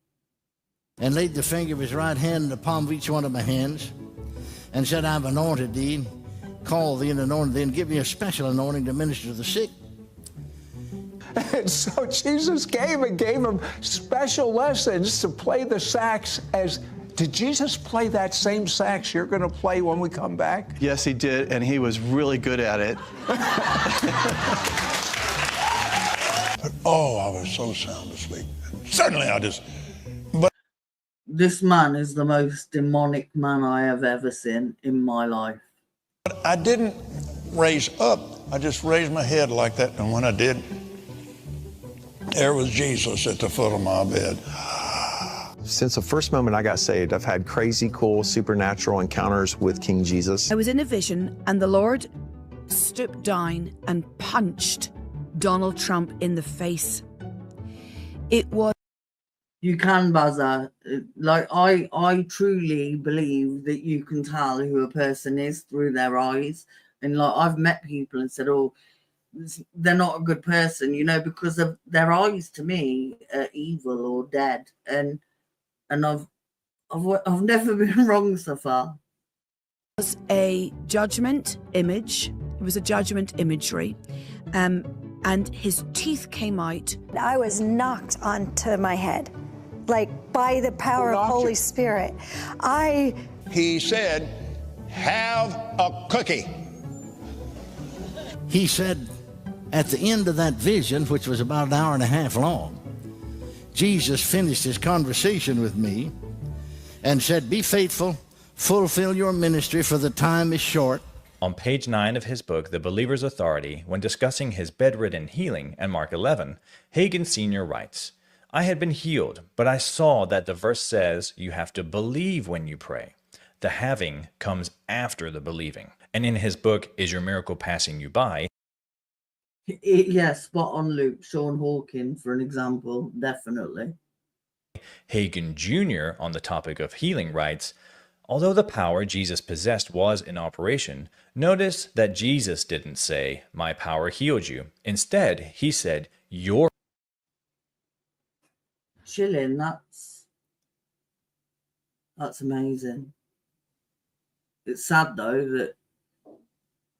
and laid the finger of his right hand in the palm of each one of my hands, and said, I've anointed thee, called thee and anointed thee, and give me a special anointing to minister to the sick.
And so Jesus came and gave him special lessons to play the sax as... Did Jesus play that same sax you're going to play when we come back?
Yes, he did, and he was really good at it.
But, oh, I was so sound asleep. Suddenly I just...
This man is the most demonic man I have ever seen in my life.
But I didn't raise up. I just raised my head like that, and when I did, there was Jesus at the foot of my bed.
Since the first moment I got saved, I've had crazy, cool, supernatural encounters with King Jesus.
I was in a vision, and the Lord stooped down and punched Donald Trump in the face. It was...
You can, Bazza. Like, I truly believe that you can tell who a person is through their eyes. And, like, I've met people and said, oh, they're not a good person, you know, because of their eyes to me are evil or dead. And I've never been wrong so far.
It was a judgment image. It was a judgment imagery. And his teeth came out.
I was knocked onto my head, like by the power of Holy Spirit.
He said, have a cookie.
He said, at the end of that vision, which was about an hour and a half long, Jesus finished his conversation with me and said, be faithful, fulfill your ministry, for the time is short.
On page 9 of his book, The Believer's Authority, when discussing his bedridden healing and Mark 11, Hagin Sr. writes, I had been healed, but I saw that the verse says you have to believe when you pray. The having comes after the believing. And in his book, Is Your Miracle Passing You By?
Yes, spot on, Luke. Sean Hawking, for an example, definitely.
Hagin Jr., on the topic of healing, writes, although the power Jesus possessed was in operation, notice that Jesus didn't say, my power healed you. Instead, he said, your...
Chilling, that's amazing. It's sad, though, that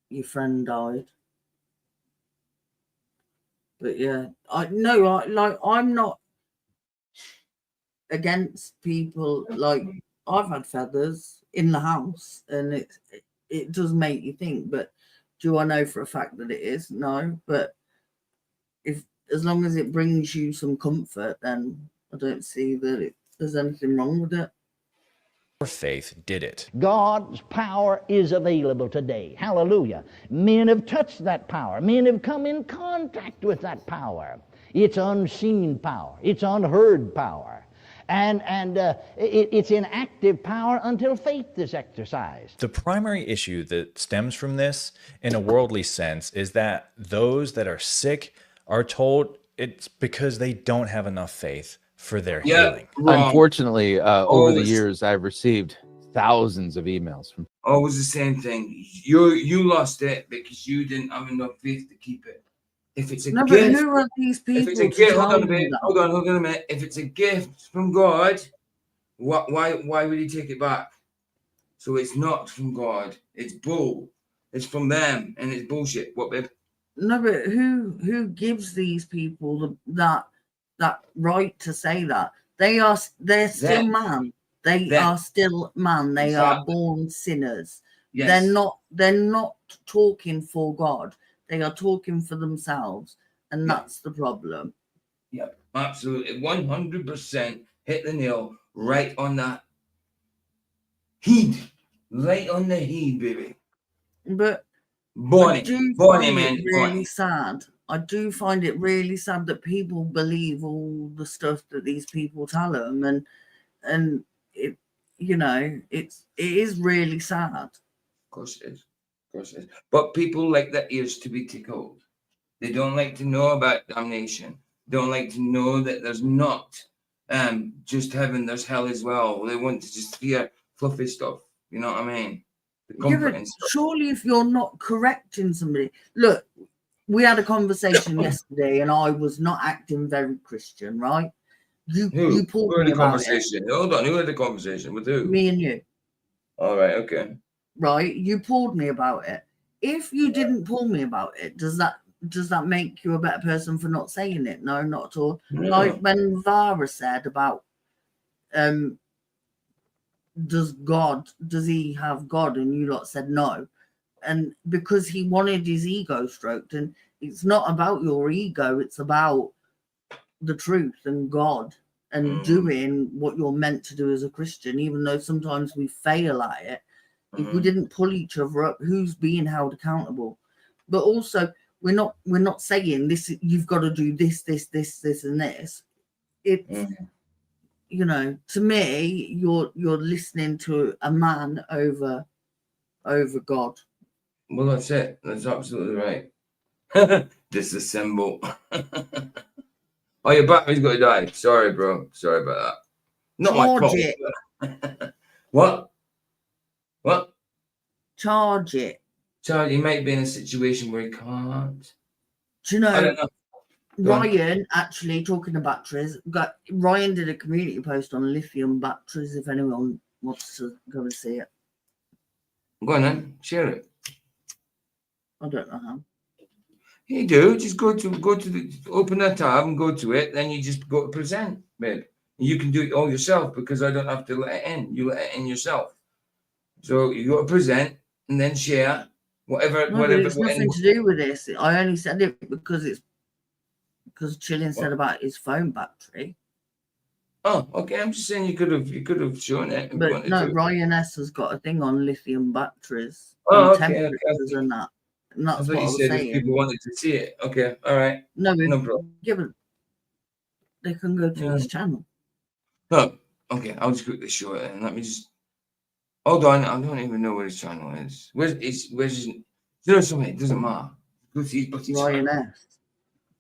your friend died. But yeah, I'm not against people. Like, I've had feathers in the house, and it does make you think. But do I know for a fact that it is? No. But if as long as it brings you some comfort, then I don't see that there's anything wrong with it.
Your faith did it.
God's power is available today. Hallelujah. Men have touched that power. Men have come in contact with that power. It's unseen power. It's unheard power. And it's in active power until faith is exercised.
The primary issue that stems from this, in a worldly sense, is that those that are sick are told it's because they don't have enough faith for their healing.
Unfortunately, over the years, I've received thousands of emails from.
Always the same thing. You lost it because you didn't have enough faith to keep it. If it's a gift,
but who are these people?
If it's a gift, hold on a minute. If it's a gift from God, why would he take it back? So it's not from God. It's bull. It's from them, and it's bullshit. What, babe?
No, but who gives these people that right to say that? They're still man. They are still man. They are born sinners.
Yes.
They're not talking for God. They are talking for themselves, and that's the problem.
Yep, absolutely. 100% hit the nail right on that heat. Right on the heat, baby.
But
Bonnie, man.
Really sad. I do find it really sad that people believe all the stuff that these people tell them, and it, it is really sad.
Of course it is. But people like their ears to be tickled. They don't like to know about damnation. Don't like to know that there's not just heaven, there's hell as well. They want to just hear fluffy stuff. You know what I mean?
Surely if you're not correcting somebody. Look, we had a conversation yesterday and I was not acting very Christian, right? You pulled me about it.
Hold on, who had the conversation? With who?
Me and you.
All right, okay.
Right, you pulled me about it. If you didn't pull me about it, does that make you a better person for not saying it? No, not at all.
No.
Like when Vara said about does he have God? And you lot said no. And because he wanted his ego stroked, and it's not about your ego, it's about the truth and God and doing what you're meant to do as a Christian, even though sometimes we fail at it. If we didn't pull each other up, who's being held accountable? But also, we're not saying this. You've got to do this, and this. It's to me, you're listening to a man over God.
Well, that's it. That's absolutely right. Disassemble. Oh, your battery's got to die. Sorry, bro. Sorry about that. Not my fault.
It.
What?
Charge it.
He might be in a situation where he can't.
Do you know?
I don't know.
Ryan, actually, talking of batteries, Ryan did a community post on lithium batteries. If anyone wants to go and see it,
go on then, share it.
I don't know how.
You do. Just go to open that tab and go to it. Then you just go to present, babe. You can do it all yourself because I don't have to let it in. You let it in yourself. So you go to present and then share whatever.
It's nothing to do with this. I only said it because Chilling said about his phone battery.
Oh, okay. I'm just saying you could have shown it.
But no, Ryan S has got a thing on lithium batteries.
Oh,
and
okay.
temperatures and that. And that's what I was saying.
If people wanted to see it. Okay, all right.
No
problem.
Given they can go to his channel.
Oh, okay. I'll just quickly show it and let me just hold on. I don't even know where his channel is. Where's his? There's something. It doesn't matter.
Ryan S.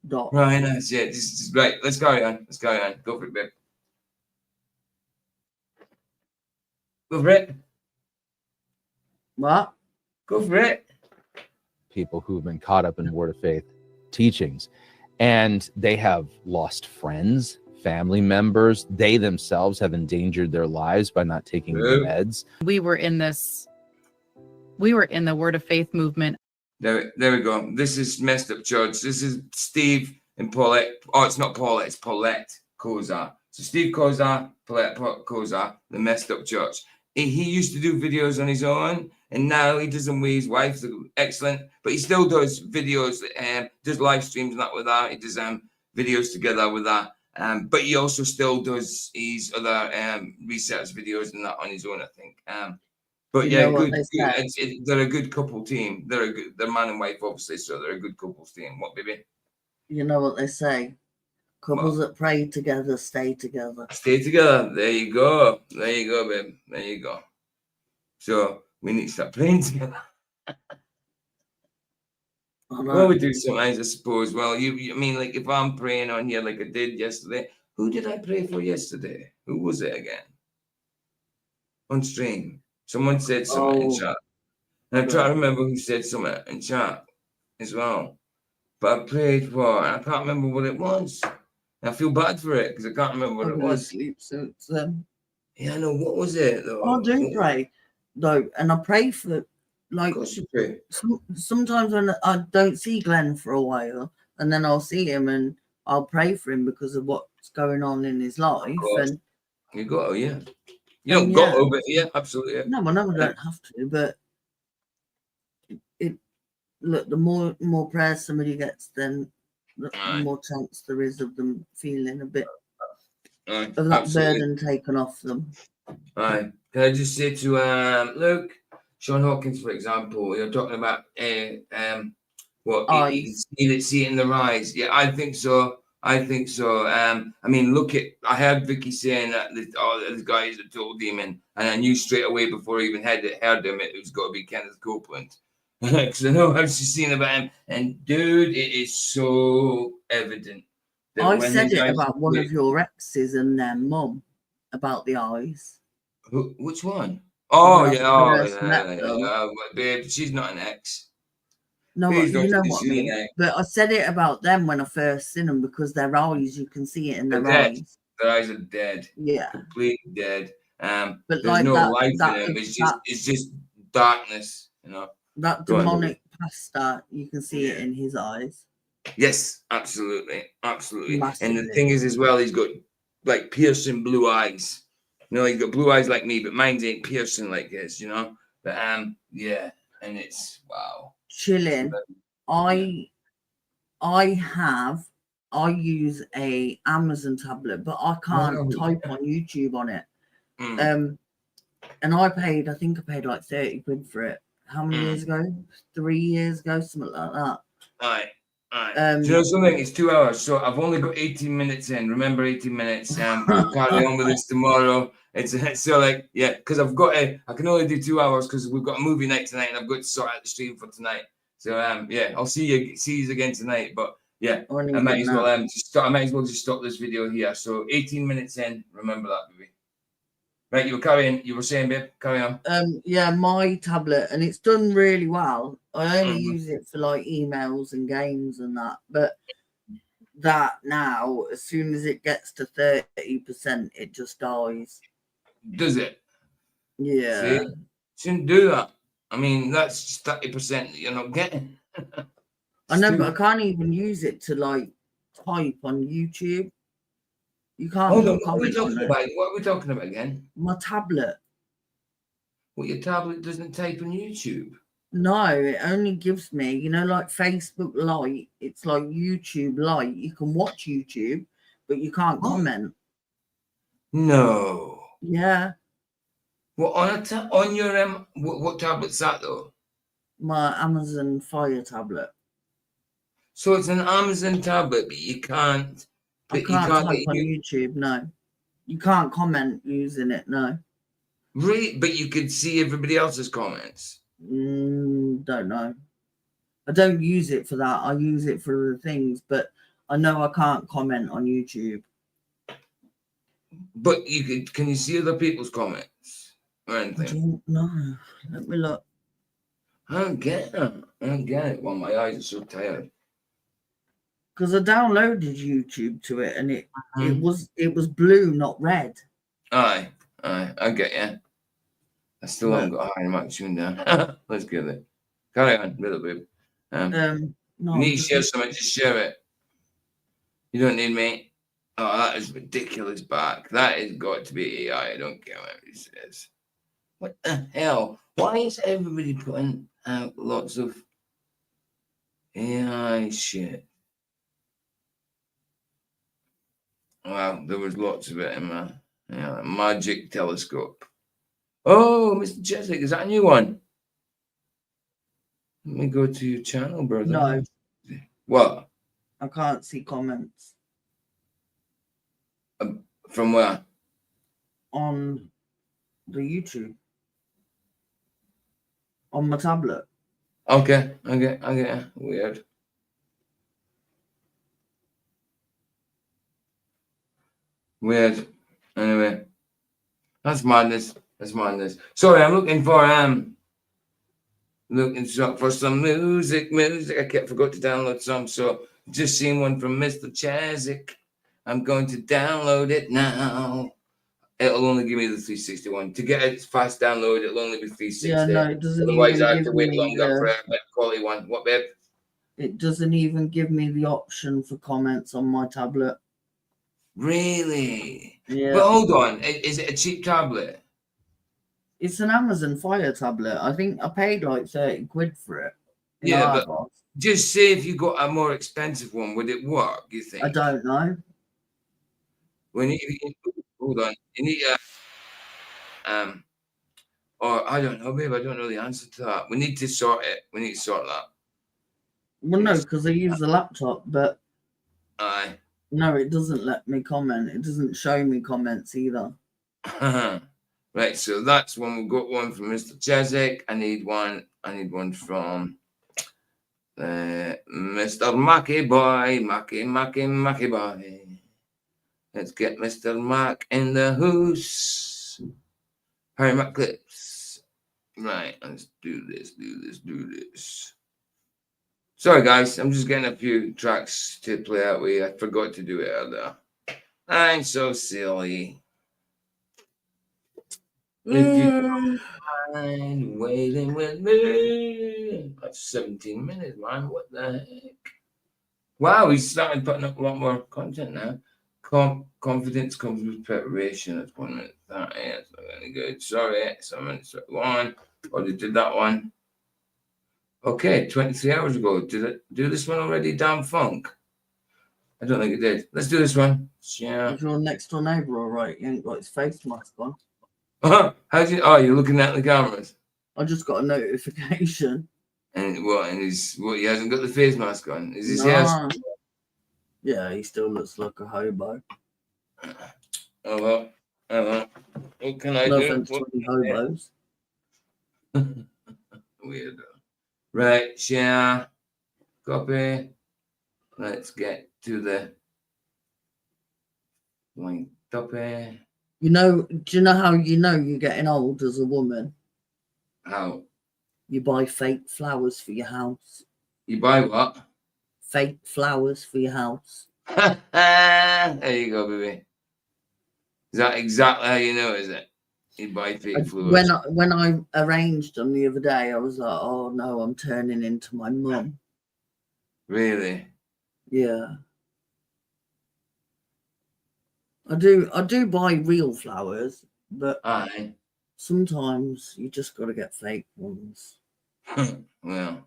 Ryan S. Yeah, just right. Let's carry on. Go for it, babe. Go for it.
What?
Go for it.
People who've been caught up in the Word of Faith teachings, and they have lost friends, family members. They themselves have endangered their lives by not taking the meds.
We were in the Word of Faith movement.
There we go. This is Messed Up Church. This is Steve and Paulette. Oh, it's not Paulette, it's Paulette Kozar. So Steve Kozar, Paulette Kozar, the Messed Up Church. He used to do videos on his own, and now he does them with his wife. Excellent, but he still does videos, does live streams and that with that. He does videos together with that. But he also still does his other research videos and that on his own, I think. But
You
yeah,
know what
good.
they say?
They're a good couple team. They're man and wife, obviously, so they're a good couples team. What, baby?
You know what they say? Couples that pray together stay together.
Stay together. There you go. There you go, babe. There you go. So we need to start praying together. Well, we do sometimes, I suppose. Well, I mean, like if I'm praying on here like I did yesterday, who did I pray for yesterday? Who was it again? On stream. Someone said something in chat. And I'm trying to remember who said something in chat as well. But I prayed for, and I can't remember what it was. And I feel bad for it because I can't remember what
I've
it
been
was.
asleep since then.
Yeah, I know. What was it though?
I do pray, though, and I pray for, like,
of course you pray.
Sometimes when I don't see Glenn for a while, and then I'll see him and I'll pray for him because of what's going on in his life. And
you got to, yeah. You don't got to, but yeah, absolutely. Yeah.
No, I know I don't have to, but look, the more prayers somebody gets, then the more chance there is of them feeling a bit of that burden taken off them.
Right. Can I just say to Luke, Sean Hawkins, for example, you're talking about what you can see it in their eyes. Yeah, I think so. I mean, I heard Vicky saying that the guys that told him, and I knew straight away before I even heard him, it was got to be Kenneth Copeland. Because I know how she's seen about him. And dude, it is so evident.
I said it about one of your exes and their mum about the eyes.
Which one? Oh, yeah. Babe, she's not an ex.
No, you know what I mean. But I said it about them when I first seen them because their eyes, you can see it in their eyes.
Their eyes are dead.
Yeah,
completely dead.
But
there's
like
no
that,
life in them. It's just darkness. You know
that demonic pasta. You can see it in his eyes.
Yes, absolutely.
Massively.
And the thing is, as well, he's got like piercing blue eyes. You know, he's got blue eyes like me, but mine ain't piercing like his. You know, but yeah, and it's wow.
Chilling. I use a Amazon tablet, but I can't type on YouTube on it. And I think I paid like 30 quid for it. How many years ago? 3 years ago, something like that.
Do you know something? It's 2 hours, so I've only got 18 minutes in. Remember, 18 minutes. We'll carry on with this tomorrow. It's so like, yeah, because I can only do 2 hours because we've got a movie night tonight, and I've got to sort out the stream for tonight. So yeah, I'll see you again tonight. But yeah, I might as well just stop this video here. So 18 minutes in. Remember that, baby. Right, you were saying, babe, carry on.
Yeah, my tablet, and it's done really well. I only use it for like emails and games and that, but that now, as soon as it gets to 30%, it just dies.
Does it?
Yeah.
See? Shouldn't do that. I mean, that's just 30% you're not getting.
I know, but I can't even use it to like type on YouTube. You can't.
Hold on, what are we talking about? What are we talking about again?
My tablet.
Well, your tablet doesn't type on YouTube.
No, it only gives me, like Facebook Lite. It's like YouTube Lite. You can watch YouTube, but you can't comment.
No.
Yeah.
Well, on your what tablet's that though?
My Amazon Fire tablet.
So it's an Amazon tablet, but you can't.
I can't type on YouTube. No, you can't comment using it. No.
Really, but you could see everybody else's comments.
Don't know. I don't use it for that. I use it for other things, but I know I can't comment on YouTube.
But can you see other people's comments or anything?
I don't know. Let me look.
I don't get it. Well, my eyes are so tired.
Because I downloaded YouTube to it, and it was blue, not red.
Aye, I get you. I still haven't got a high mic tune down. Let's get it. Carry on, little bit.
No,
you need to share something, just share it. You don't need me. Oh, that is ridiculous back. That has got to be AI. I don't care what it says. What the hell? Why is everybody putting out lots of AI shit? Well, there was lots of it in my magic telescope. Oh, Mr. Cheswick, is that a new one? Let me go to your channel, brother.
No.
What?
I can't see comments.
From where?
On the YouTube. On my tablet.
Okay. Weird. Anyway, that's madness. Sorry, I'm looking for some music. I forgot to download some, so just seen one from Mr. Cheswick. I'm going to download it now. It'll only give me the 361. To get a fast download, it'll only be 360.
Yeah, no, it doesn't
Otherwise,
even
I have
give
to wait
me
longer for a better quality one. What, babe?
It doesn't even give me the option for comments on my tablet.
Really?
Yeah.
But hold on, is it a cheap tablet?
It's an Amazon Fire tablet. I think I paid like 30 quid for it.
Yeah, but just say if you got a more expensive one, would it work, you think?
I don't know.
Hold on. You need or I don't know, babe. I don't know the answer to that. We need to sort it. We need to sort that.
Well, no, because I use the laptop, but
Aye.
no, it doesn't let me comment. It doesn't show me comments either.
Right, so that's one. We've got one from Mr. Cheswick. I need one from Mr. Mackie Boy. Mackie Boy. Let's get Mr. Mac in the house. Harry Mac clips. Right, let's do this. Sorry, guys. I'm just getting a few tracks to play out with you. I forgot to do it earlier. I'm so silly. If you don't mind waiting with me. That's 17 minutes, man. What the heck? Wow, he's starting putting up a lot more content now. Confidence comes with preparation. That's 1 minute. That is not any good. Sorry, someone one. Already did that one. Okay, 23 hours ago. Did it do this one already? Damn Funk. I don't think it did. Let's do this one. Yeah.
Is your next door neighbour all right? He ain't got his face mask on.
You're looking at the cameras.
I just got a notification.
And what? And he hasn't got the face mask on. Is his hair?
Yeah, he still looks like a hobo.
Oh well. What can I
no
do?
offense to any hobos.
Weirdo. Right, share. Copy. Let's get to the link. Copy.
Do you know how you know you're getting old as a woman?
How?
You buy fake flowers for your house.
You buy what?
Fake flowers for your house.
There you go, baby. Is that exactly how you know, is it? You buy fake flowers.
When I arranged them the other day, I was like, oh no, I'm turning into my mum.
Really?
Yeah. I do buy real flowers, but sometimes you just got to get fake ones.
Well,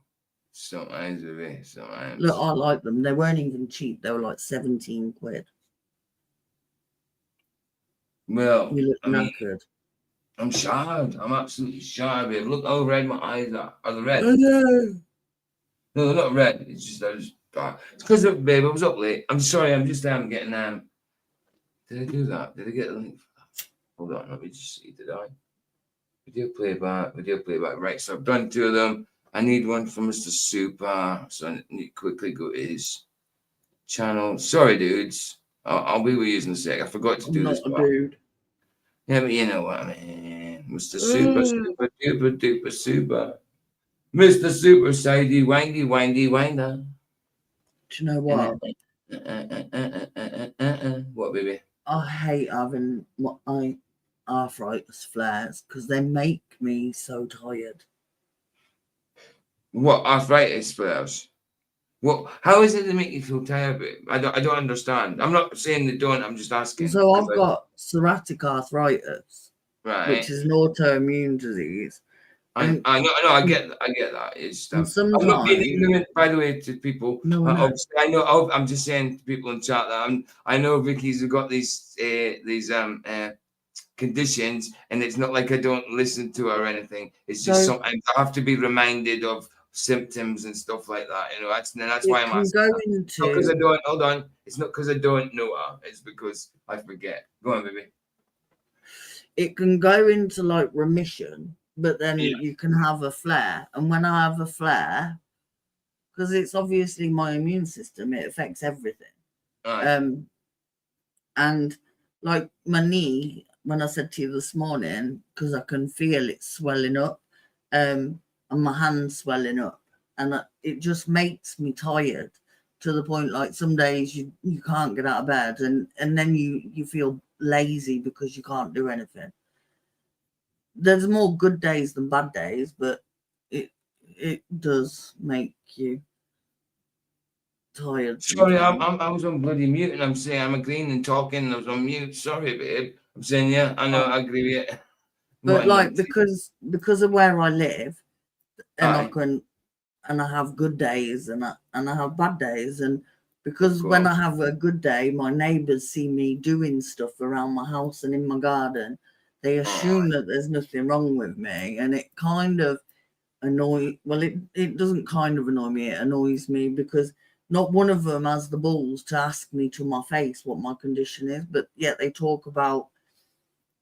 sometimes, baby, sometimes.
Look, I like them. They weren't even cheap. They were like 17 quid.
Well,
you look knackered.
I'm shattered. I'm absolutely shattered, babe. Look how red my eyes are. Are they red?
No,
they're not red. It's just it's because of, babe, I was up late. I'm sorry. I'm just getting Did I do that? Did I get the link for that? Hold on. Let me just see. Did I? Video playback. Right. So I've done 2 of them. I need one from Mr. Super. So I need to quickly go to his channel. Sorry, dudes. I'll be with you in a sec. I forgot to do this.
I'm not a dude.
Yeah, but you know what I mean. Mr. Super, duper, super. Mr. Super Sidey, windy, winder.
Do you know what?
What, baby?
I hate having my arthritis flares because they make me so tired.
What, arthritis flares? What? How is it they make you feel tired, babe? I don't understand. I'm not saying they don't. I'm just asking.
So I've got psoriatic arthritis,
right,
which is an autoimmune disease,
I know, I get that. It's I'm not being ignorant, by the way, to people.
No.
Obviously, I know. I'm just saying to people in chat that I know Vicky's have got these conditions, and it's not like I don't listen to her or anything. It's just sometimes I have to be reminded of symptoms and stuff like that. You know, that's why I'm asking. Not because I don't. Hold on. It's not because I don't know her. It's because I forget. Go on, baby.
It can go into like remission, but then you can have a flare. And when I have a flare, because it's obviously my immune system, it affects everything.
Right.
And like my knee, when I said to you this morning, because I can feel it swelling up, and my hands swelling up, and it just makes me tired to the point like some days you can't get out of bed, and then you feel lazy because you can't do anything. There's more good days than bad days, but it does make you tired.
Sorry, I was on bloody mute, and I'm saying I'm agreeing and talking. I was on mute. Sorry, babe. I'm saying yeah, I know, I agree with it.
But like because of where I live, and I have good days and I have bad days, and because when I have a good day, my neighbours see me doing stuff around my house and in my garden. They assume that there's nothing wrong with me, and it kind of it doesn't kind of annoy me, it annoys me because not one of them has the balls to ask me to my face what my condition is, but yet they talk about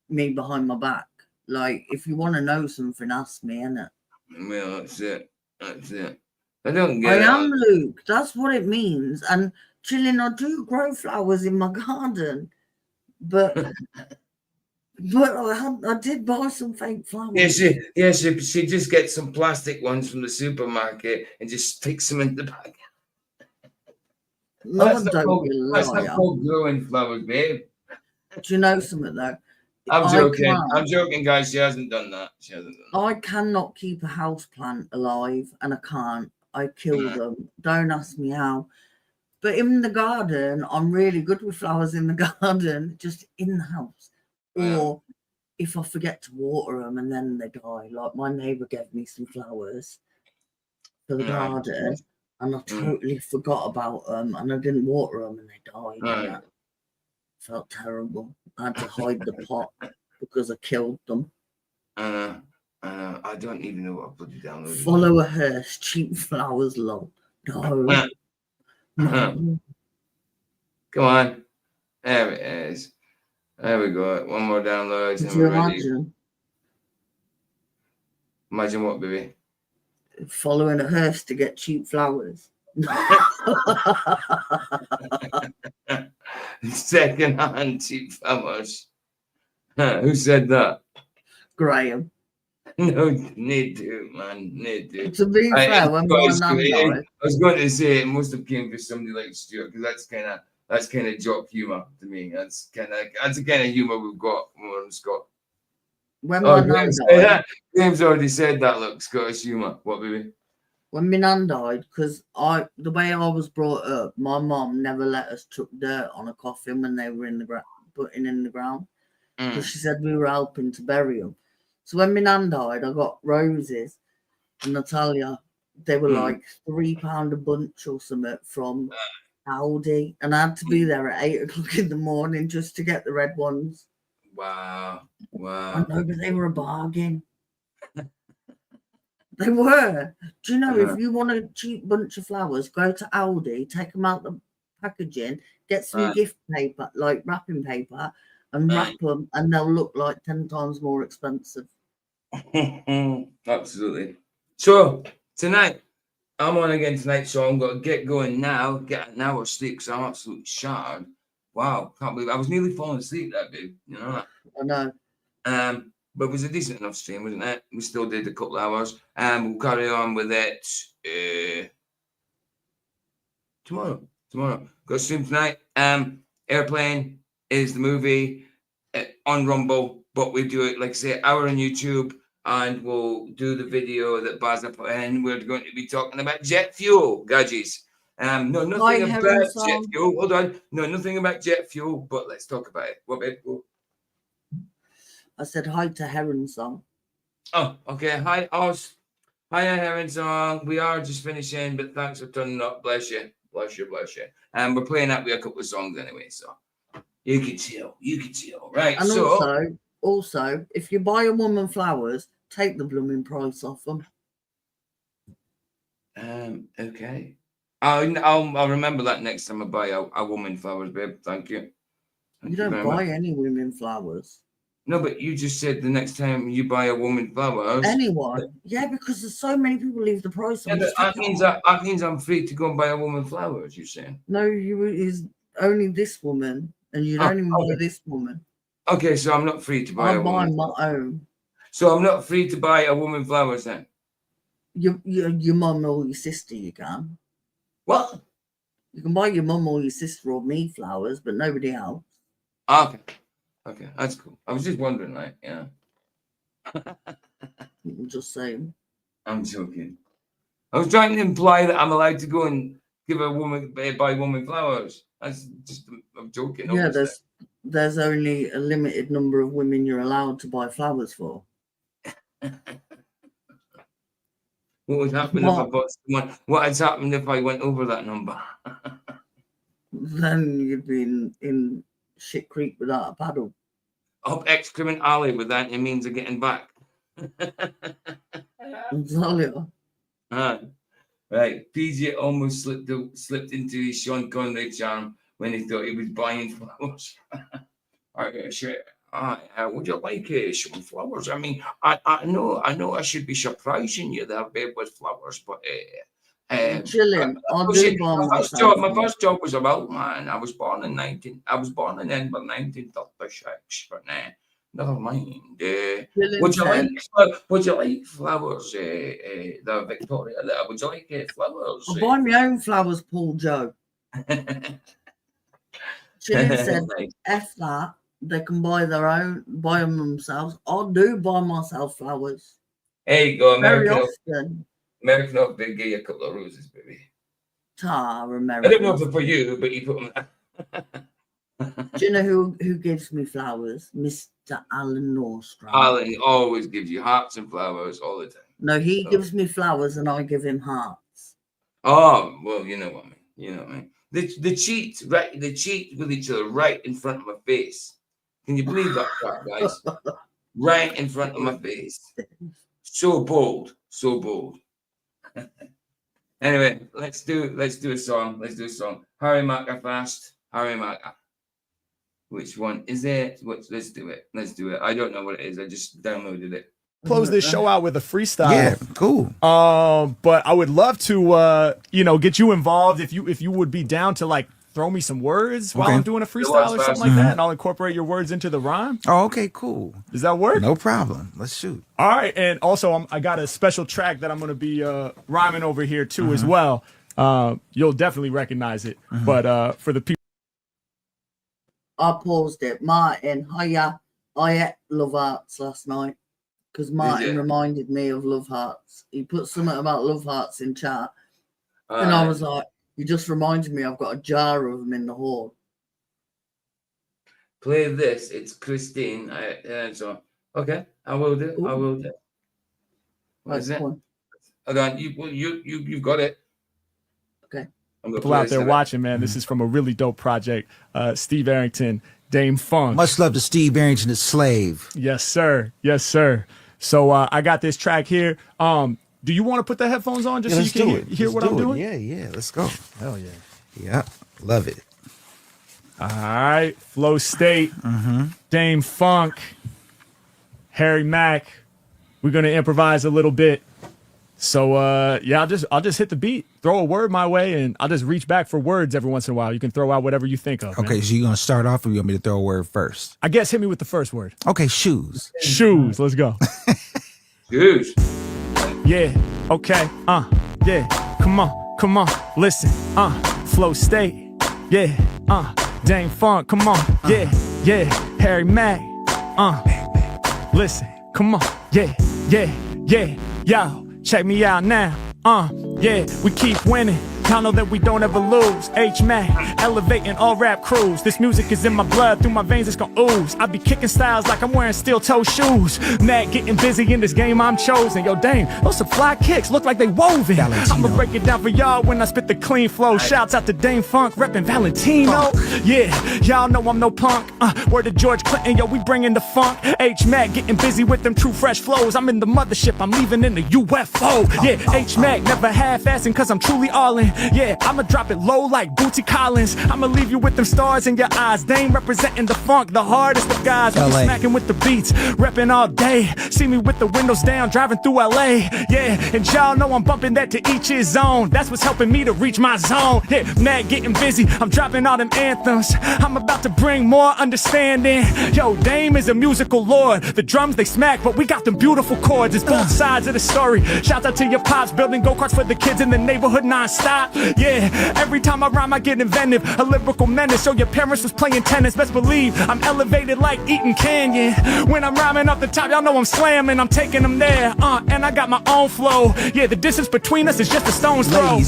me behind my back. Like, if you want to know something, ask me, innit?
Well, that's it. I don't get it.
I am, Luke. That's what it means. And chilling, I do grow flowers in my garden, but I did buy some fake flowers.
She just gets some plastic ones from the supermarket and just sticks them in the bag.
No,
that's not called growing flowers, babe.
Do you know something though?
I'm joking, guys. She hasn't done that.
I cannot keep a house plant alive, and I can't. I kill them. Don't ask me how. But in the garden, I'm really good with flowers in the garden, just in the house. Or if I forget to water them and then they die. Like my neighbour gave me some flowers for the garden, and I totally forgot about them, and I didn't water them, and they died. And that felt terrible. I had to hide the pot because I killed them.
I don't even know what I put it down.
Follow a hearse, cheap flowers, lol. No.
No. Come on. There it is. There we go. One more download.
Could you imagine?
Imagine what, baby?
Following a hearse to get cheap flowers.
Second-hand cheap flowers. Who said that?
Graham.
No, need to, man. Need to.
To be fair, when my nan died,
I was going to say it must have came from somebody like Stuart, because that's kind of jock humor to me. That's the kind of humor we've got on Scott.
When my nan died,
James already said that. Look, Scottish humor. What, baby?
When my nan died, because the way I was brought up, my mom never let us chuck dirt on a coffin when they were putting in the ground, because she said we were helping to bury them. So when my nan died, I got roses, and I tell you, they were like £3 a bunch or something from Aldi, and I had to be there at 8 o'clock in the morning just to get the red ones.
Wow.
I know, but they were a bargain. They were. Do you know, if you want a cheap bunch of flowers, go to Aldi, take them out the packaging, get some gift paper, like wrapping paper, and wrap them, and they'll look like 10 times more expensive.
Absolutely. So tonight, I'm on again tonight, so I'm going to get going now, get an hour's sleep, because I'm absolutely shattered. Wow, can't believe I was nearly falling asleep that big, you know that?
I know.
But it was a decent enough stream, wasn't it? We still did a couple of hours. We'll carry on with it tomorrow. Got a stream tonight. Airplane is the movie on Rumble, but we do it, like I say, hour on YouTube, and we'll do the video that Baz put in. We're going to be talking about jet fuel, gadgets. No, nothing about jet fuel. Hold on. No, nothing about jet fuel, but let's talk about it. What, babe?
I said hi to Heron Song.
Oh, okay. Hi, Oz. Hiya, Heron Song. We are just finishing, but thanks for turning up. Bless you. Bless you, bless you. And we're playing that with a couple of songs anyway, so you can chill. You can chill. Right.
And
so
also, if you buy a woman flowers, take the blooming price off them.
Okay. I'll remember that next time I buy a woman flowers, babe. Thank you.
You don't buy any women flowers.
No, but you just said the next time you buy a woman flowers.
Anyone? Yeah, because there's so many people leave the price on.
Yeah, that means I'm free to go and buy a woman flowers. You're saying?
No, is only this woman, and you don't even buy this woman.
Okay, so I'm not free to buy.
I'm buying my own.
So I'm not free to buy a woman flowers then.
Your mum or your sister, you can.
What?
You can buy your mum or your sister or me flowers, but nobody else.
Okay, that's cool. I was just wondering, like, yeah.
I'm just saying.
I'm joking. I was trying to imply that I'm allowed to go and give a woman, buy woman flowers. That's just, I'm joking.
Yeah, there's only a limited number of women you're allowed to buy flowers for.
What would happen if I bought someone? What had happened if I went over that number?
Then you'd be in shit creek without a paddle.
Up excrement alley with that, it means of getting back. Right. PJ almost slipped into his Sean Connery charm when he thought he was buying flowers. Would you like some flowers? I mean, I know I should be surprising you there, babe, with flowers, but
chilling.
My first job was a milkman. I was born in Edinburgh, 1936. But never mind. Would you like flowers, the Victoria? Would you like flowers?
I'll buy my own flowers, Paul Joe. Chilling said, "F that. They can buy them themselves. I do buy myself flowers.
There you go,
Very often.
American Oak did give you a couple of roses, baby.
American.
I don't know if they're for you, but you put them there.
Do you know who gives me flowers? Mr. Alan Nordstrom.
Alan always gives you hearts and flowers all the time.
No, he gives me flowers and I give him hearts.
Oh, well, you know what I mean. They cheat, right? They cheat with each other right in front of my face. Can you believe that crap, guys? Right in front of my face. So bold. Anyway, let's do a song. Harry Macker fast. Harry Macker. Which one is it? Let's do it. I don't know what it is. I just downloaded it.
Close this show out with a freestyle.
Yeah, cool.
But I would love to get you involved if you would be down to like throw me some words while I'm doing a freestyle or something like that, and I'll incorporate your words into the rhyme.
Oh, okay, cool.
Does that work?
No problem. Let's shoot.
All right, and also I got a special track that I'm going to be rhyming over here too as well. You'll definitely recognize it, but for the people.
I paused it. Martin, I ate Love Hearts last night because Martin reminded me of Love Hearts. He put something about Love Hearts in chat, and I was like, you just reminded me I've got a jar of them in the hall.
Play this. It's Christine. Okay, I will do. What is it? Hold on. You've got it.
Okay.
People out there watching, man, this is from a really dope project. Steve Arrington, Dame Funk.
Much love to Steve Arrington, the slave.
Yes, sir. So I got this track here. Do you want to put the headphones on just so you can hear what I'm doing?
Yeah, let's go.
Hell yeah.
Yeah, love it.
All right, Flow State, Dame Funk, Harry Mack. We're gonna improvise a little bit. So I'll just hit the beat, throw a word my way, and I'll just reach back for words every once in a while. You can throw out whatever you think of.
Okay, so you're gonna start off, or you want me to throw a word first?
I guess hit me with the first word.
Okay, shoes.
Shoes. Let's go.
Shoes.
Yeah. Okay. Yeah. Come on. Listen. Flow State. Yeah. Dame Funk. Come on. Yeah. Harry Mack. Listen. Come on. Yeah. Yo. Check me out now. Yeah, we keep winning. Y'all know that we don't ever lose. H-Mac, elevating all rap crews. This music is in my blood, through my veins it's gonna ooze. I be kicking styles like I'm wearing steel toe shoes. Mac getting busy in this game I'm chosen. Yo, dang, those some fly kicks, look like they woven. I'ma break it down for y'all when I spit the clean flow. Shouts out to Dame Funk, reppin' Valentino. Yeah, y'all know I'm no punk. Word to George Clinton, yo, we bringin' the funk. H-Mac getting busy with them true fresh flows. I'm in the mothership, I'm leaving in the UFO. Yeah, H-Mac never half-assing cause I'm truly all in. Yeah, I'ma drop it low like Bootsy Collins. I'ma leave you with them stars in your eyes. Dame representing the funk, the hardest of guys. We be smacking with the beats, reppin' all day. See me with the windows down, driving through LA. Yeah, and y'all know I'm bumping that to each his own. That's what's helping me to reach my zone. Yeah, Mac getting busy, I'm dropping all them anthems. I'm about to bring more understanding. Yo, Dame is a musical lord. The drums they smack, but we got them beautiful chords. It's both sides of the story. Shout out to your pops, building go-karts for the kids in the neighborhood non-stop. Yeah, every time I rhyme I get inventive, a lyrical menace. So your parents was playing tennis, best believe I'm elevated like Eaton Canyon. When I'm rhyming off the top, y'all know I'm slamming, I'm taking them there. And I got my own flow. Yeah, the distance between us is just a stone's throw.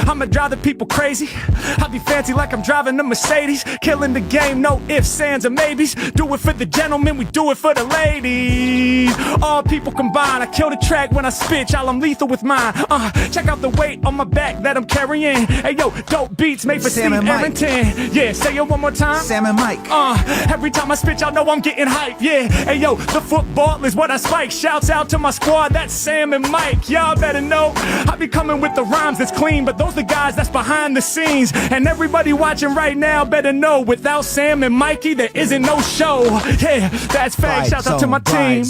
I'ma drive the people crazy. I be fancy like I'm driving a Mercedes. Killing the game, no ifs, ands, or maybes. Do it for the gentlemen, we do it for the ladies. All people combined, I kill the track when I spit, y'all I'm lethal with mine. Check out the weight on my back that I'm carrying. Hey yo, dope beats made for Steve Arrington. Yeah, say it one more time. Sam and Mike. Every time I spit, y'all know I'm getting hype. Yeah, hey yo, the football is what I spike. Shouts out to my squad, that's Sam and Mike. Y'all better know I be coming with the rhymes that's clean, but those the guys that's behind the scenes. And everybody watching right now better know, without Sam and Mikey there isn't no show. Yeah, that's facts. Shouts out to my team.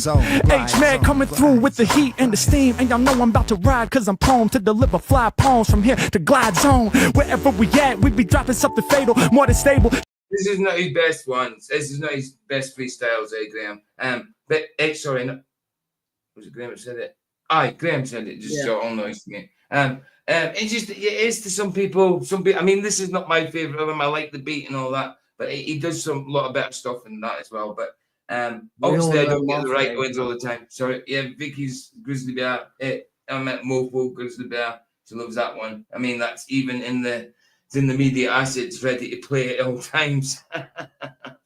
H-Mac coming through with the heat and the steam, and y'all know I'm about to ride cause I'm prone to deliver fly poems from here to Glide Zone. Wherever we at, we be dropping something fatal, more than stable.
This is not his best ones. This is not his best freestyles, Graham. But sorry, no, was it Graham that said it? Graham said it. Just so all noise to me. It's just, it is to some people. I mean, this is not my favorite of him. I like the beat and all that, but he does a lot of better stuff than that as well. But obviously, I don't get the right ones all the time. Sorry, yeah, Vicky's Grizzly Bear. I met Mofo Grizzly Bear. She loves that one. I mean, that's even in the media assets, ready to play at all times.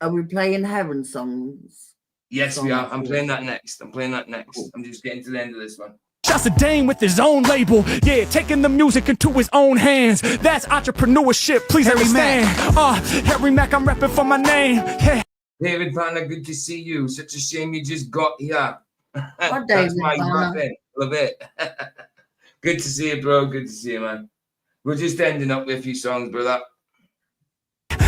Are we playing Heaven songs?
Yes, we are. I'm playing that next. I'm just getting to the end of this one.
Shouts to Dame with his own label. Yeah, taking the music into his own hands. That's entrepreneurship. Please understand. Harry Mack, I'm repping for my name. Yeah.
David Banner, good to see you. Such a shame you just got here.
David
That's my
Banner.
rapping. Love it. Good to see you, bro. Good to see you, man. We're just ending up with a few songs, brother.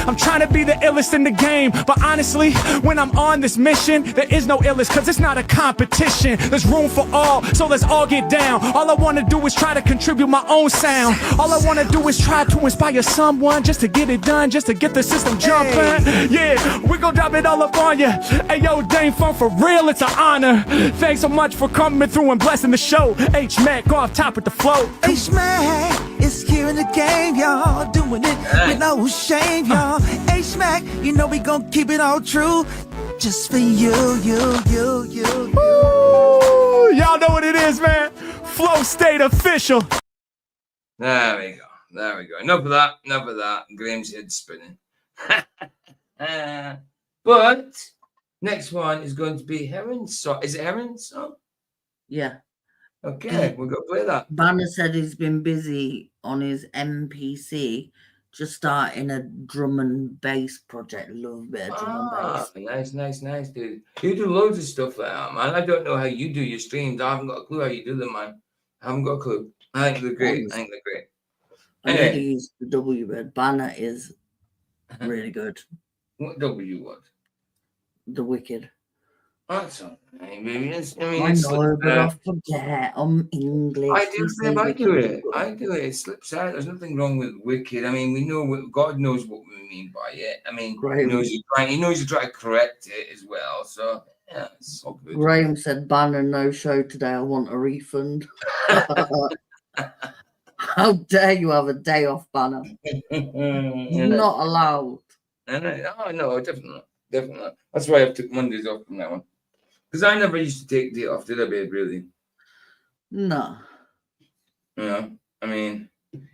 I'm trying to be the illest in the game, but honestly, when I'm on this mission, there is no illest, cause it's not a competition. There's room for all, so let's all get down. All I wanna do is try to contribute my own sound. All I wanna do is try to inspire someone, just to get it done, just to get the system jumping. Yeah, we gon' drop it all up on ya. Hey yo, Dame Funk, for real, it's an honor. Thanks so much for coming through and blessing the show. H-Mac, go off top with the flow.
H-Mac is here in the game, y'all. Doing it with no shame, y'all. H-Mac, you know we gon' keep it all true. Just for you.
Woo! Y'all know what it is, man. Flow State official.
There we go. Enough of that. Graham's head spinning. But next one is going to be Heron's song. Is it Heron's song?
Yeah.
Okay, we're going to play that.
Banner said he's been busy on his MPC, just starting a drum and bass project. Love a bit of drum and bass.
Nice, dude. You do loads of stuff like that, man. I don't know how you do your streams. I haven't got a clue how you do them, man. I haven't got a clue. I think they're great.
I really use the W word. Banner is really good.
What W word?
The Wicked.
That's all right, baby.
I know, but I forget. I'm English.
I do it. It slips out. There's nothing wrong with wicked. I mean, we know God knows what we mean by it. I mean, he knows you're trying to correct it as well. So yeah, it's all good.
Graham said, "Banner, no show today. I want a refund." How dare you have a day off, Banner? Not allowed.
No, definitely not. That's why I've took Mondays off from now on. Because I never used to take the day off, did I, babe, really?
No.
Yeah, I mean,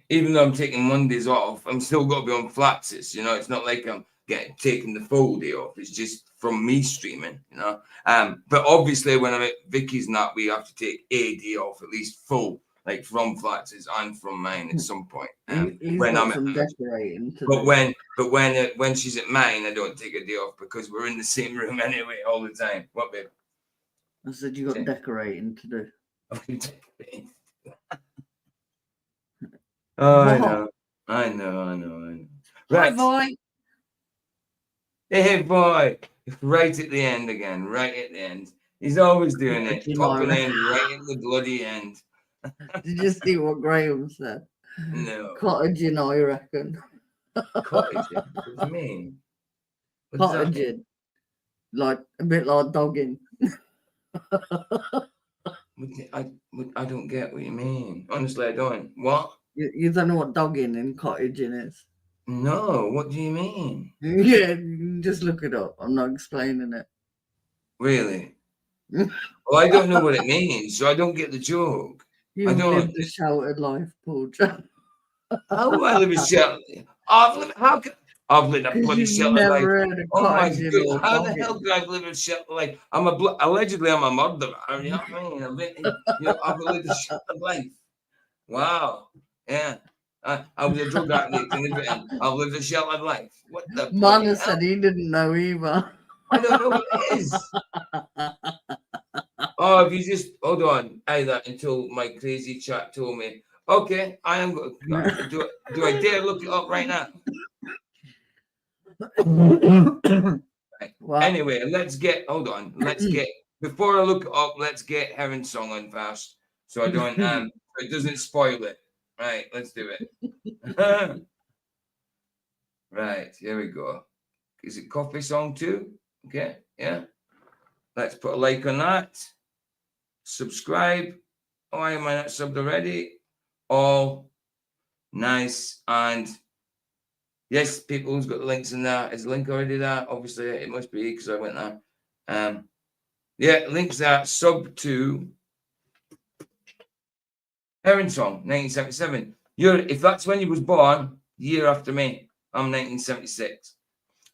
even though I'm taking Mondays off, I'm still got to be on Flaxus. You know, it's not like I'm taking the full day off. It's just from me streaming. You know, but obviously when I'm at Vicky's and that, we have to take a day off, at least full, like from Flaxus and from mine at some point. When I'm at,
decorating.
but when she's at mine, I don't take a day off because we're in the same room anyway all the time. What, babe?
I said you got decorating to do.
Oh, I know. Right.
Hi, boy.
Hey, boy. Right at the end again. Right at the end. He's always doing it. Popping in right at the bloody end.
Did you see what Graham said?
No.
Cottaging, I reckon.
Cottaging? What do you mean?
Cottaging. Like a bit like dogging.
I don't get what you mean. Honestly, I don't. What?
You don't know what dogging and cottaging is?
No. What do you mean?
Yeah, just look it up. I'm not explaining it.
Really? Well, I don't know what it means, so I don't get the joke.
You've lived a sheltered life, Paul John.
How do I live a sheltered? I've lived a bloody sheltered life. Oh my God! How the hell could I live a sheltered life? Allegedly I'm a murderer. You know what I mean? I've lived a sheltered life. Wow. Yeah. I was a drug addict and everything. I've lived a sheltered life. What the?
Mana said he didn't know either.
I don't know what it is. Oh, if you just hold on, either until my crazy chat told me. Okay, I am going. Do I dare look it up right now? Right.
Wow.
Anyway, hold on. Before I look it up, let's get Heron's song on fast, so I don't it doesn't spoil it. Right, let's do it. Right, here we go. Is it Coffee Song 2? Okay, yeah. Let's put a like on that. Subscribe. Why am I not subbed already? All nice. And yes, people who's got the links in there. Is the link already there? Obviously, it must be because I went there. Yeah, links there. Sub to Heron Song, 1977. If that's when you was born, year after me. I'm 1976.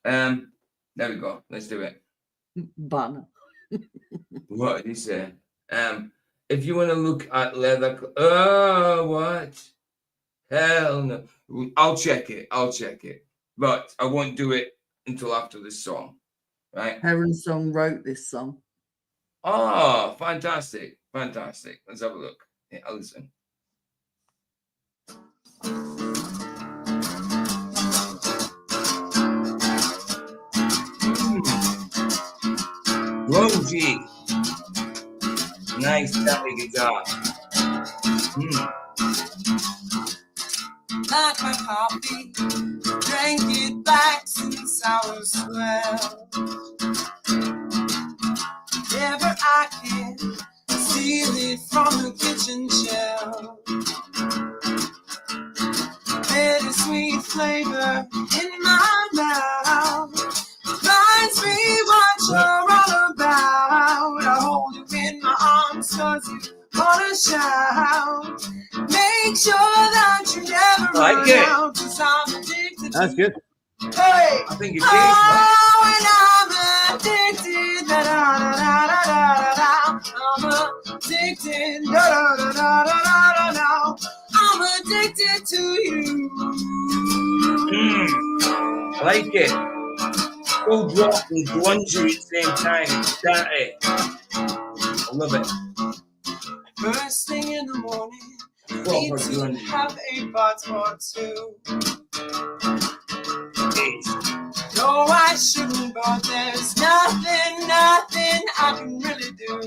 There we go. Let's do it.
Banner.
What did he say? If you want to look at leather, what? Hell no. I'll check it. But I won't do it until after this song. Right?
Heron Song wrote this song.
Oh, fantastic. Let's have a look. Yeah, I'll listen. Rosie. Nice tapping guitar.
Like my coffee, drank it back since I was 12. Never I can steal it from the kitchen shelf. Bittersweet flavor in my mouth reminds me what you're all about. I hold you in my arms 'cause you wanna shout. Make sure that you never run out 'cause I'm addicted.
That's good.
Hey,
I think it is.
Oh, and I'm addicted. Da, da, da, da, da, da, da. I'm addicted. Da, da, da, da, da, da, da. I'm addicted to you.
I like it. Full drop and grungy at the same time. Daddy. I love it.
First thing in the morning, need to have a bottle or two. No, I shouldn't, but there's nothing I can really do.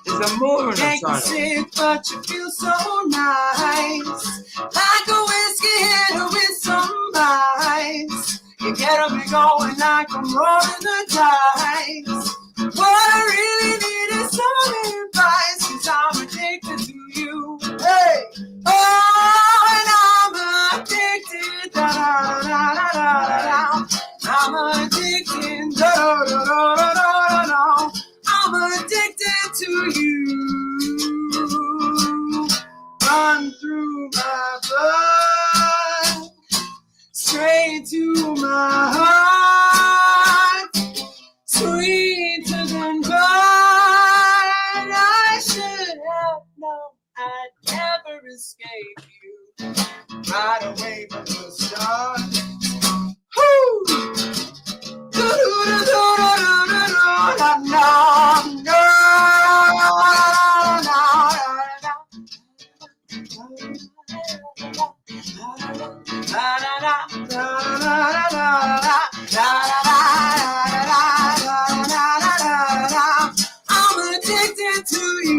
There's a more in
Can't get sick, but you feel so nice. Like a whiskey hitter with some ice. You get me going like I'm rolling the dice. What I really need is some advice, 'cause I'm addicted to you. Hey! Oh, and I'm addicted. Da, da, da, da, da, da. I'm addicted. Da, da, da, da, da, da, da. I'm addicted to you. hide away from the sun. Woo! I'm addicted to you.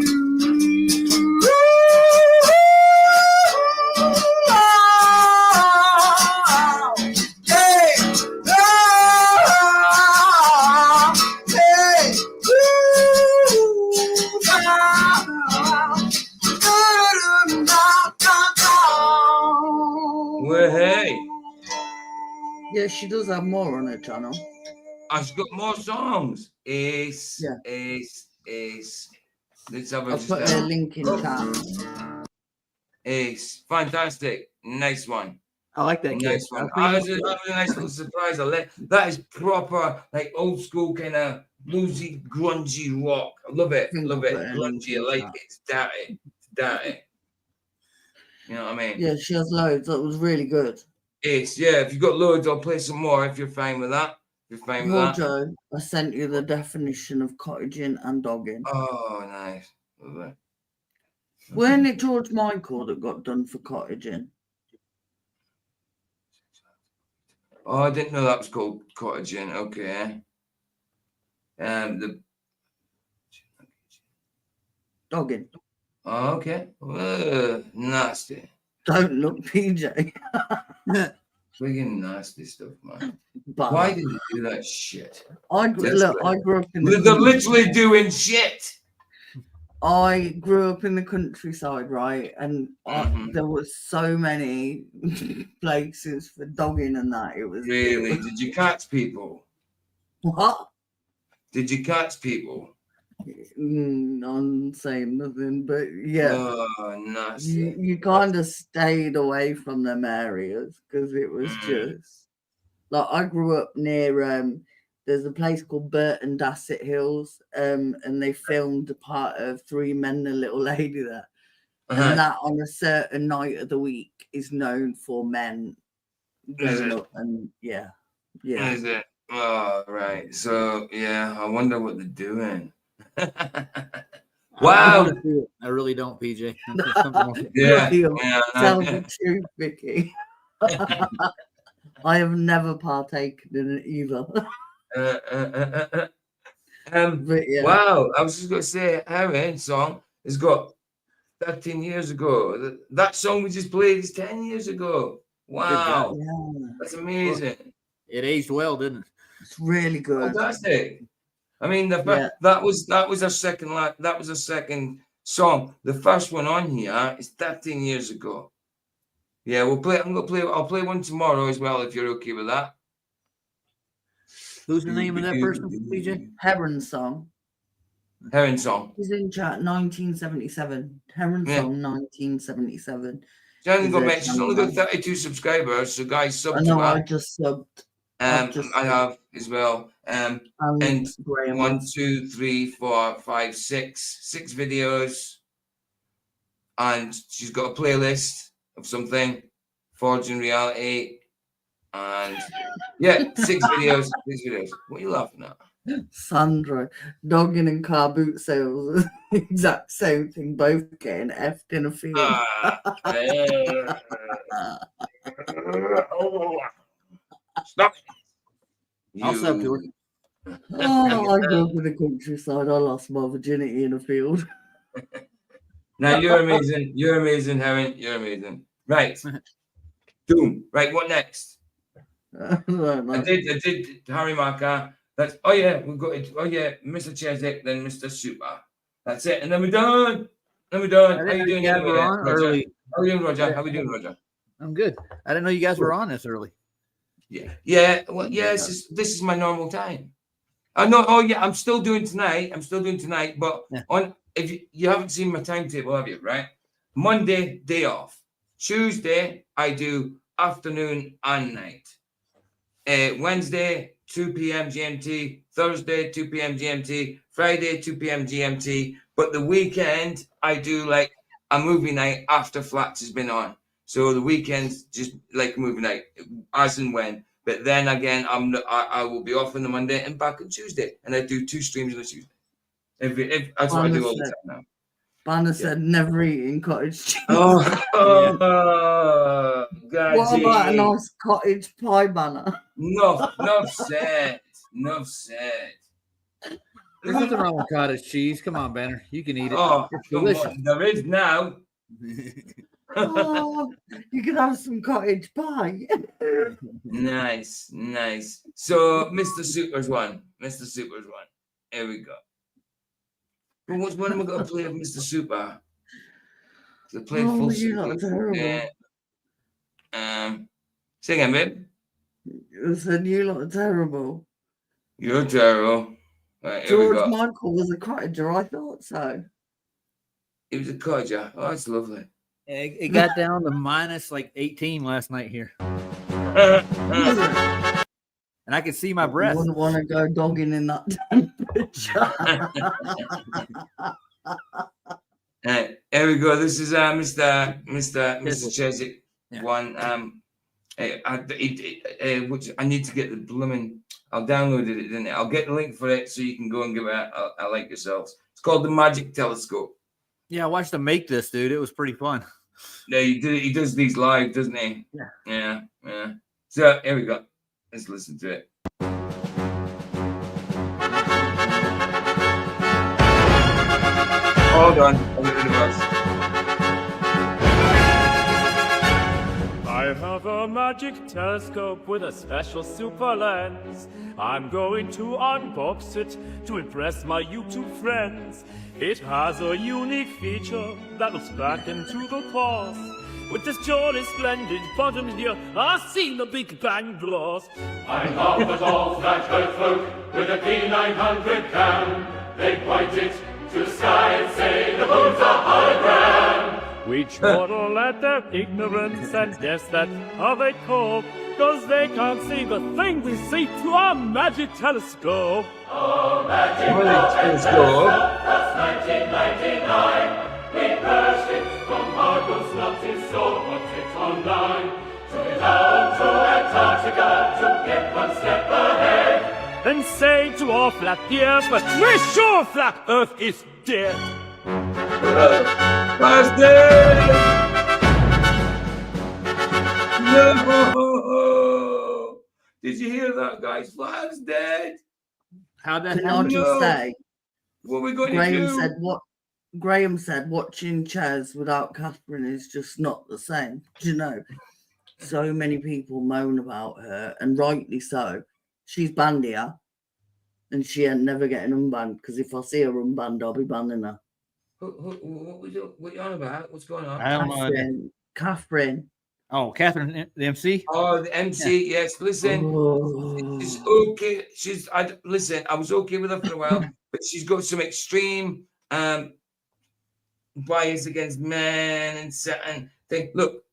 Well, hey,
Yeah, she does have more on her channel.
I've got more songs. Let's have a
I'll put a link in chat.
Ace, fantastic, nice one.
I like that.
Nice one. That was a nice little surprise. That is proper, like old school kind of bluesy, grungy rock. I love it. Love it. Grungy. I like it. It's dirty. It's dirty. You know what I mean?
Yeah, she has loads. That was really good.
Ace, yeah. If you've got loads, I'll play some more if you're fine with that. If you're fine with that.
Rojo, I sent you the definition of cottaging and dogging.
Oh, nice. Love it.
Weren't it George Michael that got done for cottaging?
Oh, I didn't know that was called cottaging. Okay. The
dogging.
Oh, okay. Nasty.
Don't look, PJ.
Friggin' nasty stuff, man.
But
why did you do that shit?
I grew up in the
They're literally doing shit.
I grew up in the countryside, right? And there was so many places for dogging and that. It was
Really? Did you catch people?
What?
Did you catch people?
I'm saying nothing, but yeah.
Oh, nasty.
You kind of stayed away from them areas because it was just like I grew up near there's a place called Burton Dassett Hills, and they filmed a part of Three Men and a Little Lady there. And that on a certain night of the week is known for men going up and yeah.
Is it? Oh, right. So yeah, I wonder what they're doing. Wow.
I really don't, PJ.
Yeah.
Tell the truth, Vicky. I have never partaken in it either. But yeah.
Wow, I was just going to say, Aaron song has got 13 years ago. That song we just played is 10 years ago. Wow, that's amazing.
It aged well, didn't it?
It's really good.
Fantastic. I mean, that was our second that was our second song. The first one on here is 13 years ago. Yeah, we'll play. I'll play one tomorrow as well if you're okay with that.
Who's the name of that person, PJ?
Heron Song.
Heron Song.
He's in chat 1977. Heron Song 1977.
She's only got 32 subscribers, so guys, sub
I know, I just subbed.
I have as well. And 1, 2, 3, 4, 5, 6 videos. And she's got a playlist of something, Forging Reality. And yeah, 6 videos. 6 videos. What are you laughing at?
Sandra, dogging and car boot sales, exact same thing, both getting effed in a field.
Stop it.
I'll sub to her.
Oh, I grew up in the countryside. I lost my virginity in a field.
Now you're amazing. You're amazing, Heron. You're amazing. Right. Doom. Right, what next? I did Harry Marker. That's we've got it. Mr. Chezik, then Mr. Super. That's it. And then we're done. How you doing? How are you doing, Roger? How are we doing, Roger?
I'm good. I didn't know you guys were on this early.
Yeah. Well, this is my normal time. I'm still doing tonight. But if you haven't seen my timetable, have you? Right. Monday, day off. Tuesday, I do afternoon and night. Wednesday, 2 p.m. GMT. Thursday, 2 p.m. GMT. Friday, 2 p.m. GMT. But the weekend, I do like a movie night after Flats has been on. So the weekends just like movie night, as and when. But then again, I will be off on the Monday and back on Tuesday, and I do 2 streams on a Tuesday. That's what I do all the time now.
Banner said never eating cottage cheese.
Oh,
What about a nice cottage pie, Banner?
No said. No said.
There's nothing wrong with cottage cheese. Come on, Banner. You can eat it.
Oh,
It's
come
delicious.
on. There is now.
Oh, you can have some cottage pie.
Nice. So, Mr. Super's one. Here we go. Well, what am I going to play of Mr. Super? To play full
you're not terrible.
Say again, babe.
I said you lot are terrible.
You're terrible. Right, here we
George
go.
Michael was a cottager. I thought so.
He was a cottager. Oh, that's lovely.
It got down to minus like 18 last night here. And I could see my breath.
You wouldn't want to go dogging in that temperature.
Here we go. This is Mr. Chezik one. Which I need to get the blooming. I'll download it, didn't I? I'll get the link for it so you can go and give it a like yourselves. It's called the Magic Telescope.
Yeah, I watched him make this, dude. It was pretty fun.
Yeah, he does these live, doesn't he?
Yeah.
Yeah. So here we go. Let's listen to it. Hold on. I'll get rid of us.
I have a magic telescope with a special super lens. I'm going to unbox it to impress my YouTube friends. It has a unique feature that looks back into the past. With this jolly splendid button here, I see the Big Bang blast.
I'm half a tall, flat-haired folk with a P900 cam. They point it to the sky and say the moon's a hologram.
We chortle at their ignorance and guess that how they cope, 'cause they can't see the thing we see through our magic telescope.
Oh, magic telescope. That's 1999. We purged it from Argos, not in store, put it online. Took it out to Antarctica to get one step ahead.
And say to our flat peers, but we're sure flat Earth is dead.
Busted! No! Did you hear that, guys? Flat's dead.
How'd that
Can I
happen?
just say?
What are we going to do?
Graham said watching Chaz without Catherine is just not the same. Do you know? So many people moan about her, and rightly so. She's banned here, and she ain't never getting unbanned, because if I see her unbanned, I'll be banning her.
What you on about? What's going on?
I don't know.
Catherine.
Oh, Catherine, the MC?
Oh, the MC, yes. Listen, it's okay. Listen, I was okay with her for a while, but she's got some extreme bias against men and certain things. Look,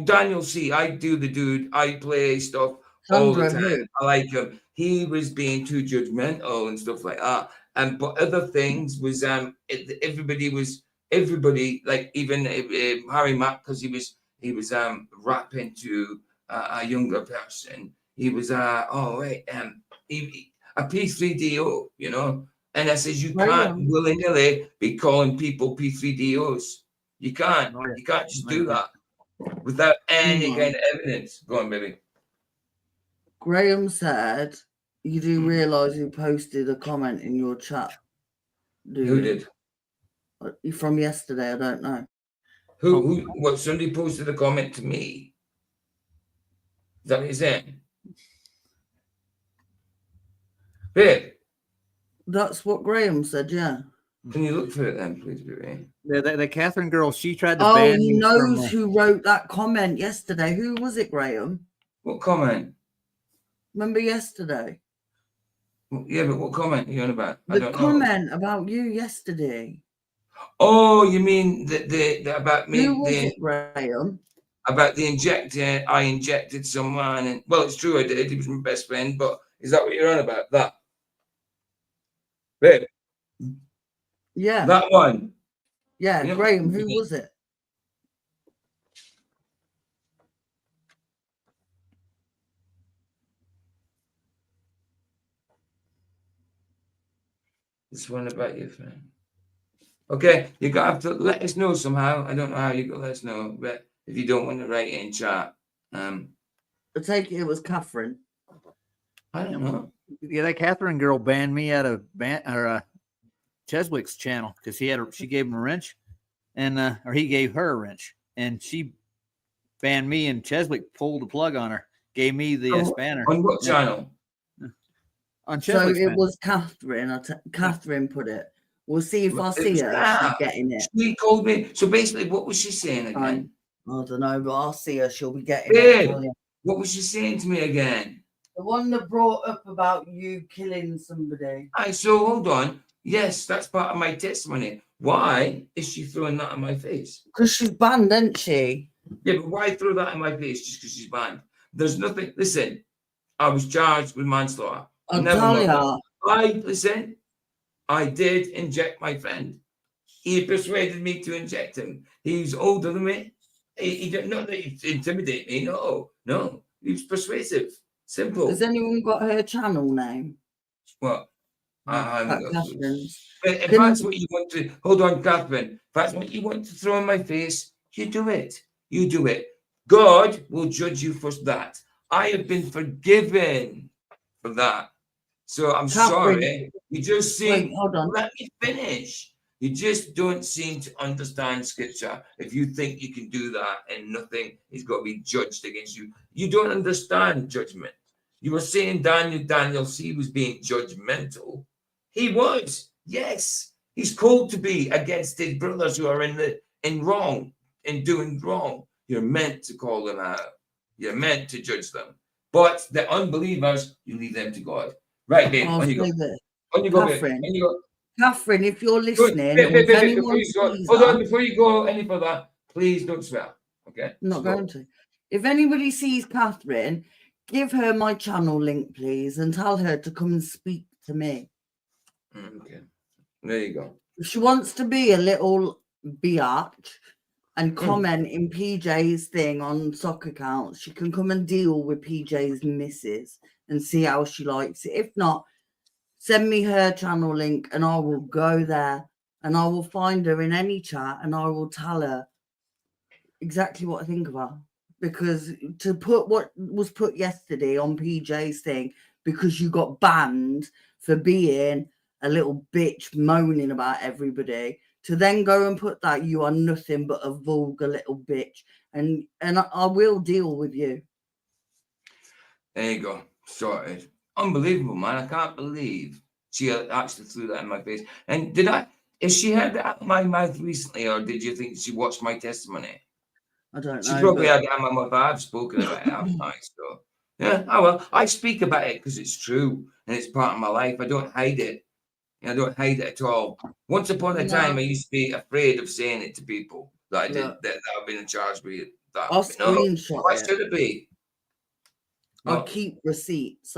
Daniel C, I do the dude, I play stuff all the time. I like him. He was being too judgmental and stuff like that. But other things was everybody like even Harry Mack, because he was rapping to a younger person. He was a P3DO, you know. And I says you can't willy-nilly be calling people P3DOs. You can't. You can't just do that without any kind of evidence. Go on, baby.
Graham said, you do realise who posted a comment in your chat?
Who did?
From yesterday, I don't know.
Who? What? Somebody posted a comment to me. Is that what you're saying? Babe?
That's what Graham said, yeah.
Can you look for it then, please, baby?
The Catherine girl, she tried to
ban me. Oh, he knows
from,
who wrote that comment yesterday. Who was it, Graham?
What comment?
Remember yesterday?
Yeah, but what comment are you on about?
The comment about you yesterday.
Oh, you mean the about me?
Who was it, Graham?
About the injector. I injected someone, and well, it's true I did. He was my best friend, but is that what you're on about? That, babe?
Yeah.
That one.
Yeah, Graham. Who was it?
This one about your friend. Okay, you're gonna have to let us know somehow. I don't know how you're gonna let us know, but if you don't want to write it in chat.
I take it was Catherine.
I don't know.
Yeah, that Catherine girl banned me out of Cheswick's channel because she gave him a wrench, and or he gave her a wrench, and she banned me, and Cheswick pulled the plug on her, gave me the spanner.
On what channel?
On
So
Cheswick's
it was Catherine. Catherine put it. We'll see if I see her. She's getting it.
She called me. So basically, what was she saying again?
I don't know, but I'll see her. She'll be getting
Babe,
it.
what was she saying to me again?
The one that brought up about you killing somebody.
So hold on. Yes, that's part of my testimony. Why is she throwing that in my face?
Because she's banned, isn't she?
Yeah, but why throw that in my face just because she's banned? There's nothing. Listen, I was charged with manslaughter. Listen, I did inject my friend. He persuaded me to inject him. He's older than me. He didn't know that he'd intimidate me. No. He was persuasive. Simple.
Has anyone got her channel name?
What? I haven't got
Catherine's.
If that's what you want to, hold on, Catherine. If that's what you want to throw in my face, you do it. You do it. God will judge you for that. I have been forgiven for that. So I'm sorry. You just seem.
Hold on.
Let me finish. You just don't seem to understand scripture. If you think you can do that and nothing is got to be judged against you, you don't understand judgment. You were saying Daniel C was being judgmental. He was, yes. He's called to be against his brothers who are in wrong, in doing wrong. You're meant to call them out. You're meant to judge them. But the unbelievers, you leave them to God. Right, babe. On you go. On you go, babe. On you go.
Catherine, if you're listening,
hold on, before you go any further, please don't swear. Okay?
I'm not going to. If anybody sees Catherine, give her my channel link, please, and tell her to come and speak to me.
Okay. There you go.
If she wants to be a little biatch and comment in PJ's thing on soccer accounts, she can come and deal with PJ's missus and see how she likes it. If not, send me her channel link and I will go there and I will find her in any chat and I will tell her exactly what I think of her. Because to put what was put yesterday on PJ's thing, because you got banned for being a little bitch moaning about everybody, to then go and put that you are nothing but a vulgar little bitch, and I will deal with you.
There you go. Sorted. Unbelievable, man. I can't believe she actually threw that in my face. And has she heard that out of my mouth recently, or did you think she watched my testimony?
I don't know.
She probably had it out of my mouth. I've spoken about it, haven't I? So, yeah. Oh, well, I speak about it because it's true and it's part of my life. I don't hide it. I don't hide it at all. Once upon a time, I used to be afraid of saying it to people that I did, that I've been in charge with that.
I'll screenshot
Why should it be?
I keep receipts.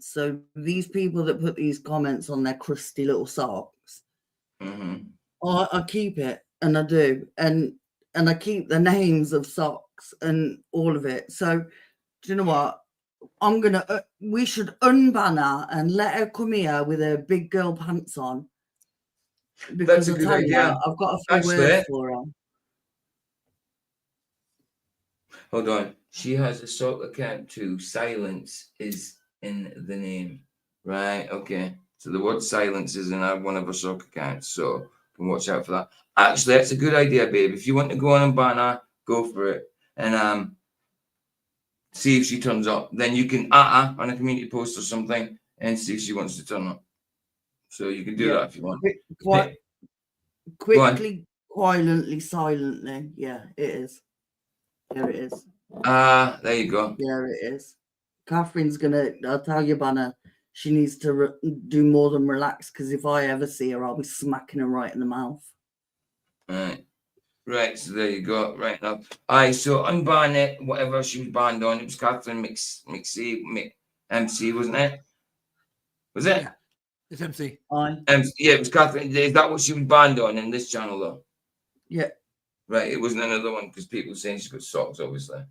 So these people that put these comments on their crusty little socks, I keep it, and I do, and I keep the names of socks and all of it. So do you know what? We should unban her and let her come here with her big girl pants on. Because
That's a good idea.
I've got a few words for her.
Hold on. She has a sock account too. Silence is in the name. Right, okay. So the word silence is in one of her sock accounts. So you can watch out for that. Actually, that's a good idea, babe. If you want to go on and ban her, go for it. And see if she turns up. Then you can at her on a community post or something and see if she wants to turn up. So you can do that if you want.
Quickly, quietly, silently. Yeah, it is. There it is.
There you go.
There it is. Catherine's I'll tell you, Banner, she needs to do more than relax, because if I ever see her, I'll be smacking her right in the mouth.
Right, so there you go. Right now. So unban it, whatever she was banned on. It was Catherine MC, wasn't it? Was it?
Yeah, it's MC.
Yeah, it was Catherine. Is that what she was banned on in this channel, though?
Yeah.
Right, it wasn't another one because people were saying she's got socks, obviously.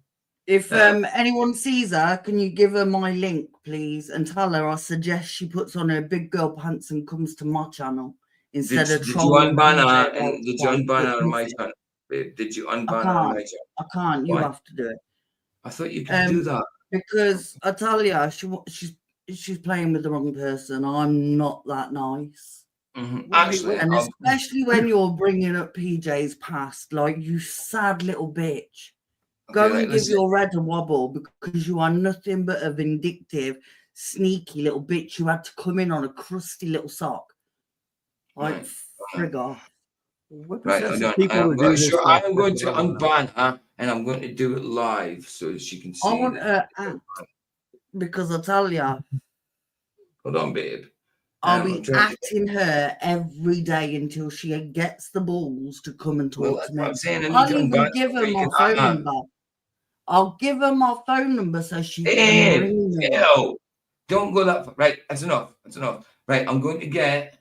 If anyone sees her, can you give her my link, please, and tell her I suggest she puts on her big girl pants and comes to my channel instead of
Did you
trolling
unban
PJ
her
about
and did you unban
it
her on my
nothing.
channel? Babe, did you
I
unban her on my
can't.
channel?
I can't. You
Why?
have to do it.
I thought you could do that.
Because I tell you, she's playing with the wrong person. I'm not that nice.
Actually,
and especially when you're bringing up PJ's past, like, you sad little bitch. Go
Okay,
and
right,
give
listen.
your head a wobble, because you are nothing but a vindictive, sneaky little bitch who had to come in on a crusty little sock. Like, frig off.
Right, hold on. I'm going to unban her and I'm going to do it live so she can see.
I want her act, because I tell you,
Hold on, babe.
I'll be acting her every day until she gets the balls to come and
Well,
talk
that's
to
what
me.
I'm saying. I need
I'll
to
even
unban
give
her so
her
you
my
can
phone number. I'll give her my phone number so she can ring me.
Ew. Don't go that far. Right, that's enough. That's enough. Right, I'm going to get.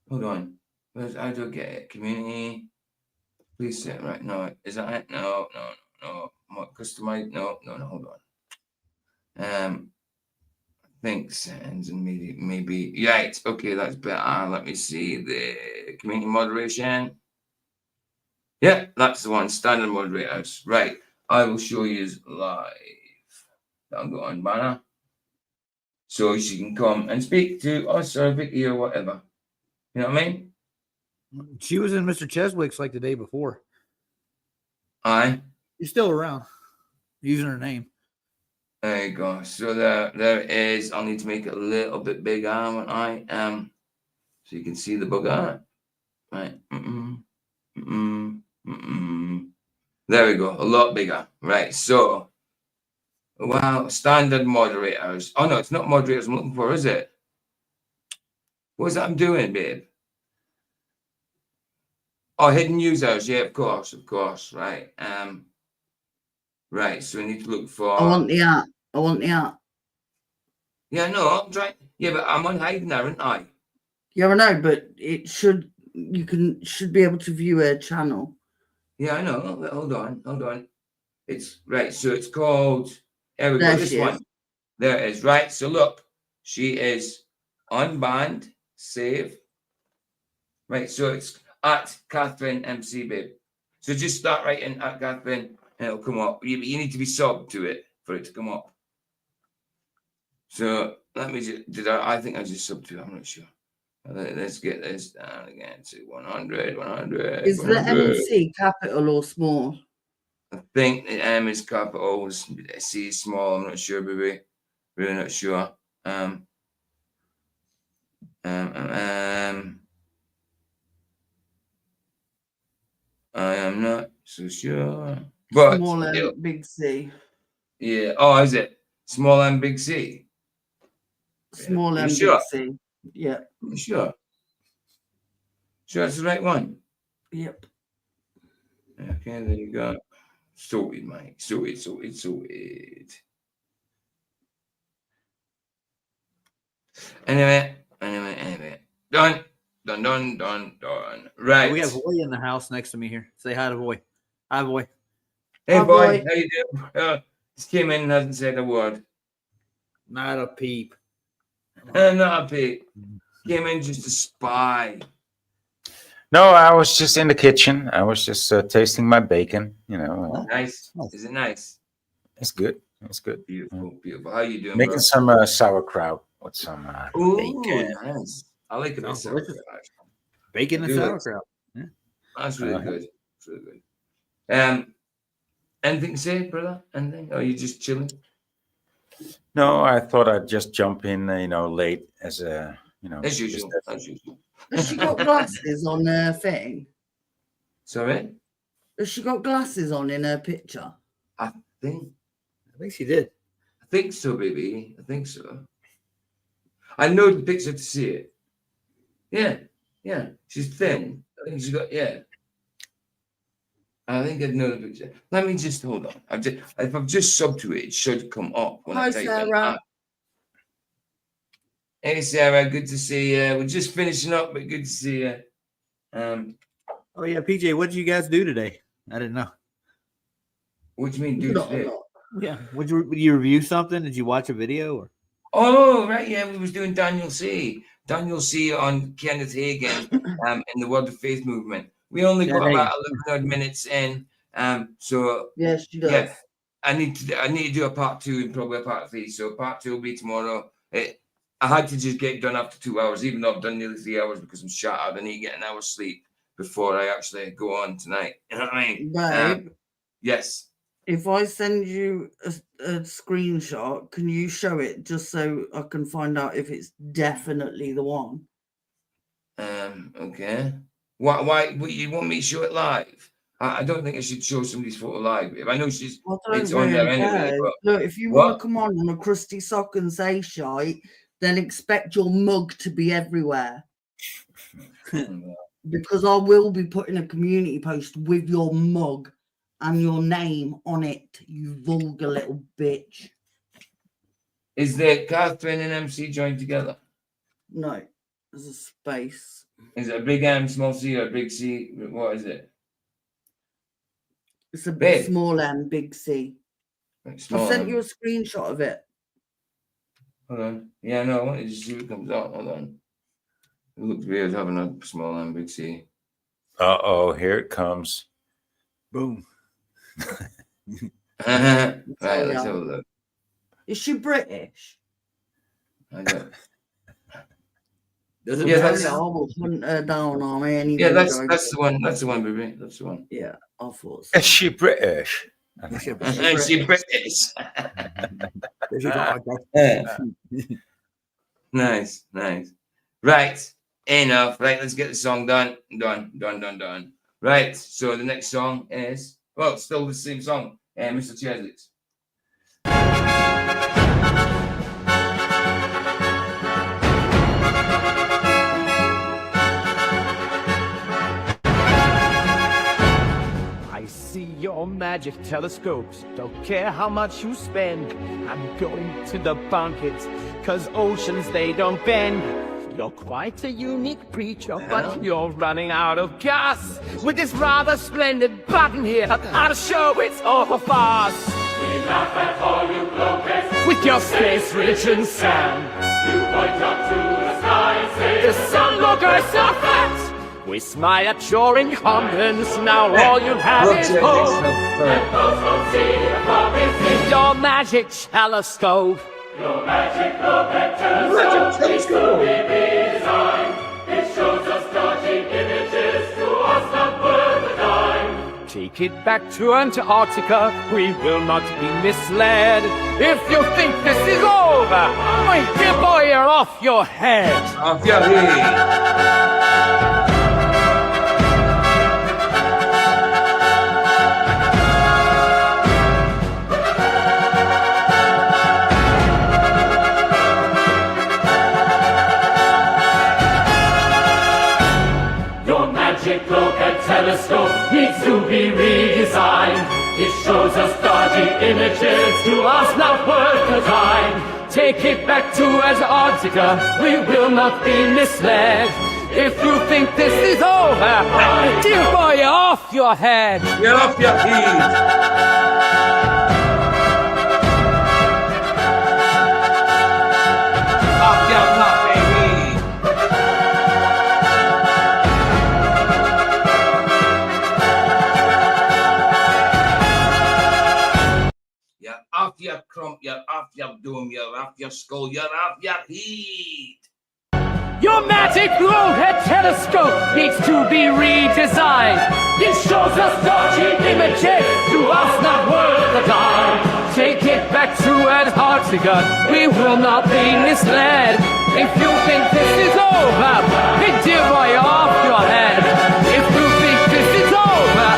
Hold on. How do I get it? Community. Please say it right. No, is that it? No. Customize. No. Hold on. I think settings and maybe. Right. Okay, that's better. Let me see the community moderation. Yeah, that's the one. Standard moderators. Right. I will show you live. I'll go on banner. So she can come and speak to us or Vicky or whatever. You know what I mean?
She was in Mr. Cheswick's like the day before.
Aye.
She's still around, using her name.
There you go. So there it is. I'll need to make it a little bit bigger, won't I? So you can see the bugger. Right. There we go. A lot bigger. Right. So, wow. Standard moderators. Oh no, it's not moderators I'm looking for, is it? What's that I'm doing, babe? Oh, hidden users. Yeah, of course. Right. Right. So we need to look for.
I want the app.
Yeah, no, I'm trying. Yeah, but I'm on hiding now, aren't I?
Yeah, I know, but you should be able to view her channel.
Yeah, I know. Hold on. It's right. So it's called. There we go.
There
This
she
one.
is.
There it is. Right. So look, she is unbanned. Save. Right. So it's at Catherine MC, babe. So just start writing at Catherine, and it'll come up. You need to be subbed to it for it to come up. So let me just. I think I just subbed to it. I'm not sure. Let's get this down again to 100.
Is the MC capital or small?
I think the M is capital, C is small. I'm not sure, baby. Really not sure. I am not so sure. But
Small M, big C.
Yeah. Oh, is it small M, big C?
Small
You
M,
sure?
big C. Yeah.
You sure? Sure, that's the right one.
Yep.
Okay, there you go. Sorted, mate. Sorted. Anyway. Done. Right.
We have Voy in the house next to me here. Say hi to Voy. Hi, Voy.
Hey,
Hi,
boy.
Voy.
How you doing? Just came in and hasn't said a word.
Not a peep.
Not a peep. Came in just to spy.
No, I was just in the kitchen. I was just tasting my bacon. You know.
Nice. Is it nice?
It's good. It's good.
Beautiful. How you doing,
Making
bro?
some sauerkraut with some bacon.
Nice. I like it. Sauerkraut.
Bacon and sauerkraut. Yeah.
That's really good. It's really good. Anything to say, brother? Anything? Or are you just chilling?
No, I thought I'd just jump in, late as a,
As usual. As usual.
Has she got glasses on her thing?
Sorry?
Has she got glasses on in her picture?
I think
she did.
I think so, baby. I think so. I know the picture to see it. Yeah. She's thin. I think she's got, I think I know the picture. Let me just hold on. If I've just subbed to it, it should come up when
Hi,
I type
Sarah.
it. Hey, Sarah. Good to see you. We're just finishing up, but good to see you.
Oh yeah, PJ, what did you guys do today? I didn't know.
What do you mean, do today?
Yeah. Did you review something? Did you watch a video? Or?
Oh, right. Yeah, we was doing Daniel C. Daniel C. on Kenneth Hagin in the World of Faith movement. We only got about 11 minutes in. So
yes, she does.
Yeah, I need to do a part 2 and probably a part 3. So part 2 will be tomorrow. I had to just get done after 2 hours, even though I've done nearly 3 hours because I'm shut out. I need to get an hour's sleep before I actually go on tonight. You know what I mean?
Babe,
yes.
If I send you a screenshot, can you show it just so I can find out if it's definitely the one?
Okay. Why you want me to show it live? I don't think I should show somebody's photo live. I know it's on there anyway. But
look, if you want to come on a crusty sock and say shite, then expect your mug to be everywhere. Because I will be putting a community post with your mug and your name on it, you vulgar little bitch.
Is the Catherine and MC joined together?
No, there's a space.
Is it a big M, small C, or a big C? What is it?
It's a big small M, big C. I sent you a screenshot of it.
Hold on. Yeah, no, I wanted to see what comes out. Hold on. It looks weird having a small M, big C.
Uh-oh, here it comes.
Boom.
Right, let's have a look.
Is she British?
I don't.
Yeah, that's. I will hunt her down on me.
Yeah, that's the one. That's the one, baby. That's the one.
Yeah, I thought so.
Is she British?
Is she British? Nice. Right, enough. Right, let's get the song done. Done. Right, so the next song is, well, it's still the same song, Mr. Cheswick's.
I see your magic telescopes, don't care how much you spend. I'm going to the bunkets, 'cause oceans they don't bend. You're quite a unique creature, but you're running out of gas. With this rather splendid button here, how to show it's all for fast.
We laugh at all you blokes.
With your space-rich and sound.
You point up to the sky and say,
the sun lookers are fat. We smile at your incumbents, now all you have is hope.
Let those who see the promise
With your magic telescope.
Your magic telescope needs to be redesigned. It shows us dodgy images to us not worth a dime.
Take it back to Antarctica, we will not be misled. If you think this is over, dear boy, you're off your head.
Off your head.
Telescope needs to be redesigned. It shows us dodgy images to us not worth a dime.
Take it back to Antarctica, we will not be misled. If you think this is over, dear boy, you're off your head.
You're off your head. Off your top, baby. You're off your crump, you're off your dome, you're off your skull, you're off your head.
Your magic glowhead telescope needs to be redesigned. It shows us dodgy images to us not worth a dime. Take it back to Antarctica, we will not be misled. If you think this is over, dear boy, you're off your head. If you think this is over,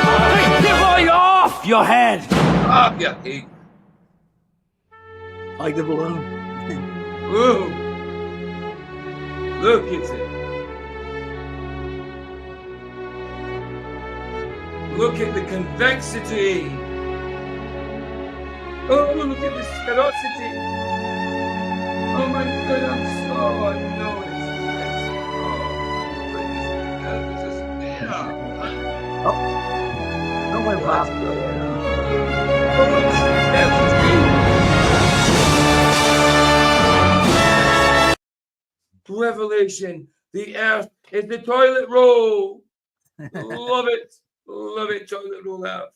dear boy, you're off your head.
Off your head.
Like the balloon.
Whoa. Look at it. Look at the convexity. Oh, look at the spherosity. Oh my God, I'm so unknown.
No way,
Revelation. The earth is the toilet roll. Love it. Love it. Toilet roll out.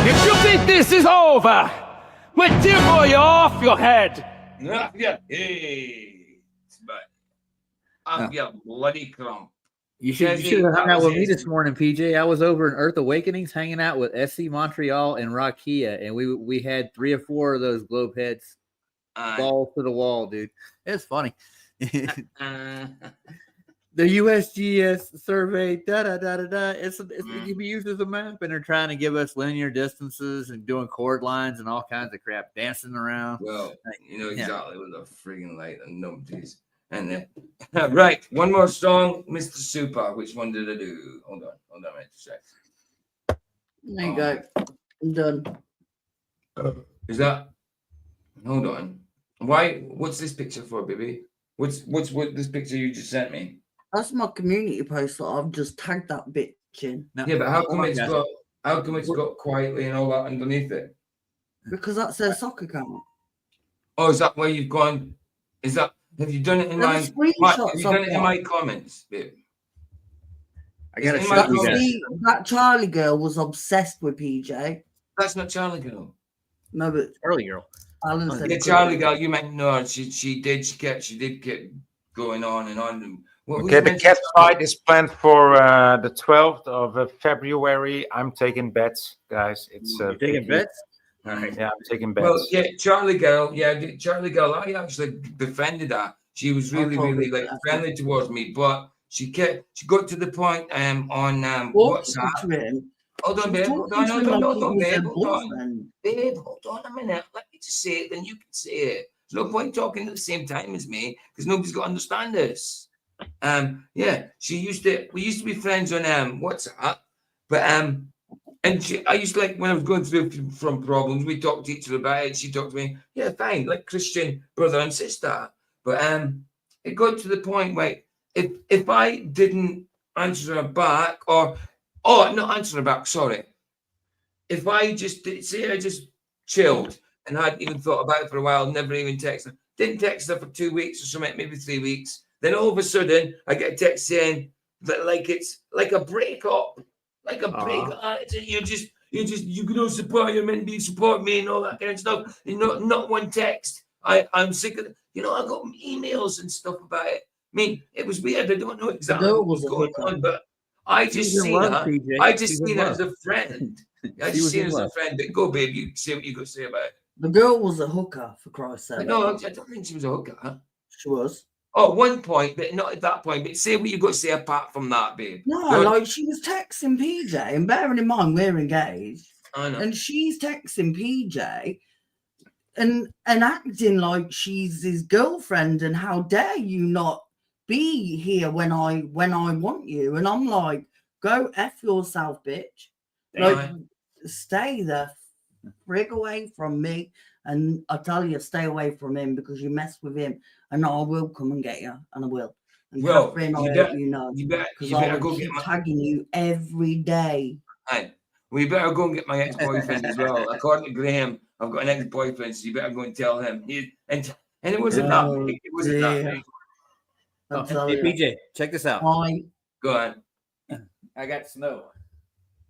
If you think this is over, we'll demo you off your head.
Yeah. Hey. I'm your bloody crump.
You should have hung out with me this morning, PJ. I was over in Earth Awakenings hanging out with SC Montreal and Rakia, and we had 3 or 4 of those globe heads balls to the wall, dude. It's funny. The USGS survey, it can be used as a map, and they're trying to give us linear distances and doing chord lines and all kinds of crap, dancing around.
Well, you know exactly what the friggin' light and numpties. And then, right, one more song, Mr. Super. Which one did I do? Hold on, I have to check.
There you go. I'm done.
Is that? Hold on. Why? What's this picture for, baby? What's this picture you just sent me?
That's my community post that I've just tagged that bitch in.
Yeah, but how come it's got quietly and all that underneath it?
Because that's their soccer account.
Oh, is that where you've gone? Is that? Have you done it in my? Have you done it in my comments, babe?
I gotta
It's in
show
my
you guys.
comments.
That Charlie girl was obsessed with PJ.
That's not Charlie girl.
No, but
Charlie girl.
Alan said
Yeah, Charlie girl. You meant no. She did keep going on and on.
Okay, the cat fight is planned for the 12th of February. I'm taking bets, guys. It's
taking bets?
All right. Yeah, I'm taking bets.
Well, yeah, Charlie girl. Yeah, Charlie girl. I actually befriended her. She was really like friendly towards me, but she got to the point on WhatsApp. Hold on, babe. Hold on, babe. Hold on. Babe, hold on a minute. Let me just say it, then you can say it. There's no point talking at the same time as me because nobody's got to understand this. Yeah, we used to be friends on WhatsApp, but I used to, like, when I was going through from problems, we talked to each other about it. She talked to me, yeah, fine, like Christian brother and sister. But it got to the point where if I didn't answer her back, not answer her back, sorry. If I just chilled and hadn't even thought about it for a while, never even texted her, didn't text her for 2 weeks or something, maybe 3 weeks. Then all of a sudden, I get a text saying that like it's like a breakup, like a breakup. You don't support, you're meant to support me and all that kind of stuff. Not one text. I'm sick of it. I got emails and stuff about it. I mean, it was weird. I don't know exactly what was going on, but I just seen her. I just seen her as a friend. I just seen her as a friend. But go, babe, you say what you got to say about it.
The girl was a hooker, for Christ's sake.
No, I don't think she was a hooker.
She was.
Oh, at one point, but not at that point. But say what you got to say apart from that, babe.
No, like she was texting PJ, and bearing in mind we're engaged,
I know.
and she's texting PJ and acting like she's his girlfriend, and how dare you not be here when I want you? And I'm like, go F yourself, bitch. Like, stay the frig away from me. And I tell you, stay away from him because you mess with him, and I will come and get you, and I will. And
well,
Catherine, I hope you know, because I will keep tagging you every day.
Hey, we better go and get my ex-boyfriend as well. According to Graham, I've got an ex-boyfriend, so you better go and tell him. And it wasn't that big. It wasn't that big.
Hey, PJ, check this out.
Go on.
I got snow.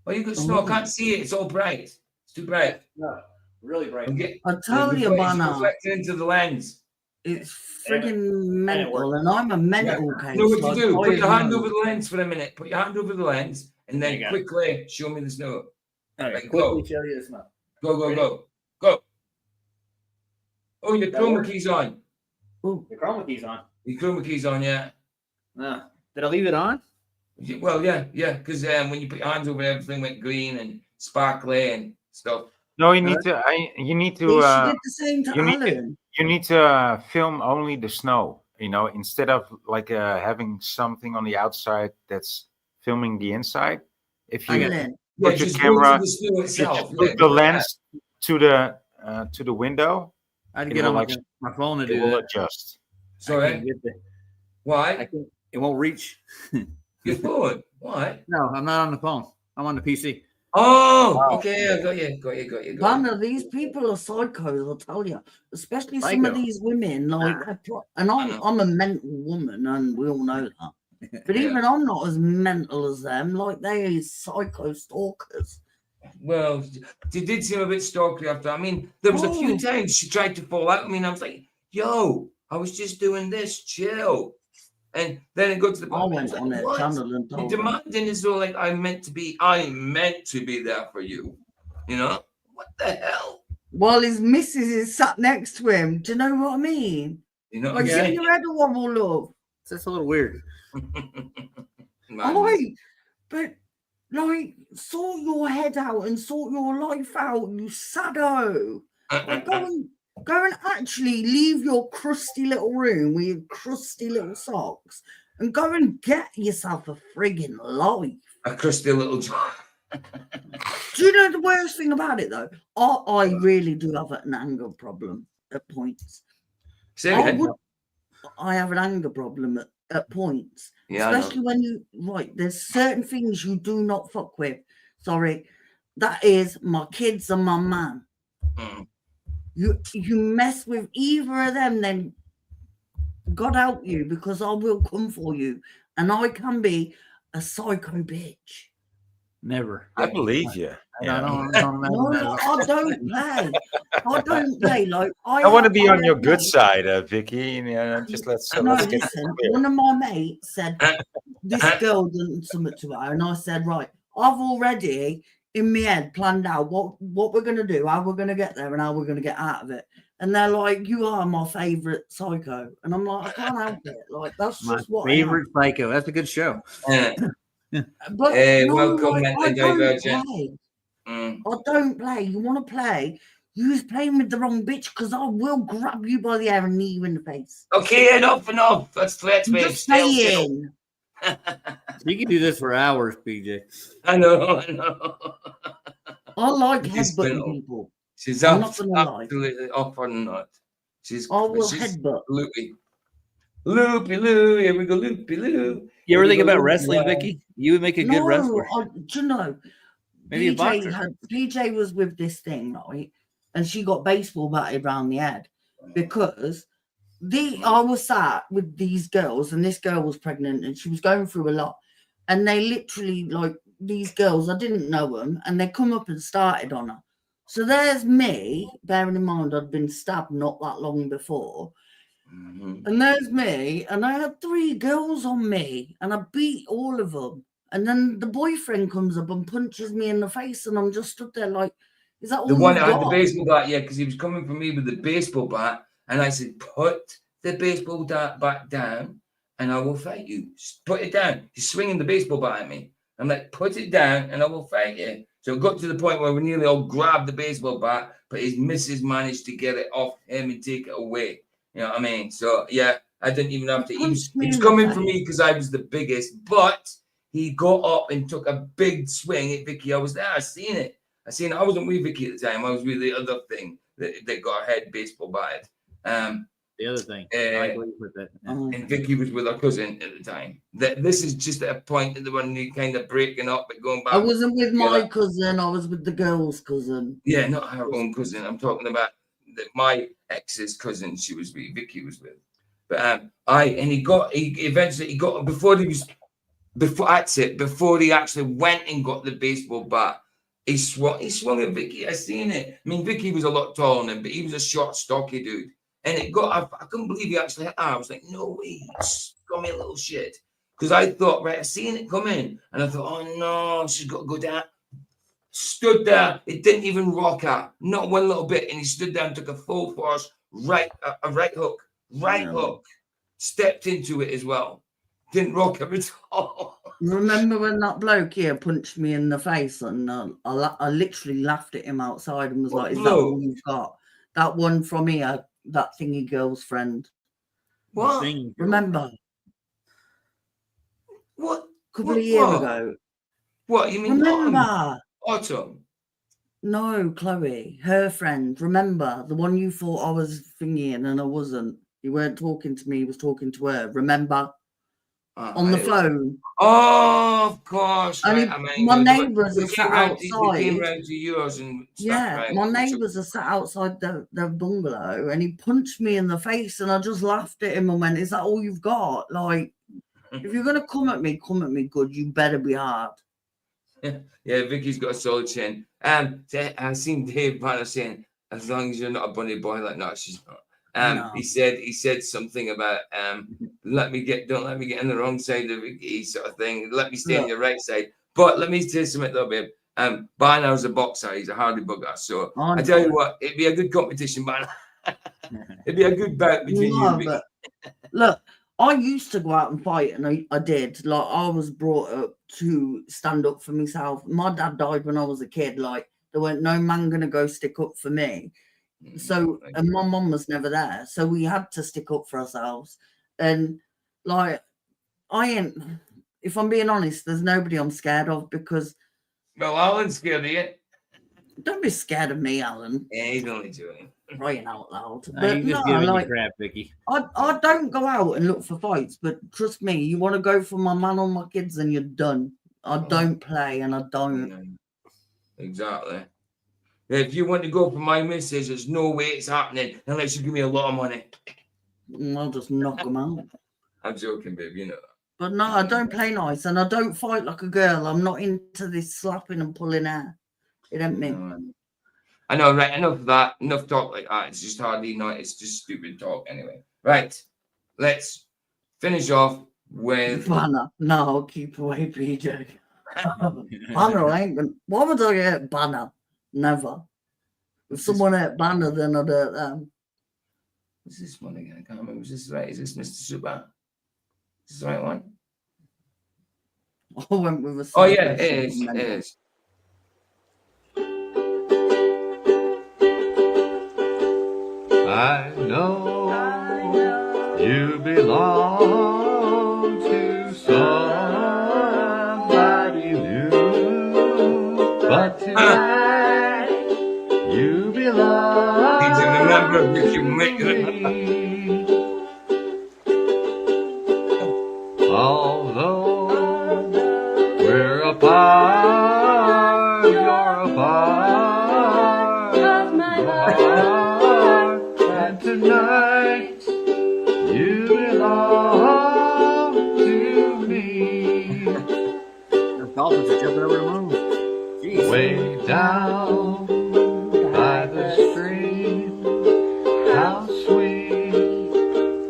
Oh, you got snow? I can't see it. It's all bright. It's too bright.
No, really bright.
I tell you, man,
reflecting into the lens.
It's friggin' mental, and I'm a mental case.
You know what to do? Put your hand over the lens for a minute. Put your hand over the lens, and then quickly show me the snow.
All right,
go.
quickly show you the snow.
Go. Oh, your chroma key's on.
Ooh, the chroma key's on.
Your chroma key's on, yeah.
Did I leave it on?
Well, yeah, because when you put your hands over it, everything went green and sparkly and stuff.
No, you need to. You need to.
She did the same to Alan.
You need to film only the snow. Instead of like having something on the outside that's filming the inside. If
I
you
got
Yeah,
put your
just go to
camera,
the snow
if you
itself.
put
Yeah,
the lens to the window,
I'd
it
get
will
on my phone to
it
do
will
that.
adjust.
I
Sorry?
can't get the.
Why?
I can't. It won't reach.
Your phone? Why?
No, I'm not on the phone. I'm on the PC.
Oh, okay. I got you.
Banner, these people are psychos, I'll tell you. Especially some of
Psycho.
these women, like, and I'm a mental woman, and we all know that. But even I'm not as mental as them. Like, they are psycho stalkers.
Well, she did seem a bit stalkery after. I mean, there was a few times she tried to fall out. I mean, I was like, yo, I was just doing this, chill. And then it got to the point.
I went on their channel and
You're
told them.
demanding as though like I meant to be there for you. You know? What the hell?
While his missus is sat next to him. Do you know what I mean?
You know,
like,
okay.
your head a wobble, love.
That's a little weird.
But like, sort your head out and sort your life out, you saddo. Like, go and actually leave your crusty little room with your crusty little socks and go and get yourself a friggin' life.
A crusty little job.
Do you know the worst thing about it though? I really do have an anger problem at points. I have an anger problem at points.
Yeah,
especially when there's certain things you do not fuck with. Sorry. That is my kids and my man. You mess with either of them, then God help you, because I will come for you. And I can be a psycho bitch.
Never.
I believe you.
I don't imagine that.
I don't play. I don't play. Like,
I want to be on your good side, Vicky. You know, just let's get
listen, one of my mates said this girl done something to her, and I said, right, I've already in my head planned out what we're gonna do, how we're gonna get there, and how we're gonna get out of it. And they're like, you are my favorite psycho, and I'm like, I can't help it. Like, that's
My
just what
favorite psycho. That's a good show.
But
welcome,
like, I don't play. I don't play. You want to play? You're playing with the wrong bitch, because I will grab you by the hair and knee you in the face.
Okay, enough. Let's be
just saying.
You can do this for hours, PJ.
I know.
I like headbutting people.
She's
I'm not gonna lie.
absolutely off on that.
I will headbutt.
Loopy loo, here we go, loopy loo.
You ever think about wrestling, Vicky? You would make a good wrestler.
Do you know?
Maybe a boxer.
PJ was with this thing, right? And she got baseball batted around the head because I was sat with these girls, and this girl was pregnant and she was going through a lot. And they literally, like, these girls, I didn't know them, and they come up and started on her. So there's me, bearing in mind I'd been stabbed not that long before. And there's me, and I had 3 girls on me, and I beat all of them. And then the boyfriend comes up and punches me in the face, and I'm just stood there like, is that all
the one that
you've
had the
got?
baseball bat? Yeah, because he was coming for me with the baseball bat, and I said, put the baseball bat down, and I will fight you. Put it down. He's swinging the baseball bat at me. I'm like, put it down, and I will fight you. So it got to the point where we nearly all grabbed the baseball bat, but his missus managed to get it off him and take it away. You know what I mean? So, yeah, I didn't even have to. He was coming for me because I was the biggest, but he got up and took a big swing at Vicky. I was there. I seen it. I wasn't with Vicky at the time. I was with the other thing that got her head baseball batted.
The other thing. I agree with that.
And Vicky was with her cousin at the time. This is just at a point in the one you kind of breaking up and going back.
I wasn't with my cousin. I was with the girl's cousin.
Yeah, not her own cousin. I'm talking about my ex's cousin. She was with. Vicky was with. But he eventually got before he actually went and got the baseball bat. He swung at Vicky. I seen it. I mean, Vicky was a lot taller than him, but he was a short, stocky dude. And I couldn't believe he actually hit her. I was like, no way, got me a little shit. Because I thought, right, I seen it come in. And I thought, oh no, she's got to go down. Stood there. It didn't even rock her. Not one little bit. And he stood there and took a full force a right hook. Hook. Stepped into it as well. Didn't rock her at all.
Remember when that bloke here punched me in the face, and I literally laughed at him outside and was like, is that all you've got? That one from here, that thingy girl's friend.
What?
Remember?
What?
couple of years ago.
What, you mean
Remember?
Autumn?
No, Chloe, her friend. Remember the one you thought I was thinking and I wasn't. You weren't talking to me, you was talking to her. Remember? On the phone.
Oh, of course.
And
Right. I mean,
my neighbours
we
are
came
sat
round to
outside.
yours and stuff,
Yeah,
right?
my neighbours are sat outside the bungalow and he punched me in the face and I just laughed at him and went, is that all you've got? Like, if you're going to come at me good. You better be hard.
Yeah, Vicky's got a solid chin. I seen Dave Banner saying, as long as you're not a bunny boy, like, no, she's not.
No.
He said something about don't let me get on the wrong side of Vicky, sort of thing. Let me stay on your right side. But let me tell you something though, babe. Banner's a boxer, he's a hardy bugger. So I tell you what, it'd be a good competition, Banner. It'd be a good bout between you and Vicky.
But look, I used to go out and fight, and I did. Like, I was brought up to stand up for myself. My dad died when I was a kid. Like, there weren't no man gonna go stick up for me. So, and my mum was never there, so we had to stick up for ourselves. And like, if I'm being honest, there's nobody I'm scared of because.
Well, Alan's scared of you.
Don't be scared of me, Alan.
Yeah, he's only doing
crying out loud.
But just giving you crap, Vicky.
I don't go out and look for fights, but trust me, you want to go for my man or my kids, and you're done. I don't play, and I don't.
Exactly. If you want to go for my missus, there's no way it's happening unless you give me a lot of money.
I'll just knock them out.
I'm joking, babe. You know that.
But no, I don't play nice, and I don't fight like a girl. I'm not into this slapping and pulling hair. It ain't me.
I know, right? Enough of that. Enough talk like that. It's just hardly not. It's just stupid talk anyway. Right. Let's finish off with
Banner. No, I'll keep away, PJ. Banner ain't gonna. Why would I get Banner? Never. If someone ate Banner, then I'd hurt them.
What's this one again? I can't remember. Is this right? Is this Mr. Super? Is this the right one?
I went with a.
Oh yeah, it is. It is.
I know you belong to somebody new, but tonight you belong
Need to remember if you make
although we're apart, you're apart of my heart, and tonight you belong to me.
The dolphins are jumping over the moon. Jeez.
Way down by the stream, how sweet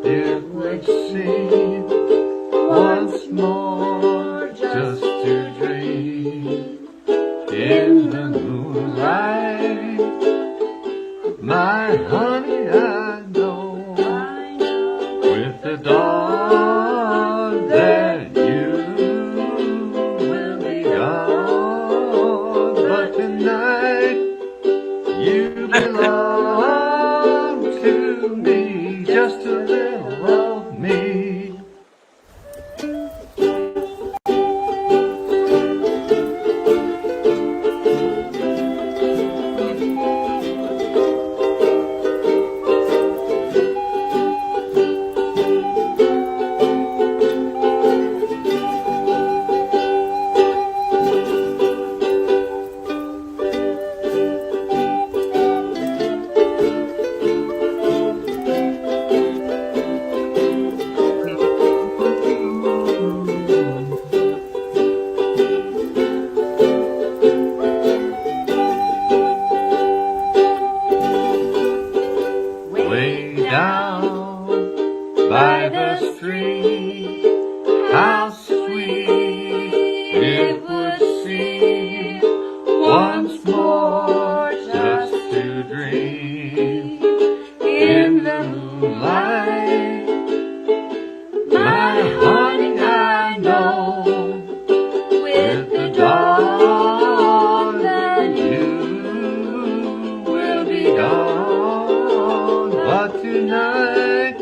it would seem once more just to dream in the moonlight. My honey, I know with the dawn that you will be gone, but tonight you belong to me, just a little of me. Way down by the stream, how sweet it would seem once more just to dream in the moonlight. My honey, I know with the dawn that you will be gone, but tonight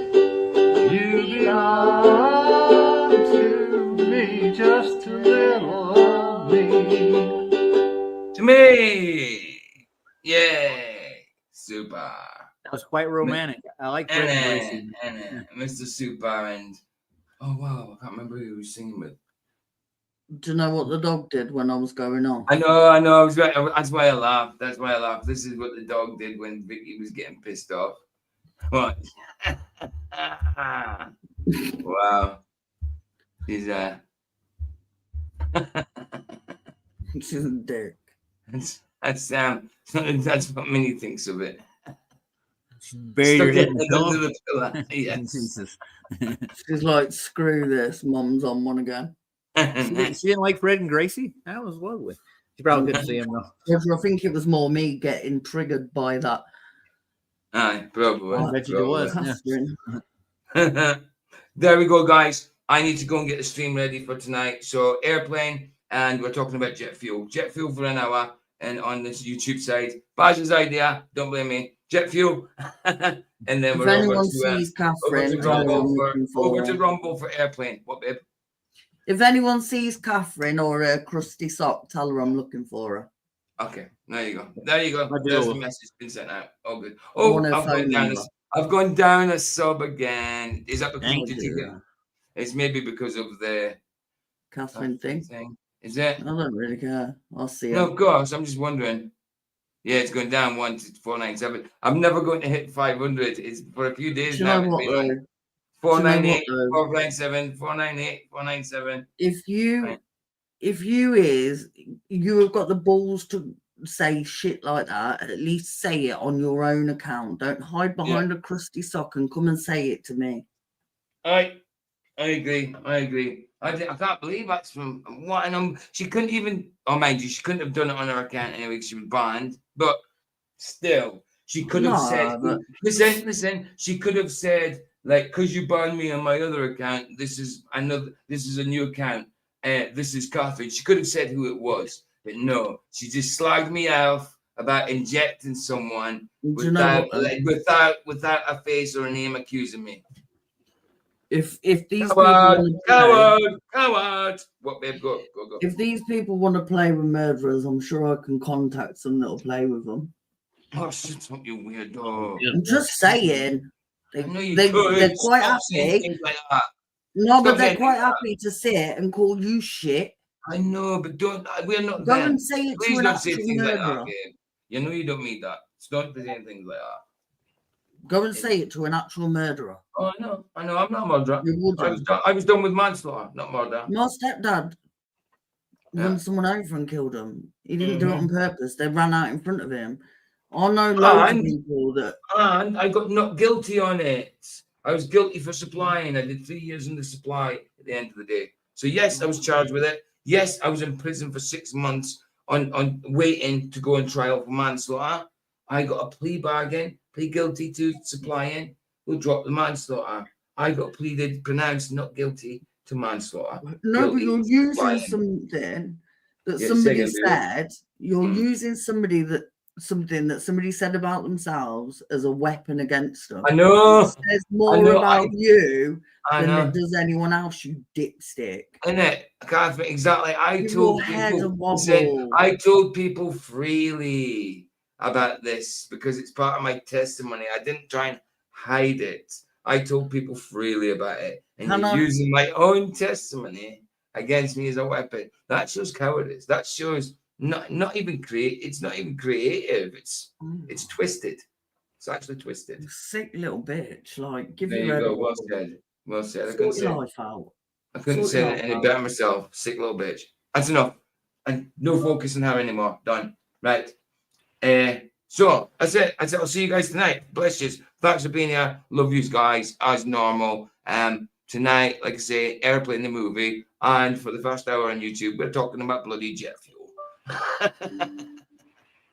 you belong to me, just a
was quite romantic. I like Fred and Gracie.
Mr. Super and oh wow, I can't remember who he was singing with.
Do you know what the dog did when I was going on?
I know. That's why I laughed. This is what the dog did when Vicky was getting pissed off. What? Wow. He's
She's a dick.
That's what Minnie thinks of it.
Bury your head in the
under
pillow.
the pillow. Yes.
She's like, screw this, Mum's on one again.
She didn't like Fred and Gracie? That was lovely. She probably couldn't see him though.
I think it was more me getting triggered by that.
Aye, probably.
I bet you it was.
Yeah.
There we go, guys. I need to go and get the stream ready for tonight. So airplane, and we're talking about jet fuel. Jet fuel for an hour, and on this YouTube side, Baj's idea. Don't blame me. Jet fuel, and then
If
we're
anyone
over
sees
to
Catherine,
over to Rumble for airplane. What, babe?
If anyone sees Catherine or a crusty sock, tell her I'm looking for her.
Okay, there you go. There's the message been sent out. All good.
I
Oh,
want her
I've
phone number.
gone down a sub again. Is that because
Thank
did
you.
you get? It's maybe because of the
Catherine thing.
Is it?
I don't really care. I'll see her.
No, of course. I'm just wondering. Yeah, it's going down 1 to 497. I'm never going to hit 500. It's for a few days
Do you
now.
know
It's
what,
been
though?
like 498,
Do you know what, though?
497, 498, 497.
If you have got the balls to say shit like that, at least say it on your own account. Don't hide behind a crusty sock and come and say it to me.
I agree. I can't believe that's from what. And she couldn't even. Oh, mind you, she couldn't have done it on her account anyway. She was banned, but still, she could have said.
but-
Listen. She could have said like, "Cause you banned me on my other account. This is a new account. This is Catherine." She could have said who it was, but no, she just slagged me off about injecting someone
Do you know
without
what,
a face or a name accusing me.
If these
Coward. What, babe? Go.
If these people want to play with murderers, I'm sure I can contact some that'll play with them.
Oh, shut up, you weirdo.
I'm just saying.
I know you
They're
could.
quite
Stop saying
happy.
things like that.
No, but
Stop
they're
saying
quite
things like
happy to sit and call you shit.
I know, but we're not
Go
them.
and say it
Please
to an
don't say
actual
things like
murderer.
that, babe. You know you don't mean that. Stop saying things like that.
Go and say it to an actual murderer.
Oh, I know. I'm not a murderer.
You wouldn't.
I was done with manslaughter, not murder.
My stepdad run someone over and killed him. He didn't do it on purpose. They ran out in front of him. I know loads of people that.
And I got not guilty on it. I was guilty for supplying. I did 3 years in the supply at the end of the day. So yes, I was charged with it. Yes, I was in prison for 6 months on waiting to go on trial for manslaughter. I got a plea bargain, plead guilty to supplying. We'll drop the manslaughter. I got pronounced not guilty to manslaughter.
No, but
Guilty
you're
to
using
supplying.
something that
Yeah,
somebody
say again,
said. You're using something that somebody said about themselves as a weapon against them.
I know.
It says more about you than it does anyone else, you dipstick.
Innit? Catherine, exactly.
Give your head a wobble.
I told people freely about this because it's part of my testimony. I didn't try and hide it. I told people freely about it. And you're using my own testimony against me as a weapon. That shows cowardice. That shows not even it's not even creative. It's twisted. It's actually twisted.
Sick little bitch. Like, give
There
your
you
head
go.
a
Well
wobble.
said. Well said.
Sort your life out.
I couldn't
Sort
say
your
it
life
any
out.
better myself. Sick little bitch. That's enough. And no focus on her anymore. Done. Right. So that's it. I'll see you guys tonight. Bless you. Thanks for being here. Love you guys as normal. Tonight, like I say, Airplane the movie. And for the first hour on YouTube, we're talking about bloody jet fuel.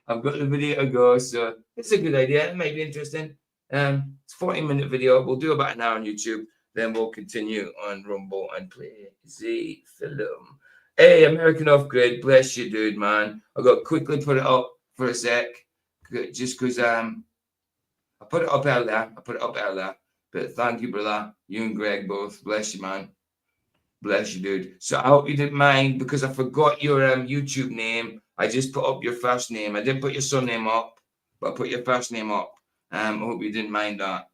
I've got the video to go, so it's a good idea. It might be interesting. It's a 40-minute video. We'll do about an hour on YouTube. Then we'll continue on Rumble and play the film. Hey, American Off Grid, bless you, dude, man. I got to quickly put it up for a sec, just because I put it up earlier. But thank you, brother. You and Greg both. Bless you, man. Bless you, dude. So I hope you didn't mind because I forgot your YouTube name. I just put up your first name. I didn't put your surname up, but I put your first name up. I hope you didn't mind that.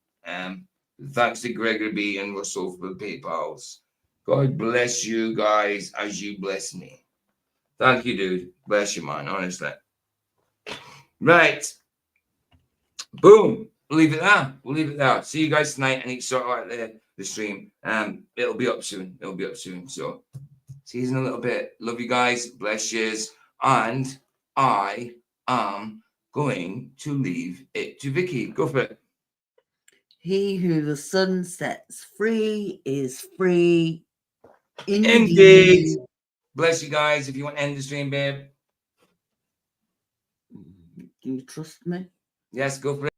Thanks to Gregory B and Russell for the PayPals. God bless you guys as you bless me. Thank you, dude. Bless you, man. Honestly. Right. Boom. We'll leave it there. We'll leave it there. See you guys tonight. I need to sort out the stream. It'll be up soon. It'll be up soon. So see you in a little bit. Love you guys. Bless yous. And I am going to leave it to Vicky. Go for it.
He who the sun sets free is free
Indeed. Bless you guys. If you want to end the stream, babe.
Do you trust me?
Yes, go for it.